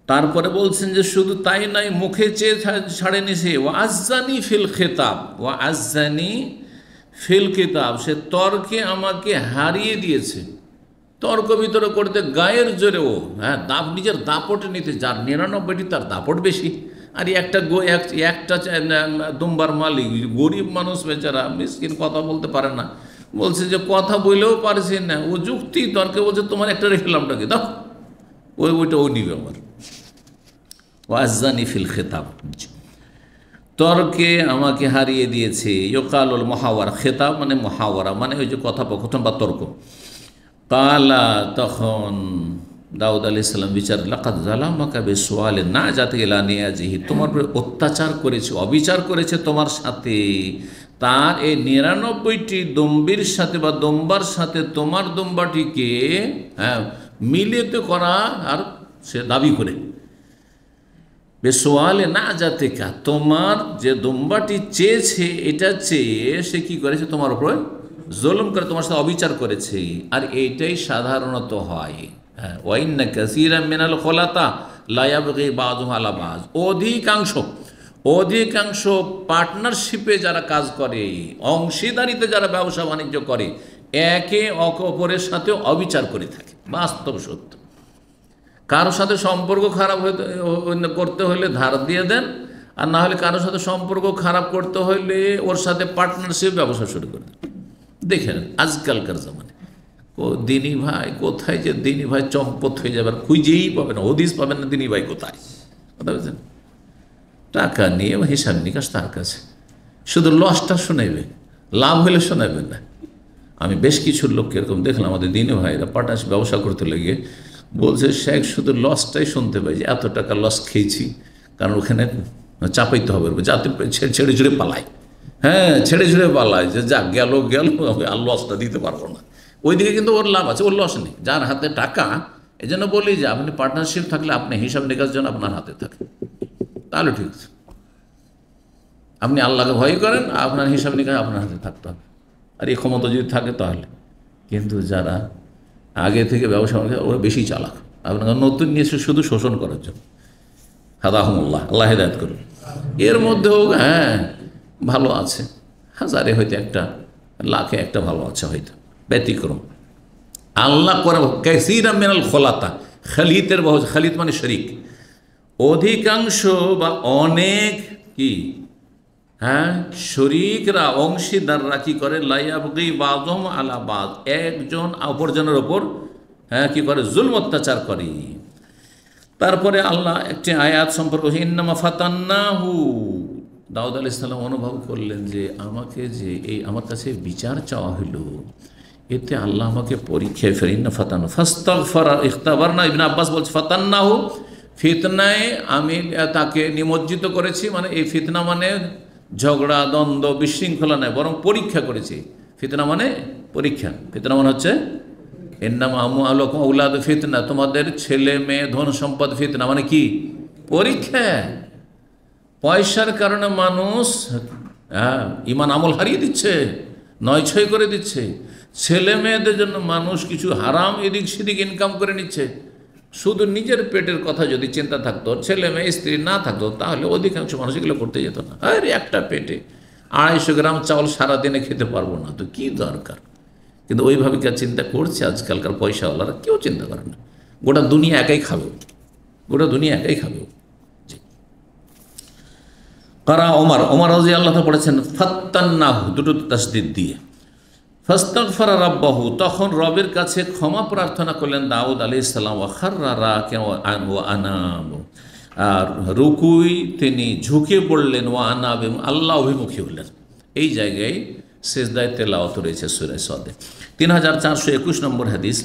তারপরে বলছেন যে শুধু তাই নয়, মুখে চেয়ে ছাড়েনি সে, ওয়া আজ্জানি ফিল খেতাব, ওয়া আজ্জানি ফিল কিতাব, সে তর্কে আমাকে হারিয়ে দিয়েছে। তর্ক বিতর্ক করতে গায়ের জোরে ও, হ্যাঁ, নিজের দাপটে নিতে, যার 99টি তার দাপট বেশি। আর একটা দুম্বার মালিক গরিব মানুষ, বেচারা মিসকিন, কথা বলতে পারে না, বলছে যে কথা বললেও পারছি না, ও যুক্তি তর্কে বলছে তোমার একটা রেখলামটা কি দাও, ওইটা ও নিবে আমার। ওয়াজ্জানি ফিল খেতাব, তর্কে আমাকে হারিয়ে দিয়েছে। ইয়কালুল মুহাওয়ারা, খেতাব মানে মুহাওয়ারা মানে ওই যে কথোপকথন বা তর্ক। কালা, তখন দাউদ আলাইহিস সালাম বিচার, লাকাদ যালামাকা বিসওয়ালিন নাজাতি ইলা নিয়াজিহি, তোমার উপরে অত্যাচার করেছে, অবিচার করেছে তোমার সাথে, তার এই 99টি দম্বির সাথে বা দম্বার সাথে তোমার দম্বাটিকে মিলিত করা, আর সে দাবি করে বেসোয়ালে না যাতে কা, তোমার যে দম্বাটি চেয়েছে এটা চেয়ে সে কি করেছে, তোমার উপরে জুলুম করে, তোমার সাথে অবিচার করেছে। আর এইটাই সাধারণত হয়। হ্যাঁ, ওয়াইন্না কাসীরাম মিনাল খুলাতা লা ইয়াবগি বাযুহুম আলা বায, অধিকাংশ পার্টনারশিপে যারা কাজ করে, অংশীদারিতে যারা ব্যবসা বাণিজ্য করে, একে অপরের সাথে অবিচার করে থাকে, বাস্তব সত্য। কারোর সাথে সম্পর্ক খারাপ করতে হলে ধার দিয়ে দেন, আর না হলে কারোর সাথে সম্পর্ক খারাপ করতে হলে ওর সাথে পার্টনারশিপ ব্যবসা শুরু করে দেন। দেখেন আজকালকার জামানে দিনী ভাই কোথায়, যে দিনী ভাই চম্পত হয়ে যাবে, আর খুঁজেই পাবেন, হদিস পাবেন না দিনী ভাই কোথায়। কথা বলছেন, টাকা নিয়ে হিসাব নিকাশ তার কাছে, শুধু লসটা শোনাইবে, লাভ হলে শোনাবেন না। আমি বেশ কিছু লোককে এরকম দেখলাম, আমাদের দিনী ভাইরা পার্টনারশিপ ব্যবসা করতে লেগে বলছে, শেখ শুধু লসটাই শুনতে পাই, যে এত টাকা লস খেয়েছি, কারণ ওখানে চাপাইতে হবে, যাতে ছেড়ে ছেড়ে পালায়। হ্যাঁ, ছেড়ে ছেড়ে পালায়, যে যা গেল আর লসটা দিতে পারবো না। ওইদিকে কিন্তু ওর লাভ আছে, ওর লস নেই, যার হাতে টাকা। এই জন্য বলি যে আপনি পার্টনারশিপ থাকলে আপনি হিসাব নিকাশ যেন আপনার হাতে থাকে, তাহলে ঠিক আছে। আপনি আল্লাহকে ভয় করেন, আপনার হিসাব নিকাশ আপনার হাতে থাকতে হবে, আর এই ক্ষমতা যদি থাকে তাহলে। কিন্তু যারা আগে থেকে ব্যবসা করে ওরা বেশি চালাক, আপনাকে নতুন নিয়ে শুধু শোষণ করার জন্য। হাদাহুমুল্লাহ, আল্লাহ হেদায়েত করুন। এর মধ্যেও হ্যাঁ ভালো আছে, হাজারে হয়তো একটা, লাখে একটা ভালো আছে হয়তো, ব্যতিক্রম। আল্লাহ করে কাসীরাম মিনাল খুলাতা, খালিতের বহু, খালিত মানে শরিক, অধিকাংশ বা অনেক কি, হ্যাঁ, শরিকরা, অংশীদাররা কি করে, লা ইয়াবগি বাযুহুম আলা বায, একজন অপরজনের ওপর হ্যাঁ কি করে, জুলম অত্যাচার করে। তারপরে আল্লাহ একটি আয়াত সম্পর্কে, ইন্নামা ফাতান্নাহু, দাউদ আলাইহিস সালাম অনুভব করলেন যে আমাকে যে এই আমার কাছে বিচার চাওয়া হলো, এতে আল্লাহ আমাকে পরীক্ষায় ফেরেন না। ফাতান্না ফাস্তাগফারা ইখতাবারনা, ইবনে আব্বাস বলছে ফাতান্নাহু, ফিতনায় আমি তাকে নিমজ্জিত করেছি, মানে এই ফিতনা মানে ঝগড়া দ্বন্দ্ব বিশৃঙ্খলা নয়, বরং পরীক্ষা করেছি। ফিতনা মানে পরীক্ষা, ফিতনা মানে হচ্ছে ইন্নামা আমওয়ালুকুম আওলাদু ফিতনা, তোমাদের ছেলে মেয়ে ধন সম্পদ ফিতনা মানে কি, পরীক্ষা। পয়সার কারণে মানুষ ইমান আমল হারিয়ে দিচ্ছে, নয় ছয় করে দিচ্ছে। ছেলে মেয়েদের জন্য মানুষ কিছু হারাম এদিক সেদিক ইনকাম করে নিচ্ছে। শুধু নিজের পেটের কথা যদি চিন্তা থাকতো, ছেলে মেয়ে স্ত্রী না থাকতো, তাহলে অধিকাংশ মানুষ এগুলো করতে যেত না। আরে একটা পেটে 250 গ্রাম চাউল সারাদিনে খেতে পারবো না, তো কি দরকার। কিন্তু ওইভাবে কে চিন্তা করছে আজকালকার পয়সাওয়ালারা? কেউ চিন্তা করে না। গোটা দুনিয়া একাই খাবে, গোটা দুনিয়া একাই খাবে। কারা ওমর রাদিয়াল্লাহু আনহু পড়েছেন ফাত্তান্নাহু, দুটো তাসদীদ দিয়ে, ফাস্তাগফারা রাব্বাহু, তখন রবের কাছে ক্ষমা প্রার্থনা করলেন দাউদ আলাইহিস সালাম। ওয়া খাররা রাকিআন ওয়া আনাব, আর রুকুই তিনি ঝুঁকে পড়লেন, ওয়া আনাব, এবং আল্লাহ অভিমুখী হলেন। এই জায়গায় সেজদায় তেলাওয়াত রয়েছে সূরা সদে। 3421 নম্বর হাদিস।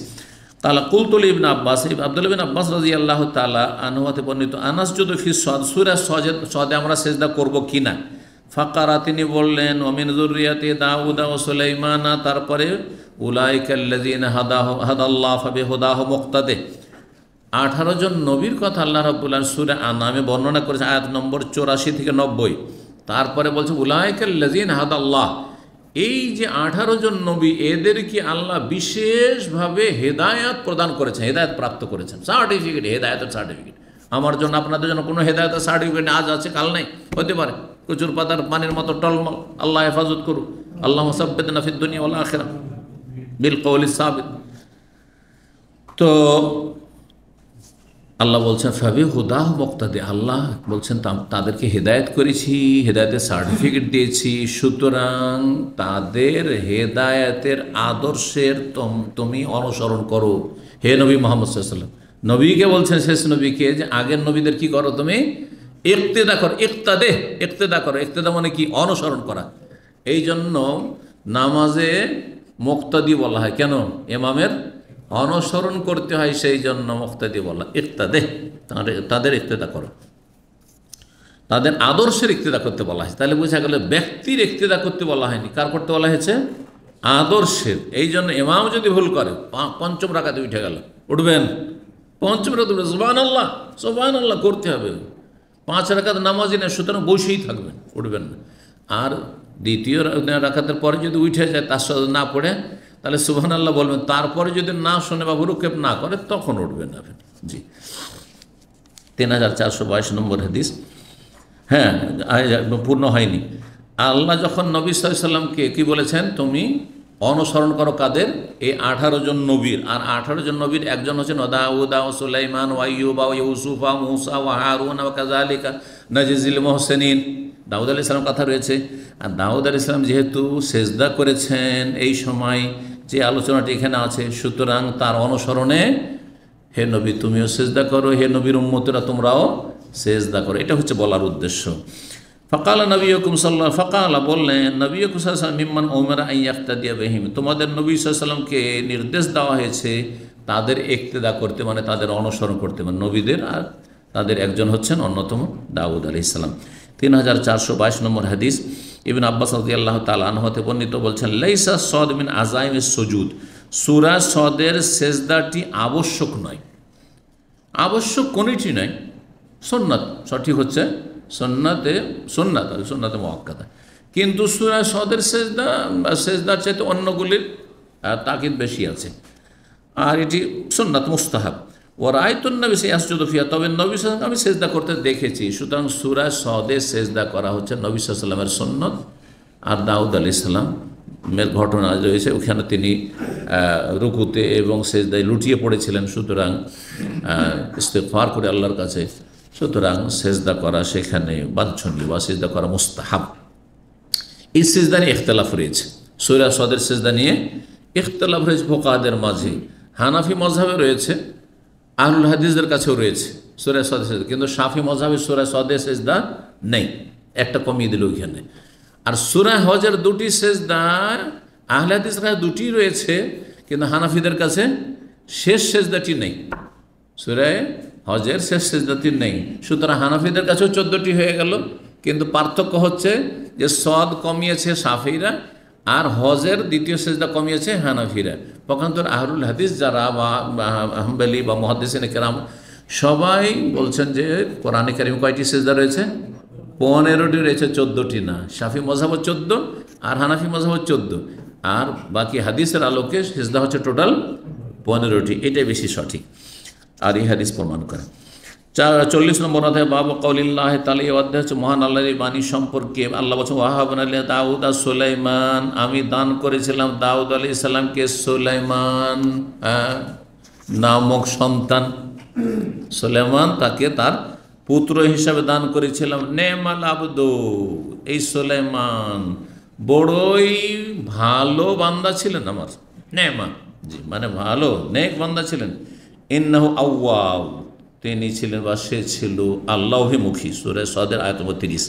তালা কুলতুল ইবনে আব্বাস, আব্দুল্লাহ বিন আব্বাস রাদিয়াল্লাহু তাআলা আনহু হতে বর্ণিত, আনাসজুদু ফি সদ, সূরা সদে আমরা সেজদা করব কিনা? ফাকারা, তিনি বললেন, ওমিন যুররিয়াতি দাউদ ওয়া সুলাইমানা, তারপরে উলাইকাল্লাযিনা হাদাল্লাহু ফাবিহুদাহু মুক্তাদে। 18 জন নবীর কথা আল্লাহ রাব্বুল আলামিন সূরা আনামে বর্ণনা করেছে, আয়াত নম্বর 84 থেকে 90। তারপরে বলছে উলাইকাল্লাযিনা হাদাল্লাহ, এই যে 18 জন নবী, এদেরকে আল্লাহ বিশেষভাবে হেদায়াত প্রদান করেছেন, হেদায়াত প্রাপ্ত করেছেন, সার্টিফিকেট, হেদায়াতের সার্টিফিকেট। আমার জন্য আপনাদের জন্য কোনো হেদায়াতের সার্টিফিকেট আজ আছে কাল নাই, হতে পারে কচুর পাতার পানির মতো টলমল। আল্লাহ হেফাজত করুক। আল্লাহুম্মা সাব্বিতনা ফিদ দুনিয়া ওয়াল আখিরাহ বিল কওলিস সাবিত। তো আল্লাহ বলছেন ফাবিহুদাহু মুক্তাদি, আল্লাহ বলছেন তাদেরকে হেদায়েত করেছি, হেদায়েতের সার্টিফিকেট দিয়েছি, সুতরাং তাদের হেদায়েতের আদর্শের তুমি অনুসরণ করো। হে নবী মুহাম্মদ সাল্লাল্লাহু আলাইহি ওয়াসাল্লাম, নবীকে বলছেন, শেষ নবীকে, যে আগের নবীদের কি করো তুমি? ইক্তেদা করো, ইক্তেদা করো। ইক্তেদা মানে কি? অনুসরণ করা। এই জন্য নামাজে মুক্তাদি বলা হয়। কেন? ইমামের অনুসরণ করতে হয়, সেই জন্য মুক্তাদি বলা। ইক্তাদে, তাদের ইক্তেদা করো, তাদের আদর্শের ইক্তেদা করতে বলা হয়েছে। তাহলে বোঝা গেল ব্যক্তির ইক্তেদা করতে বলা হয়নি, কার করতে বলা হয়েছে? আদর্শের। এই জন্য ইমাম যদি ভুল করে, পঞ্চম রাকাতে উঠে গেল, উঠবেন, পঞ্চম রাকাতে উঠবে, সুবহানাল্লাহ সুবহানাল্লাহ করতে হবে। 5 রাকাত নামাজি না, সুতরাং বসেই থাকবেন, উঠবেন না। আর দ্বিতীয় রাকাতের পরে যদি উঠে যায়, তার সাথে না পড়ে, তাহলে সুবহানাল্লাহ বলবেন। তারপরে যদি না শোনে বা ভুরুক্ষেপ না করে, তখন উঠবেন না। জি, 3422 নম্বর হাদিস। হ্যাঁ, পূর্ণ হয়নি। আল্লাহ যখন নবী সাল্লাল্লাহু আলাইহি সাল্লামকে কি বলেছেন? তুমি অনুসরণ করো কাদের? এই 18 জন নবীর। আর 18 জন নবীর একজন হচ্ছেন দাউদ ওয়া সুলাইমান ওয়া আইয়ুব ওয়া ইউসুফ ওয়া মূসা ওয়া হারুন ওয়া কাযালিকা নাজিজিল মুহসিনিন। দাউদ আলাইহিস সালাম কথা রয়েছে। আর দাউদ আলাইহিস সালাম যেহেতু সেজদা করেছেন এই সময়, যে আলোচনাটি এখানে আছে, সুতরাং তার অনুসরণে হে নবী তুমিও সেজদা করো, হে নবীর উম্মতেরা তোমরাও সেজদা করো। এটা হচ্ছে বলার উদ্দেশ্য। ফাকালা নবিয়কুম সাল্লাল্লাহু, ফাকালা বললেন নবিয়কুম সাল্লাল্লাহু আলাইহি মিম্মান উমিরা আন ইয়াক্তাদিয়া বিহিম, তোমাদের নবী সাল্লাল্লাহু আলাইহি সাল্লামকে নির্দেশ দেওয়া হয়েছে তাদের ইক্তেদা করতে, মানে তাদের অনুসরণ করতে। মানে নবীদের আর তাদের একজন হচ্ছেন অন্যতম দাউদ আলাইহিস সালাম। 3422 নম্বর হাদিস। ইবনে আব্বাস রাদিয়াল্লাহু তাআলা আনহু হতে বর্ণিত, বলছেন লাইসা সদ মিন আযাইমিস সুজুদ, সূরা সদের সেজদাটি আবশ্যক নয়, আবশ্যক কোনটি নয়, সুন্নাত। সঠিক হচ্ছে সুন্নাতে মুআক্কাদা। কিন্তু সূরা সদের সেজদার চাইতে অন্যগুলির তাকিদ বেশি আছে, আর এটি সুন্নাত মুস্তাহাব। ও রায়তুন নবী ইয়াসজুদু ফিহা, তবে নবী সাল্লাল্লাহু আলাইহি ওয়াসাল্লাম আমি সেজদা করতে দেখেছি। সুতরাং সূরা সদে সেজদা করা হচ্ছে নবী সাল্লাল্লাহু আলাইহি ওয়াসাল্লামের সুন্নত। আর দাউদ আলাইহিস সালামের ঘটনা রয়েছে, ওখানে তিনি রুকুতে এবং সেজদায় লুটিয়ে পড়েছিলেন, সুতরাং ইস্তিগফার করে আল্লাহর কাছে। সুতরাং সেজদা করা সেখানে বাঞ্ছনীয় বা সেজদা করা মুস্তাহাব। এই সেজদা নিয়ে ইখতিলাফ রয়েছে, সূরা সদের সেজদা নিয়ে ইখতিলাফ রয়েছে ফুকাহাদের মাঝে। হানাফি মযহাবে রয়েছে, আহলুল হাদিসদের কাছেও রয়েছে সূরা সদে সেজদা, কিন্তু শাফি মযহাবে সূরা সদে সেজদা নেই, একটা কমিয়ে দিল ওইখানে। আর সূরা হজের 2টি সেজদা আহলে হাদিসের কাছে 2টি রয়েছে, কিন্তু হানাফিদের কাছে শেষ সেজদাটি নেই, সূরা হজের শেষ সেজদাটি নেই। সুতরাং হানাফিদের কাছেও 14টি হয়ে গেল, কিন্তু পার্থক্য হচ্ছে যে সদ কমিয়েছে শাফিরা, আর হজের দ্বিতীয় সেজদা কমিয়েছে হানাফিরা। পক্ষান্তর আহলুল হাদিস যারা বা হাম্বলি বা মুহাদ্দিসিনে কেরাম সবাই বলছেন যে কোরআনে কারিমে কয়টি সেজদা রয়েছে? 15টি রয়েছে, 14টি না। শাফি মযহাব 14 আর হানাফি মযহাব 14, আর বাকি হাদিসের আলোকে সেজদা হচ্ছে টোটাল 15টি। এটাই বেশি সঠিক, আর এই হাদিস প্রমাণ করে। 40 নম্বর অধ্যায় বাবু কওলিল্লাহ তাআলা, এই অধ্যায় হচ্ছে মহান আল্লাহর বাণী সম্পর্কে। আল্লাহ বলছেন ওয়াহাবনা লি দাউদ আর সুলাইমান, আমি দান করেছিলাম দাউদ আলাইহিস সালামকে সুলাইমান নামক সন্তান। সুলাইমান তাকে তার পুত্র হিসাবে দান করেছিলাম। নেমাল আবদু, এই সুলাইমান বড়ই ভালো বান্দা ছিলেন আমার, নেমা, জি মানে ভালো নেক বান্দা ছিলেন। ইন্নাহু আউয়াব, তিনি ছিলেন বা সে ছিল আল্লাহভিমুখী। সূরা সাদের আয়াত নম্বর 30।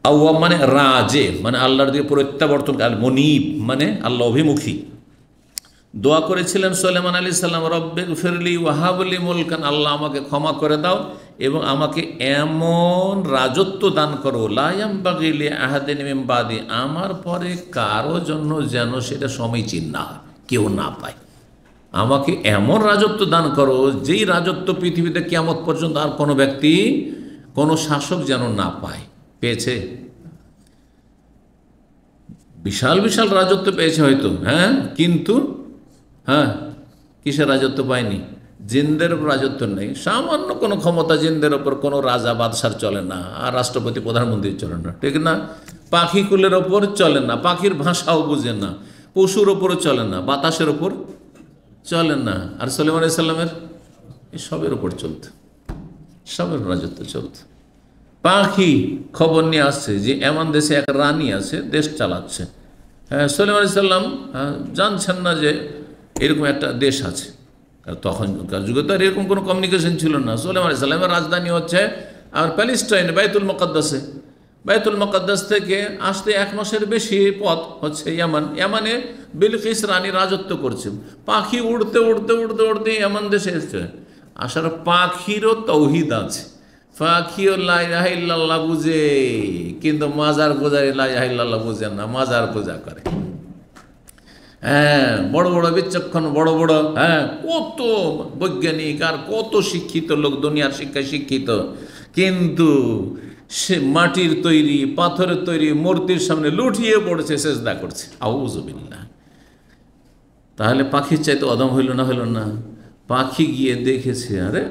আউয়াব মানে রাজে, মানে আল্লাহর দিকে প্রত্যাবর্তন, আল মুনিব মানে আল্লাহ অভিমুখী। দোয়া করেছিলেন সুলাইমান আলাইহিস সালাম, রব্বিগ ফিরলি ওয়াহাবলি মুলকান, আল্লাহ আমাকে ক্ষমা করে দাও এবং আমাকে এমন রাজত্ব দান করো, লা ইয়ামবাগি লি আহাদিন মিন বাদি, আমার পরে কারো জন্য যেন সেটা সমীচীন না, কেউ না পায়। আমাকে এমন রাজত্ব দান করো যেই রাজত্ব পৃথিবীতে কিয়ামত পর্যন্ত আর কোনো ব্যক্তি, কোনো শাসক যেন না পায়। পেয়েছে? বিশাল বিশাল রাজত্ব পেয়েছে হয়তো, হ্যাঁ, কিন্তু হ্যাঁ কিসের রাজত্ব পায়নি? জিনদের উপর রাজত্ব নেই। সামান্য কোনো ক্ষমতা জিনদের ওপর কোনো রাজা বাদশার চলে না, আর রাষ্ট্রপতি প্রধানমন্ত্রী চলে না, ঠিক না? পাখিকুলের ওপর চলে না, পাখির ভাষাও বুঝে না, পশুর ওপরও চলে না, বাতাসের ওপর চলে না। আর সুলাইমান আলাইহিস সালামের এই সবের ওপর চলত, সবের রাজত্ব চলত। পাখি খবর নিয়ে আসছে যে এমন দেশে এক রানী আছে, দেশ চালাচ্ছে। হ্যাঁ, সুলাইমান আলাইহিস সালাম জানছেন না যে এরকম একটা দেশ আছে। তখনকার যুগে তো আর এরকম কোনো কমিউনিকেশন ছিল না। সুলাইমান আলাইহিস সালামের রাজধানী হচ্ছে আমার প্যালেস্টাইনে, বাইতুল মুকাদ্দাসে। বাইতুল মুকাদ্দাস থেকে আসতে 1 মাসের বেশি পথ হচ্ছে ইয়ামান। ইয়ামানে বিলকিস রানী রাজত্ব করছে। পাখি উড়তে উড়তে উড়তে উড়তে ইয়ামান দেশে এসছে। আসার পাখিরও তৌহিদ আছে, পাখিও লা ইলাহা ইল্লাল্লাহ বুঝে, কিন্তু মাজার পূজারী লা ইলাহা ইল্লাল্লাহ বুঝে না, মাজার পূজা করে। হ্যাঁ, বড় বড় বিচক্ষণ, বড় বড়, হ্যাঁ, কত বৈজ্ঞানিক আর কত শিক্ষিত লোক, দুনিয়ার শিক্ষায় শিক্ষিত, কিন্তু সে মাটির তৈরি, পাথরের তৈরি মূর্তির সামনে লুটিয়ে পড়েছে, সেজদা করছে। আউযুবিল্লাহ। তাহলে পাখির চাইতে অদম হইল না? হইল না? পাখি গিয়ে দেখেছে, আরে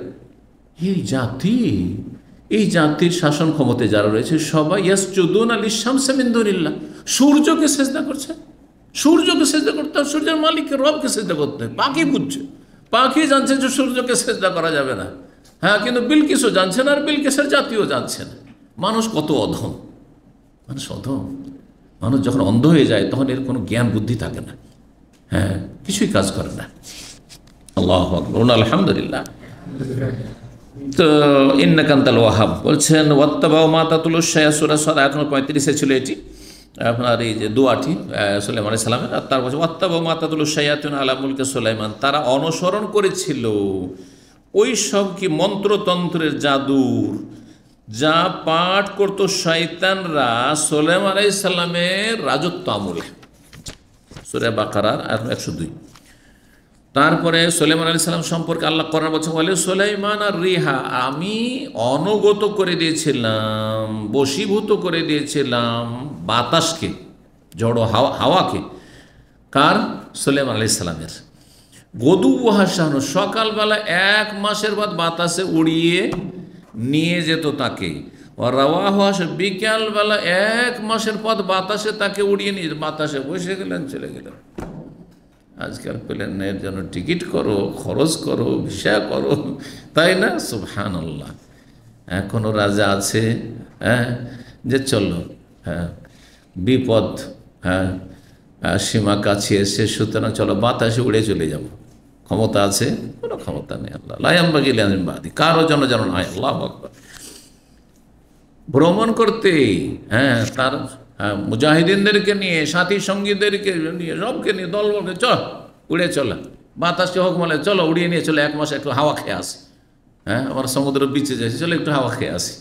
এই জাতির শাসন ক্ষমতায় যারা রয়েছে সবাই ইয়াসজুদুনা লিশ-শামসি মিন দুনিল্লাহ, সূর্যকে সেজদা করছে। সূর্যকে সেজদা করতে হবে, সূর্যের মালিককে, রবকে সেজদা করতে হবে। পাখি বুঝছে, পাখি জানছে যে সূর্যকে সেজদা করা যাবে না। হ্যাঁ, কিন্তু বিলকিসও জানছে না, আর বিলকিসের জাতিও জানছে না। মানুষ কত অধম, মানুষ অধম। মানুষ যখন অন্ধ হয়ে যায় তখন এর কোনো জ্ঞান বুদ্ধি থাকে না, হ্যাঁ, কিছুই কাজ করে না। আল্লাহু আকবার, আলহামদুলিল্লাহ। তো ইন্নাকা আনতাল ওয়াহাব বলছেন, ওয়াত্তাবাউ মা তাতলু শায়াতুন, সূরা সাদ আয়াত নম্বর 35 ছিল এটি, আপনার এই যে দোয়াটি সুলাইমান আলাইহিস সালামের। আর তার বলছে ওয়াত্তাবাউ মা তাতলু শায়াতুন আলা মুলকি সুলাইমান, তারা অনুসরণ করেছিল ওই সব কি মন্ত্রতন্ত্রের, জাদুর যা পাঠ করতো শয়তানরা সুলাইমান আলাইহিস সালামের রাজত্ব আমলে। সূরা বাকারার আয়াত 102। তারপরে সুলাইমান আলাইহিস সালাম সম্পর্কে আল্লাহ কোরআন বলছেন, বলে সুলাইমান আর রিহা, আমি অনুগত করে দিয়েছিলাম, বশীভূত করে দিয়েছিলাম বাতাসকে, ঝড়ো হাওয়াকে। কার? সুলাইমান আলাইহিস সালামের। গদুওয়াহা শাহরুন, সকালবেলা 1 মাসের বাদ বাতাসে উড়িয়ে নিয়ে যেত তাকে। রাওয়াহুয়া, বিকালবেলা 1 মাসের পথ বাতাসে তাকে উড়িয়ে নিয়ে, বাতাসে বসে গেলেন, চলে গেলেন। আজকাল প্লেনের জন্য টিকিট করো, খরচ করো, ভিসা করো, তাই না? সুবহানাল্লাহ। এখনও রাজা আছে, হ্যাঁ, যে চলো, হ্যাঁ, বিপদ, হ্যাঁ, সীমা কাছে এসে, সুতরাং চলো বাতাসে উড়ে চলে যাব। ক্ষমতা আছে? কোনো ক্ষমতা নেই। আল্লাহ লা ইয়ামবাগি লি আহাদিন মিন বাদি, কারো জন্য যেন নয়। আল্লাহু আকবার। ভ্রমণ করতে, হ্যাঁ, তার মুজাহিদিনদেরকে নিয়ে, সাথী সঙ্গীদেরকে নিয়ে, সবকে নিয়ে, দল বলকে চল উড়ে চলো, বাতাসকে হোক বলে চলো উড়িয়ে নিয়ে চলো, 1 মাস একটু হাওয়া খেয়ে আসি। হ্যাঁ, আমার সমুদ্র বিচে যাচ্ছি, চলো একটু হাওয়া খেয়ে আসি,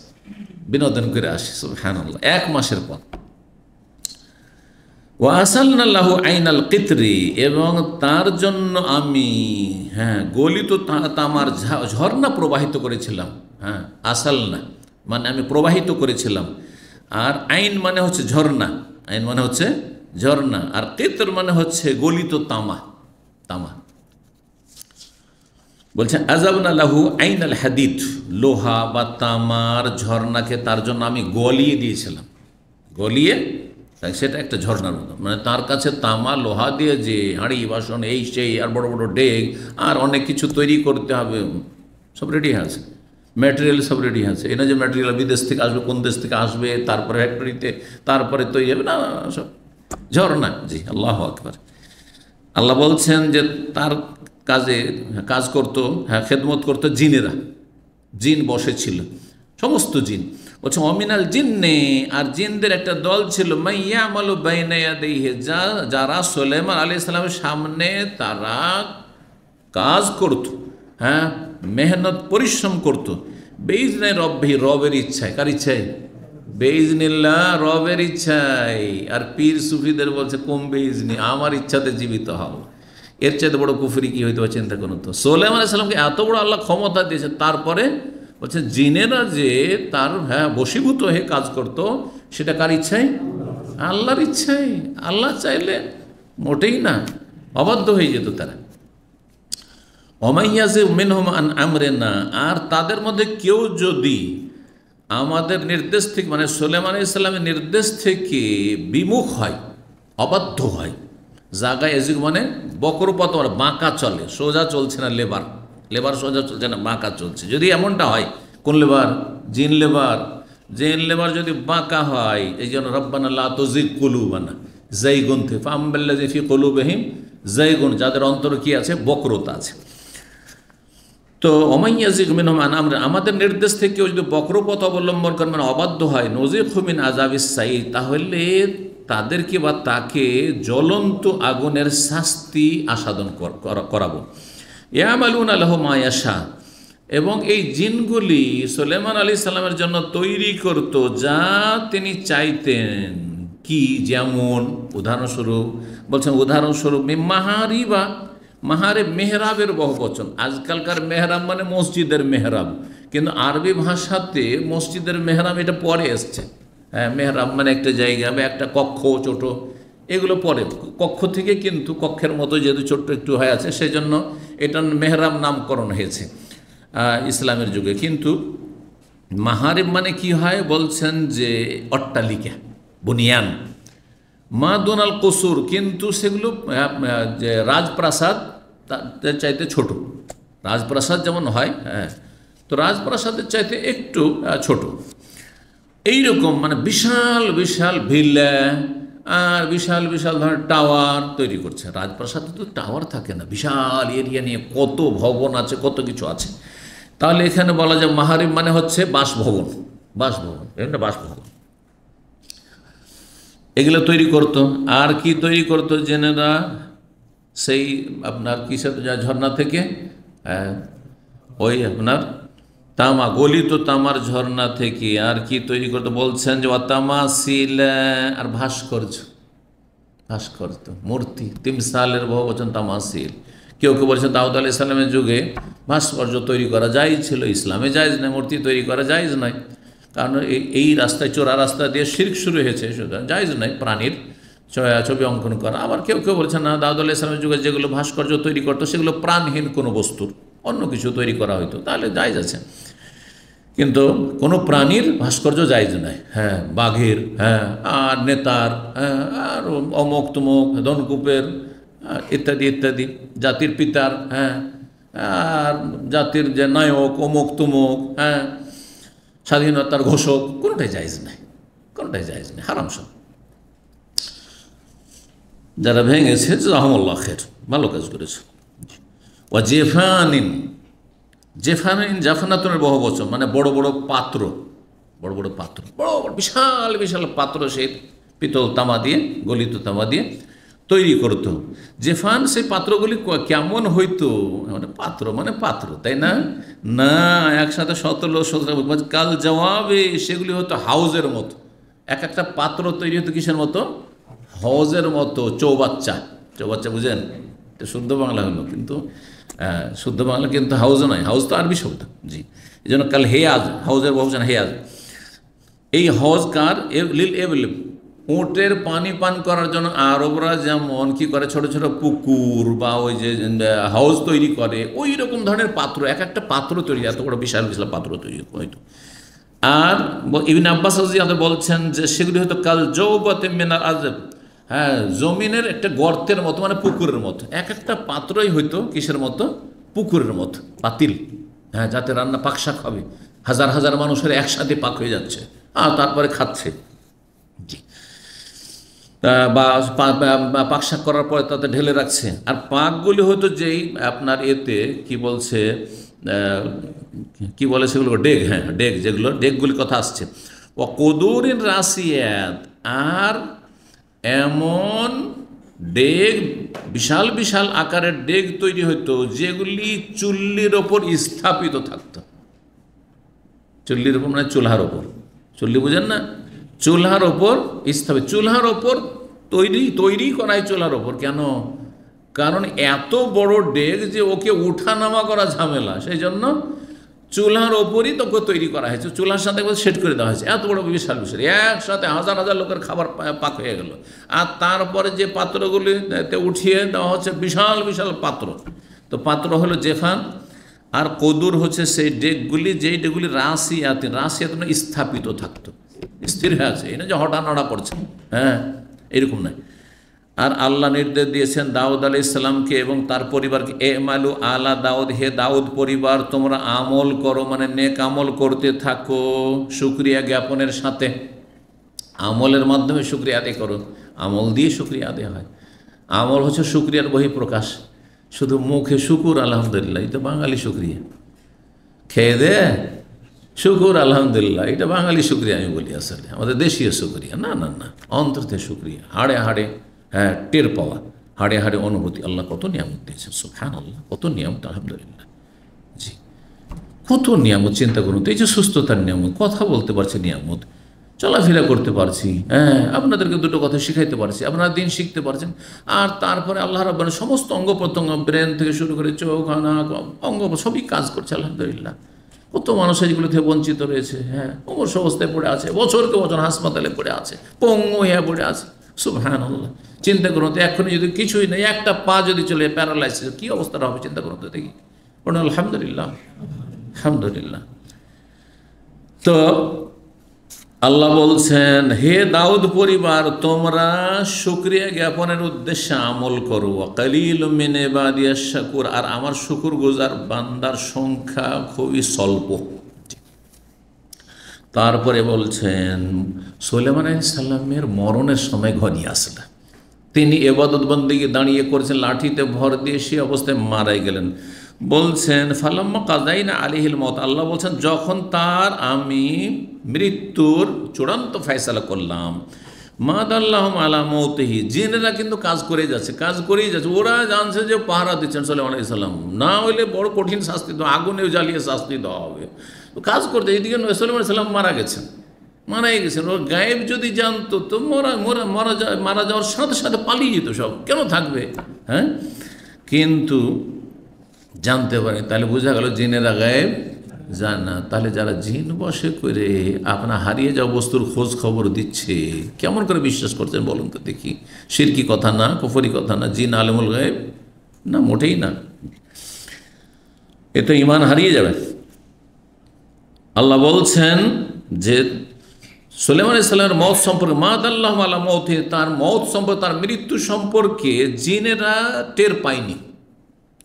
বিনোদন করে আসি। সুবহানাল্লাহ। 1 মাসের পর। ওয়াসালনা লাহু আইনাল কিতরি, এবং তার জন্য আমি, হ্যাঁ, গলিত তামার ঝর্ণা প্রবাহিত করেছিলাম। হ্যাঁ, আসালনা মানে আমি প্রবাহিত করেছিলাম, আর আইন মানে হচ্ছে ঝর্ণা, আইন মানে হচ্ছে ঝর্ণা, আর কিতর মানে হচ্ছে গলিত তামা। তামা বলছে আযাবনা লাহু আইনাল হাদিদ, লোহা বা তামার ঝর্ণাকে তার জন্য আমি গলিয়ে দিয়েছিলাম। গলিয়ে, সেটা একটা ঝর্ণার মতো, মানে তার কাছে তামা লোহা দিয়ে যে হাঁড়ি বাসন এই সেই আর বড় বড় ডেক আর অনেক কিছু তৈরি করতে হবে, সব রেডি আছে। ম্যাটেরিয়াল সব রেডি আছে, এই না যে ম্যাটেরিয়াল বিদেশ থেকে আসবে, কোন দেশ থেকে আসবে, তারপরে ফ্যাক্টরিতে, তারপরে তৈরি হবে, না না, না, সব ঝরনা। জি, আল্লাহু আকবার। আল্লাহ বলছেন যে তার কাজ করতো, হ্যাঁ, খেদমত করতো জিনেরা, জিন বসেছিল, সমস্ত জিন। বলছে অমিনাল জিন্নে, আর জিনদের একটা দল ছিল, মাইয়া আমালু বাইনা ইয়াদাইহি, যারা সুলাইমান আলাইহিস সালামের সামনে তারা কাজ করত, হ্যাঁ, মেহনত পরিশ্রম করত, বেইজনে রব্বিহি, রবের ইচ্ছায়। কার ইচ্ছায়? বেইজনিল্লাহ, রবের ইচ্ছায়। আর পীর সুফিদের বলছে কম বেইজনি, আমার ইচ্ছাতে জীবিত হও। এর চাইতে বড় কুফরি কি হইতে পারে চিন্তা করুন তো। সুলাইমান আলাইহিস সালামকে এত বড় আল্লাহ ক্ষমতা দিয়েছে, তারপরে বলছে জিনেরা যে তার, হ্যাঁ, বশীভূত হয়ে কাজ করত, সেটা কার ইচ্ছায়? আল্লাহর ইচ্ছায়। আল্লাহ চাইলে মোটেই না, অবাধ্য হয়ে যেত তারা। অমাইয়াজে মিনহুম আন আমরিনা, আর তাদের মধ্যে কেউ যদি আমাদের নির্দেশ থেকে, মানে সুলাইমান আলাইহিস সালামের নির্দেশ থেকে বিমুখ হয়, অবাধ্য হয়, জায়গায় এজিক মানে বক্রপথ, মানে বাঁকা চলে, সোজা চলছে না, লেবার সোজা চলছে না, বাঁকা চলছে, যদি এমনটা হয়, কোন লেবার? জিন লেবার যদি বাঁকা হয়, এই জন্য রব্বানা লা তুজিগ কুলুবানা যায়গুন থেকে ফাআমবাল্লাযী ফি কুলুবিহিম যায়গুন, যাদের অন্তরে কি আছে? বক্রতা আছে। তো অমাইয়াজিগ মিনহুম আন আমরিনা, আমাদের নির্দেশ থেকেও যদি বক্রপথ অবলম্বন করে, মানে অবাধ্য হয়, নজিগহু মিন আযাবিস সাঈর, তাহলে তাদেরকে বা তাকে জ্বলন্ত আগুনের শাস্তি আস্বাদন করাবো। ইয়ামালুনা লাহু মা ইয়াশা, এবং এই জিনগুলি সুলাইমান আলাইহিস সালামের জন্য তৈরি করত যা তিনি চাইতেন। কি? যেমন উদাহরণস্বরূপ মাহারিবা, মাহারে মেহরাবের বহুবচন। আজকালকার মেহরাব মানে মসজিদের মেহরাব, কিন্তু আরবি ভাষাতে মসজিদের মেহরাব এটা পরে এসছে। হ্যাঁ, মেহরাব মানে একটা জায়গা বা একটা কক্ষ, ছোট, এগুলো পরে কক্ষ থেকে, কিন্তু কক্ষের মতো যেহেতু ছোট্ট একটু হয়ে আছে, সেজন্য এটা মেহরাব নামকরণ হয়েছে ইসলামের যুগে। কিন্তু মাহারিব মানে কি হয়? বলছেন যে অট্টালিকা, বুনিয়ান, মা দোনাল কসুর, কিন্তু সেগুলো যে রাজপ্রাসাদ তাদের চাইতে ছোট। রাজপ্রাসাদ যেমন হয়, হ্যাঁ, তো রাজপ্রাসাদের চাইতে একটু ছোট। এইরকম মানে বিশাল বিশাল ভিলা আর বিশাল বিশাল ধরনের টাওয়ার তৈরি করছে। রাজপ্রাসাদে তো টাওয়ার থাকে না, বিশাল এরিয়া নিয়ে কত ভবন আছে, কত কিছু আছে। তাহলে এখানে বলা যায় মাহারিব মানে হচ্ছে বাসভবন, এটা বাসভবন, এগুলো তৈরি করত। আর কি তৈরি করতো জেনেরা? সেই আপনার কিসের ঝর্ণা থেকে, ওই আপনার তামা, গলিত তামার ঝর্ণা থেকে। আর কি তৈরি করতো? বলছেন যে তামাসিল, আর ভাস্কর্য, মূর্তি, তিমসালের বহুবচন তামাসিল। কেউ কেউ বলছেন দাউদ আলাইহিস সালামের যুগে ভাস্কর্য তৈরি করা জায়েজ ছিল, ইসলামে জায়েজ নয়, মূর্তি তৈরি করা জায়েজ নয়, কারণ এই রাস্তায়, চোরা রাস্তা দিয়ে শিরক শুরু হয়েছে, সুতরাং জায়েজ নয় প্রাণীর ছবি অঙ্কন করা। আবার কেউ কেউ বলছেন না, দাউদ আলাইহিস সালামের যুগে যেগুলো ভাস্কর্য তৈরি করতো সেগুলো প্রাণহীন কোনো বস্তুর, অন্য কিছু তৈরি করা হতো, তাহলে জায়েজ আছে। কিন্তু কোনো প্রাণীর ভাস্কর্য জায়েজ নয়। হ্যাঁ, বাঘের, হ্যাঁ, আর নেতার, হ্যাঁ, আর অমুক তমুক ধনকুপের, ইত্যাদি ইত্যাদি, জাতির পিতার, হ্যাঁ, আর জাতির যে নায়ক অমুক তমুক, হ্যাঁ, স্বাধীনতার ঘোষক, কোনোটাই জায়েজ নাই, হারাম সব। যারা ভেঙেছে জাযাহুমুল্লাহ খায়র, ভালো কাজ করেছে। ওয়া জাফনাতুনের বহু বচন, মানে বড় বড় পাত্র, বড় বিশাল বিশাল পাত্র, সেই পিতল তামা দিয়ে, গলিত তামা দিয়ে তৈরি করতো। জেফান, সেই পাত্রগুলি কেমন হইতো? মানে পাত্র, তাই না? না, একসাথে 17 কাল জবাবে, সেগুলি হতো হাউজের মতো। একটা পাত্র তৈরি হতো কিসের মতো? হাউজের মতো। চৌবাচ্চা বুঝেন? এটা শুদ্ধ বাংলা হলো, কিন্তু শুদ্ধ বাংলা কিন্তু হাউজও নয়, হাউজ তো আরবি শব্দ। জি, এই জন্য কাল হেয়াজ, হাউজের বহুবচন হেয়াজ। এই হাউজ কার? উটের পানি পান করার জন্য আরবরা যেমন কি করে, ছোট ছোট পুকুর বা ওই যে হাউজ তৈরি করে, ওই রকম ধরনের পাত্র, একটা পাত্র তৈরি, এত বড় বিশাল বিশাল পাত্র তৈরি হইতো। আর ইবনে আব্বাস রাদিয়াল্লাহু আনহু বলছেন যে সেগুলি হয়তো কাল জৌবাতে মিনাল আযব, হ্যাঁ, জমিনের একটা গর্তের মতো, মানে পুকুরের মতো। একটা পাত্রই হইতো কিসের মতো? পুকুরের মতো, পাতিল, হ্যাঁ, যাতে রান্না পাকশাক হবে, হাজার হাজার মানুষের একসাথে পাক হয়ে যাচ্ছে, আর তারপরে খাচ্ছে। জি। বা পাকশাক করার পরে তাতে ঢেলে রাখছে। আর পাকগুলি হয়তো যেই আপনার এতে কি বলছে, কি বলে সেগুলো, ডেগ, হ্যাঁ ডেগ, যেগুলো ডেগগুলির কথা আসছে। ও কদুরিন রাসিয়াত, আর এমন ডেগ, বিশাল বিশাল আকারের ডেগ তৈরি হতো যেগুলি চুল্লির ওপর স্থাপিত থাকতো। চুল্লির ওপর মানে চুলহার ওপর, চুল্লি বুঝেন না, চুলহার ওপর স্থাপিত, চুলহার ওপর তৈরি করাই চুলহার ওপর। কেন? কারণ এত বড় ডেগ যে ওকে উঠানামা করা ঝামেলা, সেই জন্য চুলহার ওপরই তোকে তৈরি করা হয়েছে, চুলহার সাথে সেট করে দেওয়া হয়েছে। এত বড় বিশাল বিশাল একসাথে হাজার হাজার লোকের খাবার পাক হয়ে গেল। আর তারপরে যে পাত্রগুলিতে উঠিয়ে দেওয়া হচ্ছে বিশাল বিশাল পাত্র। তো পাত্র হলো জেফান, আর কদুর হচ্ছে সেই ডেকগুলি, যেই ডেকগুলি রাশিয়াতে স্থাপিত থাকতো, স্থির হয়ে আছে, এই না যে হঠাৎ নড়া পড়ছে, হ্যাঁ এরকম নয়। আর আল্লাহ নির্দেশ দিয়েছেন দাউদ আলাইহিস সালামকে এবং তার পরিবারকে, এমালু আলা দাউদ, হে দাউদ পরিবার তোমরা আমল করো, মানে নেক আমল করতে থাকো শুকরিয়া জ্ঞাপনের সাথে। আমলের মাধ্যমে শুকরিয়া আদায় করো, আমল দিয়ে শুকরিয়া আদায় হয়। আমল হচ্ছে শুকরিয়ার বহিঃপ্রকাশ। শুধু মুখে শুকুর আলহামদুলিল্লাহ, এটা বাঙালি শুকরিয়া, খেয়ে দে শুকুর আলহামদুলিল্লাহ, এটা বাঙালি শুকরিয়া আমি বলি, আসলে আমাদের দেশীয় শুকরিয়া না, না না, অন্তর্তে শুকরিয়া, হাড়ে হাড়ে, হ্যাঁ টের পাওয়া, হাড়ে হাড়ে অনুভূতি। আল্লাহ কত নিয়ামত দিয়েছেন, সুবহানাল্লাহ, কত নিয়ামত, আলহামদুলিল্লাহ। জি, কত নিয়ামত, চিন্তা করুন তো। এই যে সুস্থতার নিয়ামত, কথা বলতে পারছি নিয়ামত, চলাফেরা করতে পারছি, হ্যাঁ আপনাদেরকে দুটো কথা শিখাইতে পারছি, আপনারা দিন শিখতে পারছেন। আর তারপরে আল্লাহ রাব্বানি সমস্ত অঙ্গ প্রত্যঙ্গ, ব্রেন থেকে শুরু করে চোখ, নাক, অঙ্গ সবই কাজ করছে, আলহামদুলিল্লাহ। কত মানুষ এইগুলো থেকে বঞ্চিত রয়েছে, হ্যাঁ অবশ্য অবস্থায় পড়ে আছে, বছরকে বছর হাসপাতালে পড়ে আছে, পঙ্গু হয়ে পড়ে আছে, সুবহানাল্লাহ। চিন্তা করুন তো, এখনই যদি কিছুই নেই, একটা পা যদি চলে প্যারালাইসিস, কী অবস্থাটা হবে চিন্তা করুন তো দেখি। আলহামদুলিল্লাহ, আলহামদুলিল্লাহ। তো আল্লাহ বলছেন, হে দাউদ পরিবার তোমরা শুকরিয়া জ্ঞাপনের উদ্দেশ্যে আমল করো, কালিলুম মিন ইবাদিয়াশ শাকুর, আর আমার শুকুর গুজার বান্দার সংখ্যা খুবই স্বল্প। তারপরে বলছেন সুলাইমান আলাইহিস সালামের মরণের সময় ঘনিয়ে আসলে তিনি ইবাদত বন্দেগী দাঁড়িয়ে করেছেন, লাঠিতে ভর দিয়ে সে অবস্থায় মারাই গেলেন। বলছেন ফালাম্মা কাযাইনা আলাইহিল মওত, আল্লাহ বলছেন যখন তার আমি মৃত্যুর চূড়ান্ত ফয়সালা করলাম, মাদাল্লাহুম আলা মওতিহি, জিনেরা কিন্তু কাজ করেই যাচ্ছে, কাজ করেই যাচ্ছে। ওরা জানছে যে পাহারা দিচ্ছেন সুলাইমান আলাইহিস সালাম, না হলে বড় কঠিন শাস্তি দেওয়া, আগুনে জ্বালিয়ে শাস্তি দেওয়া হবে। তো কাজ করতে, এইদিকে সুলাইমান আলাইহিস সালাম মারা গেছেন, মারাই গেছেন। ওর গায়েব যদি জানতো তো মারা যাওয়ার সাথে সাথে পালিয়ে যেত সব, কেন থাকবে, হ্যাঁ। কিন্তু জানতে পারে, তাহলে বোঝা গেল জিনেরা গায়েব জান না। তাহলে যারা জিন বসে করে আপনার হারিয়ে যাওয়া বস্তুর খোঁজ খবর দিচ্ছে, কেমন করে বিশ্বাস করছেন বলুন তো দেখি? শিরকি কথা না, কুফরি কথা না, জিন আলেমুল গায়েব না, মোটেই না। এ তো ঈমান হারিয়ে যাবে। আল্লাহ বলছেন যে সুলাইমান আলাইহিস সালামের মওত সম্পর্কে, মাদাল্লাহুম আলা মওতিহি, তার মওত সম্পর্কে, তার মৃত্যু সম্পর্কে জিনেরা টের পায়নি।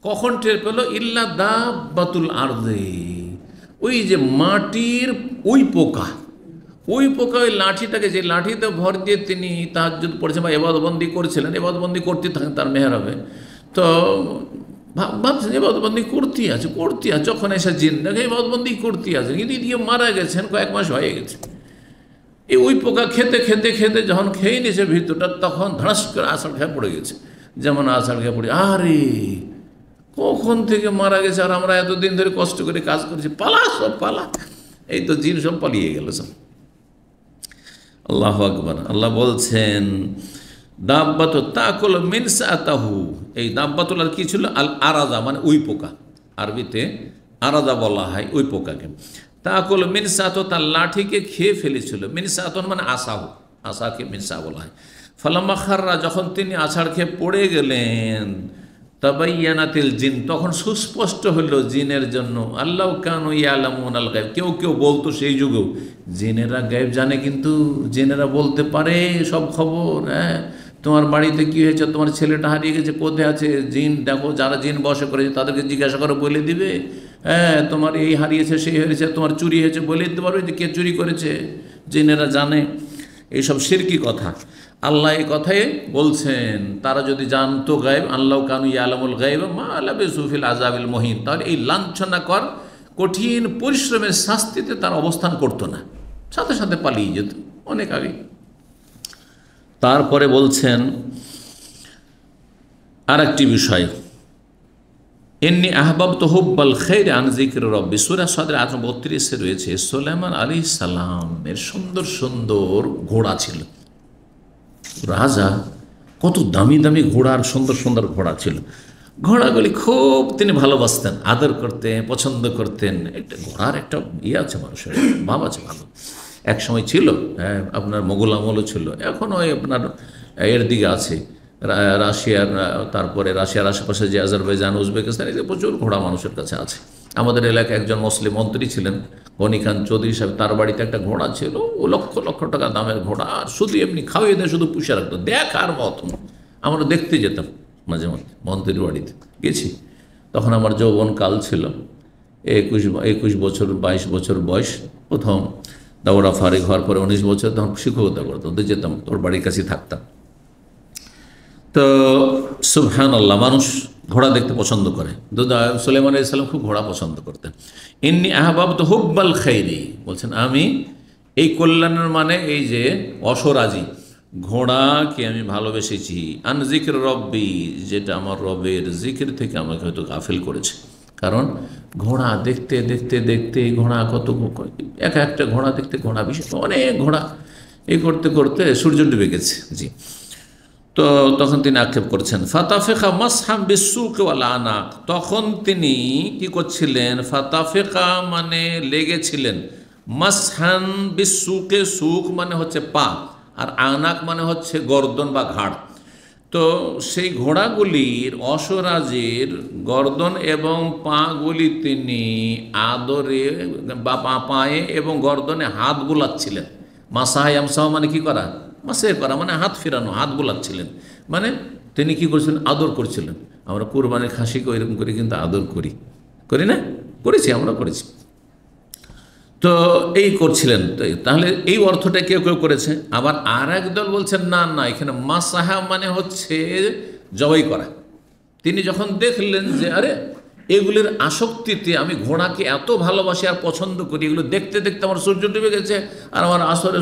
কখন টের পেল? ইল্লা দাব্বাতুল আরদে, ওই যে মাটির ওই পোকা, ওই লাঠিটাকে, যে লাঠিতে ভর দিয়ে তিনি তাহাজ্জুদ পড়েছেন বা ইবাদতবন্দি করছিলেন, ইবাদতবন্দি করতে থাকেন তার মেহরাবে, তো ভাবছেন ইবাদতবন্দি করতেই আছে। যখন এসে জিন দেখে ইবাদতবন্দি করতেই আছে, কিন্তু দিয়ে মারা গেছেন, কয়েক মাস হয়ে গেছে। এই ওই পোকা খেতে খেতে খেতে যখন খেয়ে নিয়েছে ভিতরটা, তখন ধাস করে আষাঢ় খেয়ে পড়ে গেছে। যেমন আষাঢ় খেয়ে পড়ে, আরে কখন থেকে মারা গেছে, আর আমরা এতদিন ধরে কষ্ট করে কাজ করছি, পালা সব পালা। এই তো জিন সব পালিয়ে গেল সব। আল্লাহু আকবার। আল্লাহ বলছেন দাব্বাতু তাকুল মিন সাতাহু, এই দাব্বাতুল আর কি ছিল? আল আরাজা, মানে ওই পোকা, আরবিতে আরাজা বলা হয় ওই পোকাকে। তাকুল মিন সাত, তার লাঠিকে খেয়ে ফেলেছিল। মিন সাতন মানে আসাহু, আসাকে মিনসা বলা হয়। ফালাম্মা খাররা, যখন তিনি আছাড় খেয়ে পড়ে গেলেন, তাবাইয়ানাতিল জিন, তখন সুস্পষ্ট হলো জিনের জন্য, আল্লাহ কানু ইয়ালামুন আল গায়ব, কেউ কেউ বলতো সেই যুগেও জিনেরা গায়েব জানে, কিন্তু জিনেরা বলতে পারে সব খবর। হ্যাঁ, তোমার বাড়িতে কী হয়েছে, তোমার ছেলেটা হারিয়ে গেছে, কোথায় আছে, জিন দেখো, যারা জিন বসে করেছে তাদেরকে জিজ্ঞাসা করে বলে দিবে। হ্যাঁ তোমার এই হারিয়েছে, সেই হারিয়েছে, তোমার চুরি হয়েছে, বলে দিতে পারবে যে কে চুরি করেছে, জিনেরা জানে। এইসব শিরকি কথা। আল্লাহ এই কথাই বলছেন, তারা যদি জানতো গায়েব, আল্লাহ কানু ইয়ালামুল গায়েব মা লাবিসুফিল আযাবিল মুহিন, তাহলে এই লাঞ্ছনাকর কঠিন পরিশ্রমের শাস্তিতে তার অবস্থান করতো না, সাথে সাথে পালিয়ে যেত অনেক আগে। তারপরে বলছেন আর একটি বিষয়, এমনি আহবাবতু হুব্বাল খাইরি আন যিকরি রাব্বি, সূরা সাদের 32 রয়েছে, সুলাইমান আলাইহিস সালামের সুন্দর সুন্দর ঘোড়া ছিল। রাজা কত দামি দামি ঘোড়ার সুন্দর সুন্দর ঘোড়া ছিল, ঘোড়াগুলি খুব তিনি ভালোবাসতেন, আদর করতেন, পছন্দ করতেন। একটা ঘোড়ার একটা ইয়ে আছে, মানুষের ভাব আছে ভালো। এক সময় ছিল, আপনার মোগল আমলও ছিল, এখন ওই আপনার এর দিকে আছে রাশিয়ার, তারপরে রাশিয়ার আশেপাশে যে আজারবাইজান, উজবেকিস্তান, এদের প্রচুর ঘোড়া মানুষের কাছে আছে। আমাদের এলাকায় একজন মুসলিম মন্ত্রী ছিলেন, গনি খান চৌধুরী সাহেব, তার বাড়িতে একটা ঘোড়া ছিল, ও লক্ষ লক্ষ টাকা দামের ঘোড়া, আর শুধু এমনি খাওয়িয়ে দিয়ে শুধু পুষে রাখতো, দেখার মতন। আমরা দেখতে যেতাম মাঝে মাঝে মন্ত্রীর বাড়িতে গেছি, তখন আমার যৌবনকাল ছিল, 21 বছর 22 বছর বয়স, প্রথম দাওরা ফারিক হওয়ার পরে 19 বছর, তখন শিক্ষকতা করতাম, তো যেতাম, তোর বাড়ির কাছে থাকতাম। তো সুবহানাল্লাহ, মানুষ ঘোড়া দেখতে পছন্দ করে। সুলাইমান আলাইহিস সালাম খুব ঘোড়া পছন্দ করতেন। ইন্নী আহবাবতু হুব্বাল খাইরি, বলছেন আমি এই কল্যাণের মানে এই যে অসরাজি ঘোড়াকে আমি ভালোবেসেছি, আন যিকরি রব্বি, যেটা আমার রবের জিকির থেকে আমাকে হয়তো গাফিল করেছে। কারণ ঘোড়া দেখতে দেখতে দেখতে, ঘোড়া কত এক একটা ঘোড়া দেখতে, ঘোড়া বিশেষ অনেক ঘোড়া, এই করতে করতে সূর্য ডুবে গেছে। জি, তো তখন তিনি আক্ষেপ করছেন, ফাতাফিকা মাসহাম বিসুক ওয়াল আনাক, তখন তিনি কি করছিলেন, ফাতাফিকা মানে লেগেছিলেন, মাসহান বিসুকে, সুক মানে হচ্ছে পা, আর আনাক মানে হচ্ছে গর্দন বা ঘাড়। তো সেই ঘোড়াগুলির অসরাজের গর্দন এবং পাগুলি তিনি আদরে বা পায়ে এবং গর্দনে হাত বুলাচ্ছিলেন। মাসাহায় আমসাহ মানে কি করা, মাসে করা মানে হাত ফেরানো, হাত বোলাচ্ছিলেন, মানে তিনি কি করছিলেন, আদর করছিলেন। আমরা কুরবানির খাসিকে এরকম করে কিন্তু আদর করি, করি না? করেছি, আমরা করেছি। তো এই করছিলেন, তাহলে এই অর্থটা কেউ কেউ করেছে। আবার আর একদল বলছেন না না, এখানে মাসাহা মানে হচ্ছে জবাই করা। তিনি যখন দেখলেন যে আরে এগুলির আসক্তিতে আমি ঘোড়াকে এত ভালোবাসি আর পছন্দ করি, এগুলো দেখতে দেখতে আমার সূর্য ডুবে গেছে, আর আমার আসরে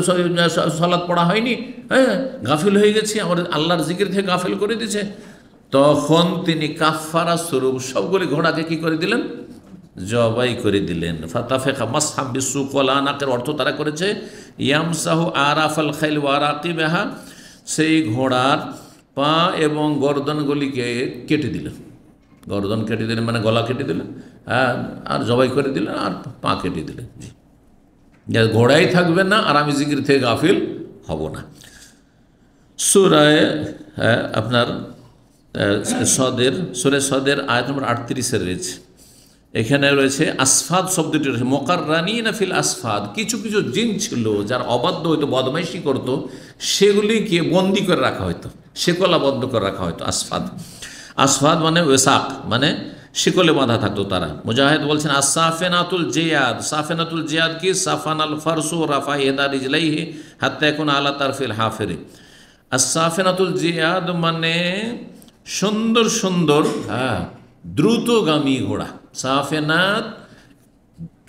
সালাত পড়া হয়নি, হ্যাঁ গাফিল হয়ে গেছি, আমার আল্লাহর জিকির থেকে গাফিল করে দিয়েছে। তখন তিনি কাফারা স্বরূপ সবগুলি ঘোড়াকে কি করে দিলেন, জবাই করে দিলেন। ফাতাফিকা মাসহাম বিসুক ওয়াল আনাকের অর্থ তারা করেছে ইয়ামসাহু আরাফাল খাইল ওয়া রাকিবাহা, সেই ঘোড়ার পা এবং গর্দনগুলিকে কেটে দিলেন। গর্দন কেটে দিলেন মানে গলা কেটে দিলেন, আর জবাই করে দিলেন, আর পা কেটে দিলেন। জি, ঘোড়াই থাকবে না আর আমি জিকির থেকে গাফিল হব না। সূরায়ে আপনার সূরা সদের আয়াত নম্বর 38 রয়েছে, এখানে রয়েছে আসফাদ শব্দটি রয়েছে, মুকাররানিনা ফিল আসফাদ, কিছু কিছু জিন ছিল যার অবাধ্য হইতো, বদমাইশি করতো, সেগুলিকে বন্দি করে রাখা হয়তো, শেকলাবদ্ধ করে রাখা হয়তো। আসফাদ, আসফাদ মানে ওয়েসাক, মানে শিকলে বাঁধা থাকতো তারা। মুজাহিদ বলছেন আসাফেনাতুল জিয়াদ, সাফেনাতুল জিয়াদ কি, সাফান আল ফারসু রাফা ইহদা রিজলাইহি হাত্তা ইয়াকুন আলা তারফিল হাফিরি। আসাফেনাতুল জিয়াদ মানে সুন্দর সুন্দর দ্রুতগামী ঘোড়া। সাফেনাত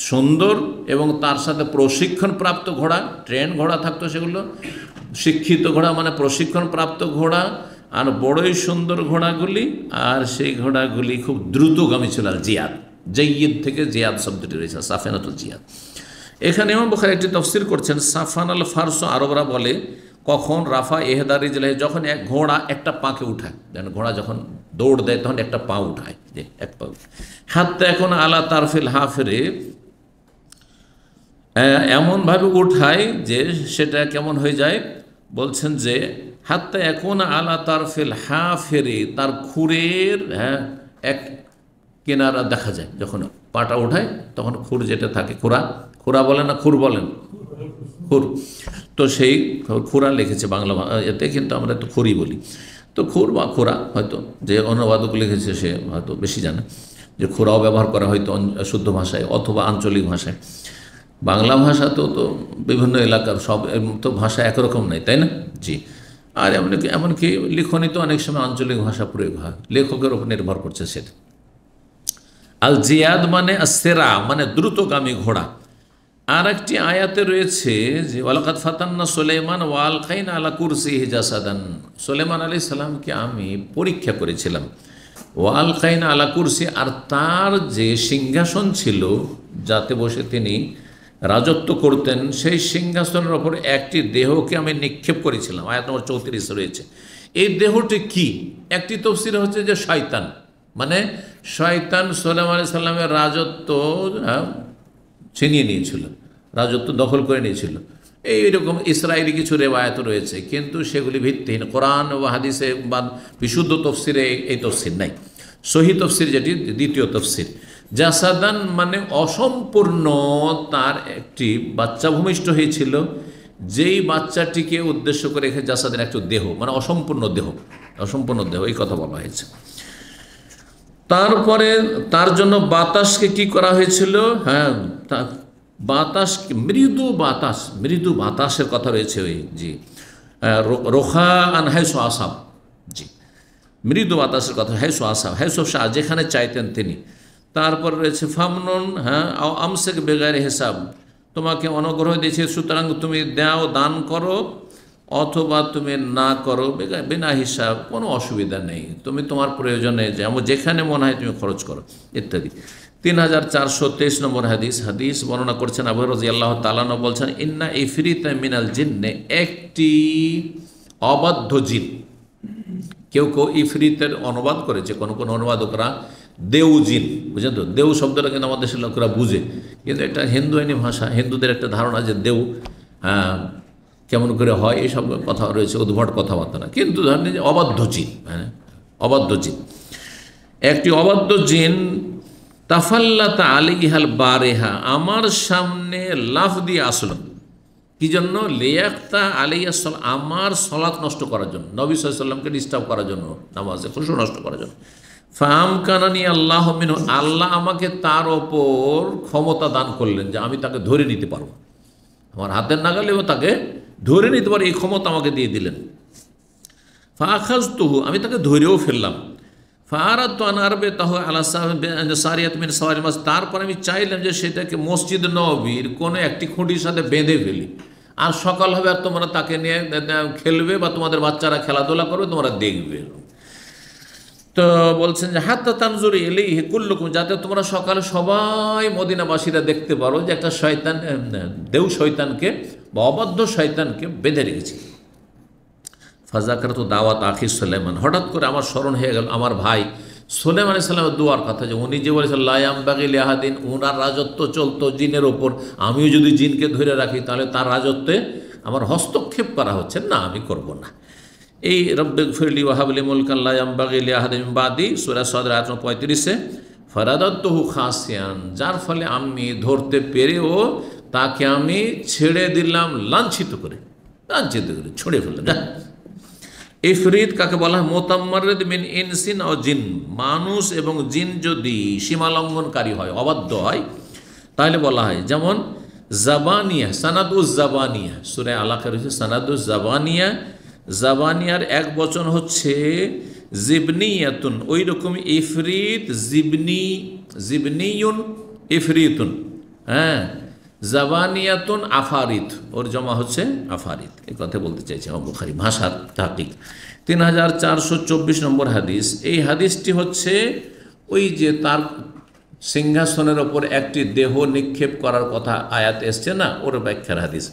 সুন্দর এবং তার সাথে প্রশিক্ষণপ্রাপ্ত ঘোড়া, ট্রেন ঘোড়া থাকতো সেগুলো, শিক্ষিত ঘোড়া মানে প্রশিক্ষণপ্রাপ্ত ঘোড়া, আর বড়ই সুন্দর ঘোড়াগুলি, আর সেই ঘোড়াগুলি খুব দ্রুতগামী ছিল। আর জিয়াদ, জয়্যিদ থেকে জিয়াদ শব্দটি রয়েছে, সাফেনাতুল জিয়াদ। এখানে ইমাম বুখারী একটি তাফসীর করছেন, সাফান আল ফারস, আরবরা বলে কখন রাফা এহদা রিজলাইহি, যখন এক ঘোড়া একটা পাকে উঠায়, যেন ঘোড়া যখন দৌড় দেয় তখন একটা পা উঠায়, যে এক পা, হাত্তা এখন আলা তারফিল হাফিরে, এমনভাবে উঠায় যে সেটা কেমন হয়ে যায়, বলছেন যে হাত্তা এখন আলা তারফিল হাফিরে, তার খুরের এক কিনারা দেখা যায়, যখন পাটা উঠায় তখন খুর যেটা থাকে, খুরা বলেন না খুর বলেন, খুর, তো সেই খুরা লিখেছে বাংলা এতে, কিন্তু আমরা তো খুরই বলি। তো খুর বা খোরা হয়তো যে অনুবাদক লিখেছে সে হয়তো বেশি জানে। যে খোরাও ব্যবহার করা হয়তো শুদ্ধ ভাষায় অথবা আঞ্চলিক ভাষায়। বাংলা ভাষাতেও তো বিভিন্ন এলাকার সব তো ভাষা একরকম নেই, তাই না? জি। আর এমনকি লিখনই তো অনেক সময় আঞ্চলিক ভাষা প্রয়োগ হয়, লেখকের উপর নির্ভর করছে সেটা। আল জিয়াদ মানে সেরা, মানে দ্রুতগামী ঘোড়া। আর একটি আয়াতে রয়েছে যে ওয়ালাকাদ ফাতান্না সুলাইমান ওয়াল খাইন আলা কুরসিহি জাসাদান, সুলাইমান আলাইহিস সালামকে আমি পরীক্ষা করেছিলাম, ওয়াল খাইন আলা কুরসি, আর তার যে সিংহাসন ছিল যাতে বসে তিনি রাজত্ব করতেন, সেই সিংহাসনের ওপর একটি দেহকে আমি নিক্ষেপ করেছিলাম। আয়াত নম্বর 34 রয়েছে। এই দেহটি কি? একটি তফসির হচ্ছে যে শয়তান, মানে শয়তান সুলাইমান আলাইহিস সালামের রাজত্ব ছিনিয়ে নিয়েছিল, রাজত্ব দখল করে নিয়েছিল। এইরকম ইসরায়েলি কিছু রেওয়ায়ত রয়েছে, কিন্তু সেগুলি ভিত্তিহীন। কোরআন ও হাদিসে বা বিশুদ্ধ তফসিরে এই তফসির নাই। সহি তফসির যেটি দ্বিতীয় তফসির, জাসাদান মানে অসম্পূর্ণ, তার একটি বাচ্চা ভূমিষ্ঠ হয়েছিল, যেই বাচ্চাটিকে উদ্দেশ্য করে রেখে জাসাদের একটা দেহ, মানে অসম্পূর্ণ দেহ, অসম্পূর্ণ দেহ, এই কথা বলা হয়েছে। তারপরে তার জন্য বাতাসকে কি করা হয়েছিল? হ্যাঁ, বাতাস, মৃদু বাতাস, মৃদু বাতাসের কথা রয়েছে ওই, জি, রোখা আন হাইসো আসাব, জি, মৃদু বাতাসের কথা, হাইসো আসাব, হাইসো শাহ, যেখানে চাইতেন তিনি। তারপর রয়েছে ফামনুন, হ্যাঁ, আমসেক বেগারে হিসাব, তোমাকে অনুগ্রহ দিয়েছে, সুতরাং তুমি দাও, দান করো, অথবা তুমি না করো, বিনা হিসাব, কোনো অসুবিধা নেই, তুমি তোমার প্রয়োজনে যেমন যেখানে মনে হয় তুমি খরচ করো, ইত্যাদি। 3423 নম্বর হাদিস, হাদিস বর্ণনা করছেন আবু রাদিয়াল্লাহু তাআলা আনহু, বলছেন ইন্না ইফরিতা মিনাল জিন্নে, একটি অবাধ্য জিন। কেউ কেউ ইফরিতের অনুবাদ করেছে, কোনো কোনো অনুবাদকরা দেউ জিন, বুঝলেন তো? দেউ শব্দটা কিন্তু আমাদের দেশের লোকেরা বুঝে, কিন্তু এটা হিন্দুয়ানি ভাষা, হিন্দুদের একটা ধারণা যে দেউ কেমন করে হয়, এইসব কথা রয়েছে, উদ্ভট কথাবার্তা না, কিন্তু ধরেন যে অবাধ্য জিন, হ্যাঁ, অবাধ্য জিন। একটি অবাধ্য জিন তাফাল্লাতা আলাইহাল বারেহা, আমার সামনে লাফ দিয়ে আসলো, কি জন্য? লিয়াক্তা আলাইহিস সালাম, আমার সলাত নষ্ট করার জন্য, নবী সাল্লাল্লাহু আলাইহি ওয়াসাল্লামকে ডিস্টার্ব করার জন্য, নামাজে খুশু নষ্ট করার জন্য। ফামকানানি আল্লাহু মিনহু, আল্লাহ আমাকে তার ওপর ক্ষমতা দান করলেন যে আমি তাকে ধরে নিতে পারবো, আমার হাতের নাগালেও তাকে ধরে নিতে পারি, এই ক্ষমতা আমাকে দিয়ে দিলেন। ফাখাজতুহু, আমি তাকে ধরেও ফেললাম। ফারাদতু আন আরবিতাহু আলা সারিয়াত মিন সাওয়ারিল মাসজিদ, তারপর আমি চাইলাম যে সেটাকে মসজিদ নববীর কোনো একটি খুঁটির সাথে বেঁধে ফেলি, আর সকাল হবে আর তোমরা তাকে নিয়ে খেলবে, বা তোমাদের বাচ্চারা খেলাধুলা করবে, তোমরা দেখবে। তো বলছেন যে হাত্তা তানজুরু ইলাইহি কুল্লুকুম, যাতে তোমরা সকালে সবাই মদিনাবাসীরা দেখতে পারো যে একটা শয়তান, দেউ শয়তানকে বা অবাধ্য শয়তানকে বেঁধে রেখেছি। ফাজাকারতু দাওয়াত আখি সুলাইমান, হঠাৎ করে আমার স্মরণ হয়ে গেল আমার ভাই সুলাইমান আলাইহিস সালামের দুয়ার কথা, যে উনি যে বলেছেন লা ইয়ামবাগি লিআহাদিন, উনার রাজত্ব চলতো জিনের ওপর, আমিও যদি জিনকে ধরে রাখি তাহলে তার রাজত্বে আমার হস্তক্ষেপ করা হচ্ছে, না আমি করব না। এই রব্বিগফিরলি ওয়াহাবলি মুলকান লা ইয়ামবাগি লিআহাদিন মিন বাদি, সূরা সাদ আয়াত 35-এ ফারাদাতুহু খাসিয়ান, যার ফলে আমি ধরতে পেরেও তাকে আমি ছেড়ে দিলাম লাঞ্ছিত করে, ছুঁড়ে ফেললাম। যা, ইফরিত কাকে বলা হয়? মুতাম্মারিদ মিন ইনসিন ও জিন, মানুষ এবং জিন যদি সীমালঙ্ঘনকারী হয়, অবাধ্য হয়, তাহলে বলা হয়। যেমন জাবানিয়া, সানাদুজ জাবানিয়া, সূরা আলাকা রয়েছে সানাদুজ জাবানিয়া, জাবানিয়ার এক বচন হচ্ছে জিবনিয়াতুন, ওই রকম ইফরিত, জিবনিয়ুন, ইফরিতুন, হ্যাঁ, জাবানিয়াতুন আফারিত, ওর জমা হচ্ছে আফারিত, এই কথা বলতে চাইছে বুখারী ভাষার তাহকিক। 3424 নম্বর হাদিস, এই হাদিসটি হচ্ছে ওই যে তার সিংহাসনের ওপর একটি দেহ নিক্ষেপ করার কথা আয়াত এসছে না, ওর ব্যাখ্যার হাদিস,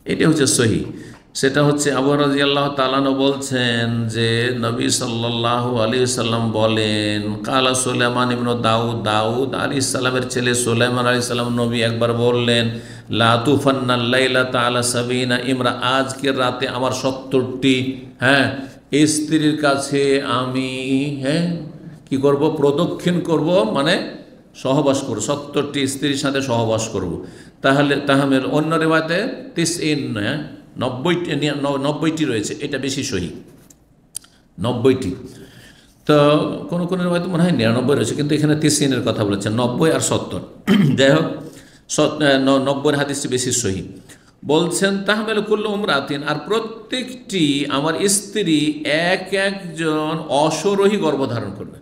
এটি হচ্ছে সহি। সেটা হচ্ছে আবু রাদিয়াল্লাহু তাআলা আনহু বলছেন যে নবী সাল্লাল্লাহু আলাইহি ওয়াসাল্লাম বলেন, কালা সুলাইমান ইবনে দাউদ, দাউদ আলাইহিস সালামের ছেলে সুলাইমান আলাইহিস সালাম নবী একবার বললেন, লা তুফান্নাল লাইলাতা আলা সাবিনা ইমরা, আজকের রাতে আমার 70টি, হ্যাঁ, স্ত্রীর কাছে আমি, হ্যাঁ, কি করব? প্রদক্ষিণ করব, মানে সহবাস করব, 70টি স্ত্রীর সাথে সহবাস করব। তাহলে তাহমের অন্য রিওয়ায়াতে 90টি রয়েছে, এটা বেশি সহি, 90টি। তো কোনো কোনো হয়তো মনে হয় 99 রয়েছে, কিন্তু এখানে 93-এর কথা বলেছেন, 90 আর 70। যাই হোক, 90-এর হাদিসটি বেশি সহি। বলছেন তাহমেল কুল্লু উমরাতিন, আর প্রত্যেকটি আমার স্ত্রী এক একজন অশরোহী গর্ভধারণ করবে,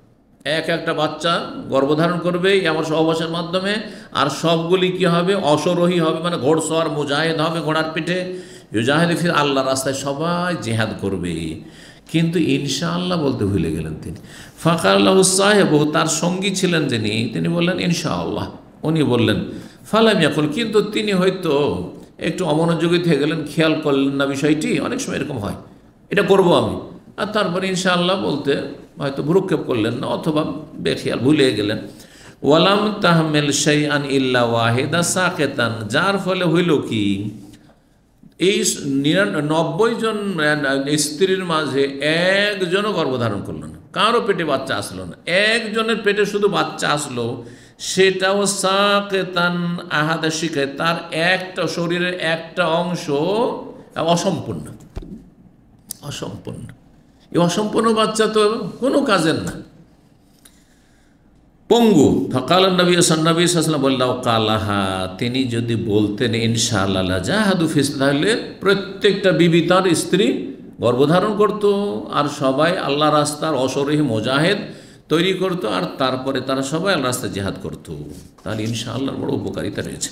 এক একটা বাচ্চা গর্ভধারণ করবে এই আমার সহবাসের মাধ্যমে। আর সবগুলি কি হবে? অশরোহী হবে, মানে ঘোড়সওয়ার মুজাহিদ হবে, ঘোড়ার পিঠে। ইউজাহিদ ফির আল্লাহ রাস্তায় সবাই জেহাদ করবে। কিন্তু ইনশাআল্লাহ বলতে ভুলে গেলেন তিনি। ফাকাল্লাহু সাহেব, তার সঙ্গী ছিলেন যিনি, তিনি বললেন ইনশাআল্লাহ। উনি বললেন ফালাম ইয়াকুল, কিন্তু তিনি হয়তো একটু অমনোযোগী থেকে গেলেন, খেয়াল করলেন না বিষয়টি। অনেক সময় এরকম হয়, এটা করব আমি, আর তারপরে ইনশাআল্লাহ বলতে হয়তো ভ্রুক্ষেপ করলেন না, অথবা বেখেয়াল ভুলে গেলেন। ওয়ালাম তাহমেল শাইআন ইল্লা ওয়াহিদা সাকেতান, যার ফলে হইল কি, এই 90 জন স্ত্রীর মাঝে একজনও গর্ভধারণ করলো না, কারো পেটে বাচ্চা আসলো না। একজনের পেটে শুধু বাচ্চা আসলো, সেটাও সাকেতান আহাদা শিখে, তার একটা শরীরের একটা অংশ অসম্পূর্ণ। অসম্পূর্ণ, এই অসম্পূর্ণ বাচ্চা তো কোনো কাজের না, পঙ্গু। ফকাল নবী সান্নবী সাল্লাল্লাহু বললাম কালাহা, তিনি যদি বলতেন ইনশাআল্লাহ জাহাদু ফিস, তাহলে প্রত্যেকটা বিবি তার স্ত্রী গর্ভধারণ করত, আর সবাই আল্লাহ রাস্তার অশরীহী মুজাহিদ তৈরি করত, আর তারপরে তারা সবাই আল্লাহ রাস্তায় জিহাদ করত। তাহলে ইনশাআল্লাহর বড় উপকারিতা রয়েছে।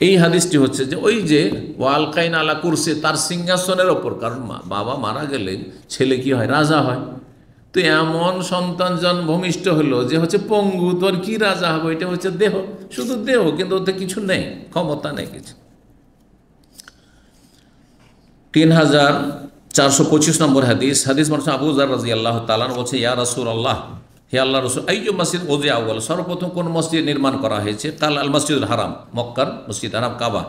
এই হাদিসটি হচ্ছে যে ওই যে ওয়ালকাইন আলা কুরসি, তার সিংহাসনের ওপর, কারণ বাবা মারা গেলে ছেলে কি হয়? রাজা হয়। তো এমন সন্তান ভূমিষ্ঠ হলো যে হচ্ছে পঙ্গু, তোর কি রাজা হবে? এটা হচ্ছে দেহ, শুধু দেহ, কিন্তু ওতে কিছু নেই, ক্ষমতা নেই কিছু। 3425 নম্বর হাদিস। হাদিস মানুষ আবু যার রাদিয়াল্লাহু তাআলা বলছে, ইয়া রাসূলুল্লাহ, হে আল্লাহ রাসূল, আইয়ু মসজিদ উযিয়া আউয়াল, সর্বপ্রথম কোন মসজিদ নির্মাণ করা হয়েছে? কাল আল মসজিদুল হারাম, মক্কার মসজিদ হারাম, কাবা।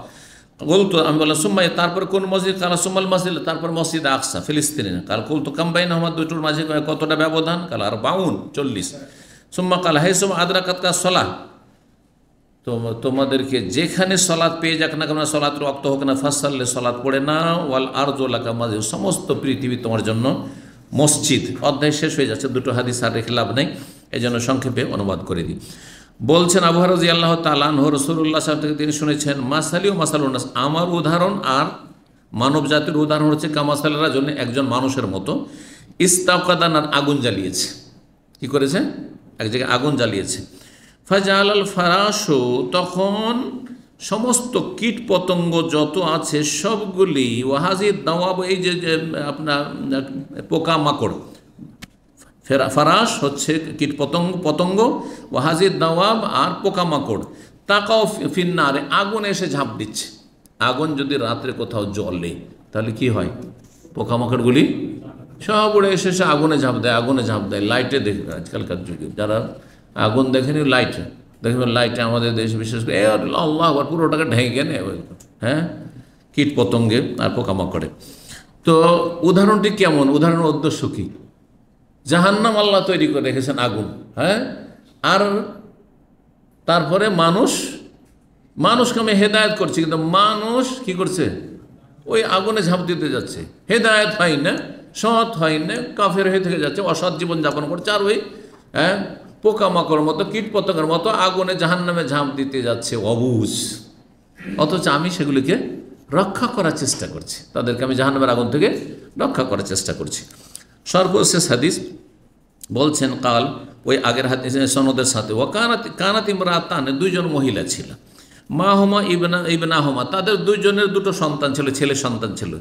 বলতো, আমি বললাম সুম্মাই, তারপর কোন মসজিদ? কাল সুম্মাল মসজিদ, তারপর মসজিদ আকসা ফিলিস্তিনে। কাল কুলতু কাম বাইনাহুমা, দুটোর মাঝে কতটা ব্যবধান? কাল আর 40। সুম্মা কাল হে সুম্মা আদরাকাতকা সলাহ, তো তোমাদেরকে যেখানে সলাৎ পেয়ে যাক না কেন, সলাৎ রক্ত হোক না, ফাসাল্লে, সলাৎ পড়ে না। ওয়াল আরজুলাকা মাসজিদ, সমস্ত পৃথিবী তোমার জন্য মসজিদ। অধ্যায় শেষ হয়ে যাচ্ছে, দুটো হাদিস আর রেখে লাভ নেই, এই জন্য সংক্ষেপে অনুবাদ করে দিই। বলছেন আবু হুরায়রা রাদিয়াল্লাহু তাআলা আনহু, রাসূলুল্লাহ সাল্লাল্লাহু আলাইহি ওয়াসাল্লাম থেকে তিনি শুনেছেন, মাসালি ও মাসালুন নাস, আমার উদাহরণ আর মানব জাতির উদাহরণ হচ্ছে কামাসালির রাজুল, একজন মানুষের মতো। ইস্তাকাদানার, আগুন জ্বালিয়েছে। কি করেছে? এক জায়গায় আগুন জ্বালিয়েছে। ফাজাল আল ফারাসু, তখন সমস্ত কীট পতঙ্গ যত আছে সবগুলি, ওয়াহাজিদ দাওয়াব, এই যে আপনার পোকামাকড়, ফারাস হচ্ছে কীট পতঙ্গ, ওয়াহাজিদ দাওয়াব আর পোকামাকড়, তাকাও ফিন্নারে, আগুনে এসে ঝাঁপ দিচ্ছে। আগুন যদি রাত্রে কোথাও জ্বলে তাহলে কি হয়? পোকামাকড়গুলি সব উড়ে এসে আগুনে ঝাঁপ দেয়, আগুনে ঝাঁপ দেয়। লাইটে দেখবে আজকালকার যুগে, যারা আগুন দেখেনি, লাইটে দেখবেন, লাইটে আমাদের দেশে বিশেষ করে আল্লাহ আবার পুরোটাকে ঢেকে নেয়, হ্যাঁ, কীট পতঙ্গে আর পোকামাকড়ে। তো উদাহরণটি কেমন? উদাহরণের উদ্দেশ্য কী? জাহান্নাম আল্লাহ তৈরি করে রেখেছেন, আগুন, হ্যাঁ, আর তারপরে মানুষকে আমি হেদায়েত করছি, কিন্তু মানুষ কি করছে? ওই আগুনে ঝাঁপ দিতে যাচ্ছে, হেদায়েত হয় না, সৎ হয় না, কাফের হয়ে থেকে যাচ্ছে, অসৎ জীবনযাপন করছে, আর ওই হ্যাঁ পোকামাকড় মতো, কীট পতঙ্গের মতো আগুনে জাহান্নামে ঝাঁপ দিতে যাচ্ছে, অবুঝ। অথচ আমি সেগুলিকে রক্ষা করার চেষ্টা করছি, তাদেরকে আমি জাহান্নামের আগুন থেকে রক্ষা করার চেষ্টা করছি। সর্বশেষ হাদিস বলছেন, কাল, ওই আগের হাদিস সনদের সাথে, ও কানাত ইমরাতান, দুইজন মহিলা ছিল, মা হোমা ইবনা হোমা, তাদের দুইজনের দুটো সন্তান ছিল, ছেলে সন্তান ছিল।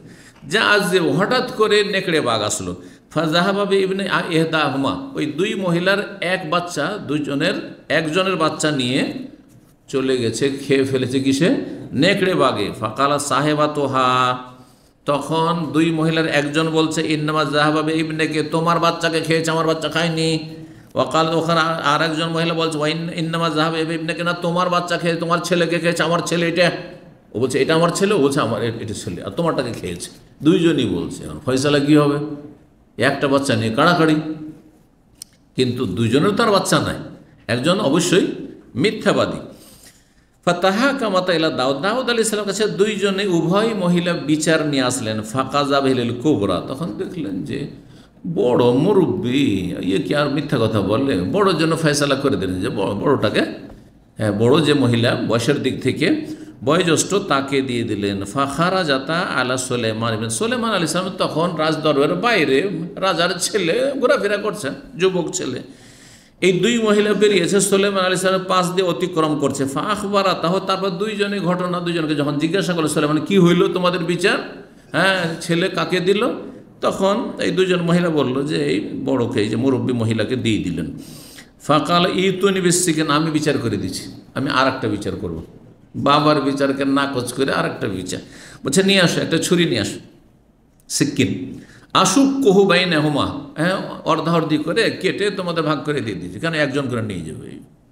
যা আজ হঠাৎ করে নেকড়ে বাঘ আসলো, ফাজাহাবাবে ইবনে এহদা হোমা, ওই দুই মহিলার এক বাচ্চা, একজনের বাচ্চা নিয়ে চলে গেছে, খেয়ে ফেলেছে কিসে? নেকড়ে বাঘে। ফাকালা সাহেবা তোহা, তখন দুই মহিলার একজন বলছে, ইন্নামা জাহাবাবে ইবনেকে, তোমার বাচ্চাকে খেয়েছে, আমার বাচ্চা খায়নি। ওয়াকাল, ওখানে আর একজন মহিলা বলছে, ইন্নামা জাহাবে ইবনেকে, না, তোমার বাচ্চা খেয়ে তোমার ছেলেকে খেয়েছে, আমার ছেলে এটা। ও বলছে এটা আমার ছেলে, ও বলছে আমার এটা ছেলে, আর তোমারটাকে খেয়েছে। দুইজনই বলছে। এখন ফয়সালা কী হবে? একটা বাচ্চা নিয়ে কাড়াকাড়ি, কিন্তু দুইজনের তো আর বাচ্চা নাই, একজন অবশ্যই মিথ্যাবাদী। ফাতাহা কামাতা ইলা দাউদ, দাউদ আলাইহিস সালামের কাছে দুইজনে উভয় মহিলা বিচার নিয়ে আসলেন। ফাকাজা বিল কুবরা, তখন দেখলেন যে বড় মুরব্বী, ইয়ে কি আর মিথ্যা কথা বলে? বড়োর জন্য ফয়সালা করে দিলেন যে বড়টাকে, হ্যাঁ, বড় যে মহিলা বয়সের দিক থেকে বয়োজ্যেষ্ঠ তাকে দিয়ে দিলেন। ফাখারা জাতা আলা সোলেমান, সোলেমান আলী ইসলাম তখন রাজদরবারের বাইরে রাজার ছেলে ঘোরাফেরা করছে, যুবক ছেলে। এই দুই মহিলা বেরিয়েছে, সোলেমান আলী ইসলামের পাশ দিয়ে অতিক্রম করছে। ফাখবারা তাহ, তারপর দুইজনে ঘটনা, দুইজনকে যখন জিজ্ঞাসা করলো সোলেমান কি হইল তোমাদের বিচার, হ্যাঁ ছেলে কাকে দিল, তখন এই দুজন মহিলা বলল যে এই বড়কে, এই যে মুরব্বী মহিলাকে দিয়ে দিলেন। ফাকাল ইতুনি বিসিকিন, আমি বিচার করে দিচ্ছি, আমি আর একটা বিচার করব। বাবার বিচারকে নাকচ করে আর একটা বিচার বলছে, নিয়ে আসো একটা ছুরি নিয়ে আসো, সিক্কিন। আসুক কহু বাইনে হুমা, হ্যাঁ অর্ধাঅর্ধি করে কেটে তোমাদের ভাগ করে দিয়ে দিচ্ছি, কেন একজন করে নিয়ে যাবে।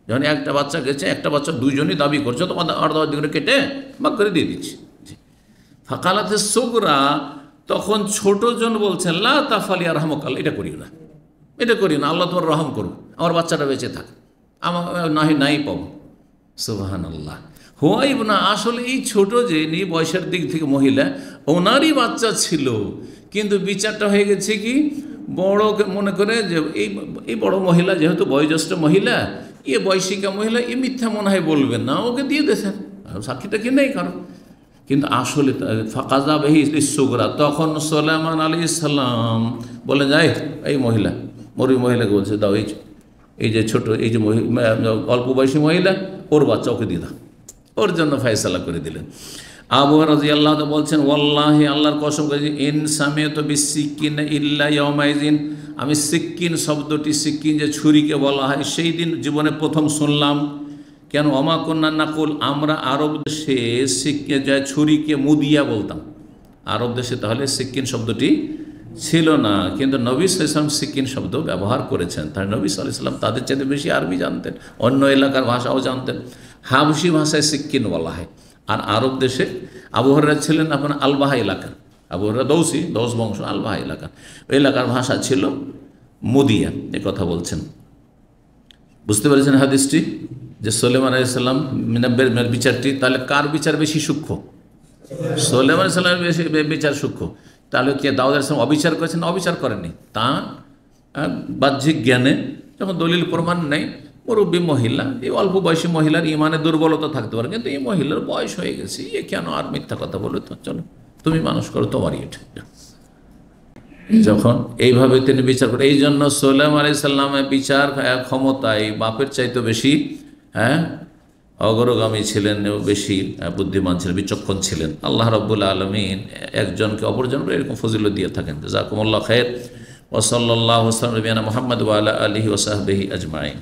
যখন একটা বাচ্চা গেছে, একটা বাচ্চা দুইজনই দাবি করছে, তোমাদের অর্ধাঅর্ধি করে কেটে ভাগ করে দিয়ে দিচ্ছি। ফাকালাতে সুগরা, তখন ছোটজন বলছেন লা তাফালি আর রহমকাল, এটা করিও না, এটা করিও না, আল্লাহ তোমার রহম করুক, আমার বাচ্চাটা বেঁচে থাক, আমার নাই পাবো। সুবহানাল্লাহ। হুয়াইব না, আসলে এই ছোট যে বয়সের দিক থেকে মহিলা, ওনারই বাচ্চা ছিল, কিন্তু বিচারটা হয়ে গেছে কি বড়কে মনে করে যে এই বড় মহিলা যেহেতু বয়োজ্যেষ্ঠ মহিলা, এ বয়সিকা মহিলা, এ মিথ্যা মনে হয় বলবেন না, ওকে দিয়ে দিয়েছেন, সাক্ষীটা কি নেই কারণ। কিন্তু আসলে ফাকাজা বেহি ইসুগরা, তখন সোলেমান আলী ইসলাম বলে যায় এই মহিলা, মরি মহিলাকে বলছে দাও, এই যে ছোট, এই যে অল্প বয়সী মহিলা, ওর বাচ্চা ওকে দিয়ে দাও, ওর জন্য ফয়সালা করে দিলেন। আবু রাদিয়াল্লাহু আনহু বলছেন, ওয়াল্লাহি আল্লাহর কসম করে ইন সামিআতু বিসিকিন ইল্লা ইয়াউমাইজিন, আমি সিক্কিন শব্দটি, সিক্কিন যে ছুরিকে বলা হয়, সেই দিন জীবনে প্রথম শুনলাম। কেন? অমা কন্যা নাকুল, আমরা আরব দেশে ছুরিকে মুদিয়া বলতাম, আরব দেশে তাহলে সিক্কিন শব্দটি ছিল না, কিন্তু নবী সাল্লাল্লাহু আলাইহি ওয়াসাল্লাম সিক্কিন শব্দ ব্যবহার করেছেন। তাই নবী সাল্লাল্লাহু আলাইহি ওয়াসাল্লাম তাদের চাইতে বেশি আরবি জানতেন, অন্য এলাকার ভাষাও জানতেন। হাবশি ভাষায় সিক্কিন বলা হয়। আর আরব দেশে আবু হুরায়রা ছিলেন আপনার আলবাহা এলাকা, আবু হুরায়রা দৌস বংশ, আলবাহা এলাকা, ওই এলাকার ভাষা ছিল মুদিয়া, এ কথা বলছেন। বুঝতে পেরেছেন হাদিসটি, যে সোলেমান আলাইহিস সালাম বিচারটি, তাহলে কার বিচার বেশি সূক্ষ্ম? সোলেমান আলাইহিস সালামের বেশি বিচার সূক্ষ্ম। তাহলে কে দাউদ আলাইহিস সালাম অবিচার করেছেন? অবিচার করেননি, তাঁর বাহ্যিক জ্ঞানে যখন দলিল প্রমাণ নেই, মুরব্বী মহিলা, এই অল্প বয়সী মহিলার ইমানে দুর্বলতা থাকতে পারে, কিন্তু এই মহিলার বয়স হয়ে গেছে, এ কেন আর মিথ্যা কথা বলে, তো চলো তুমি মানুষ করো, তোমারই এটা। যখন এইভাবে তিনি বিচার করেন, এই জন্য সোলেমান আলাইহিস সালামের বিচার ক্ষমতায় বাপের চাইতে বেশি অগ্রগামী ছিলেন, বেশি বুদ্ধিমান ছিলেন, বিচক্ষণ ছিলেন। আল্লাহ রাব্বুল আলামিন একজনকে অপরজনকে এরকম ফজিলত দিয়ে থাকেন। জাযাকুমুল্লাহ খায়র। ওয়া সাল্লাল্লাহু আলা নবিয়িনা মুহাম্মদ ওয়া আলা আলিহি ওয়া সাহবিহি আজমাইন।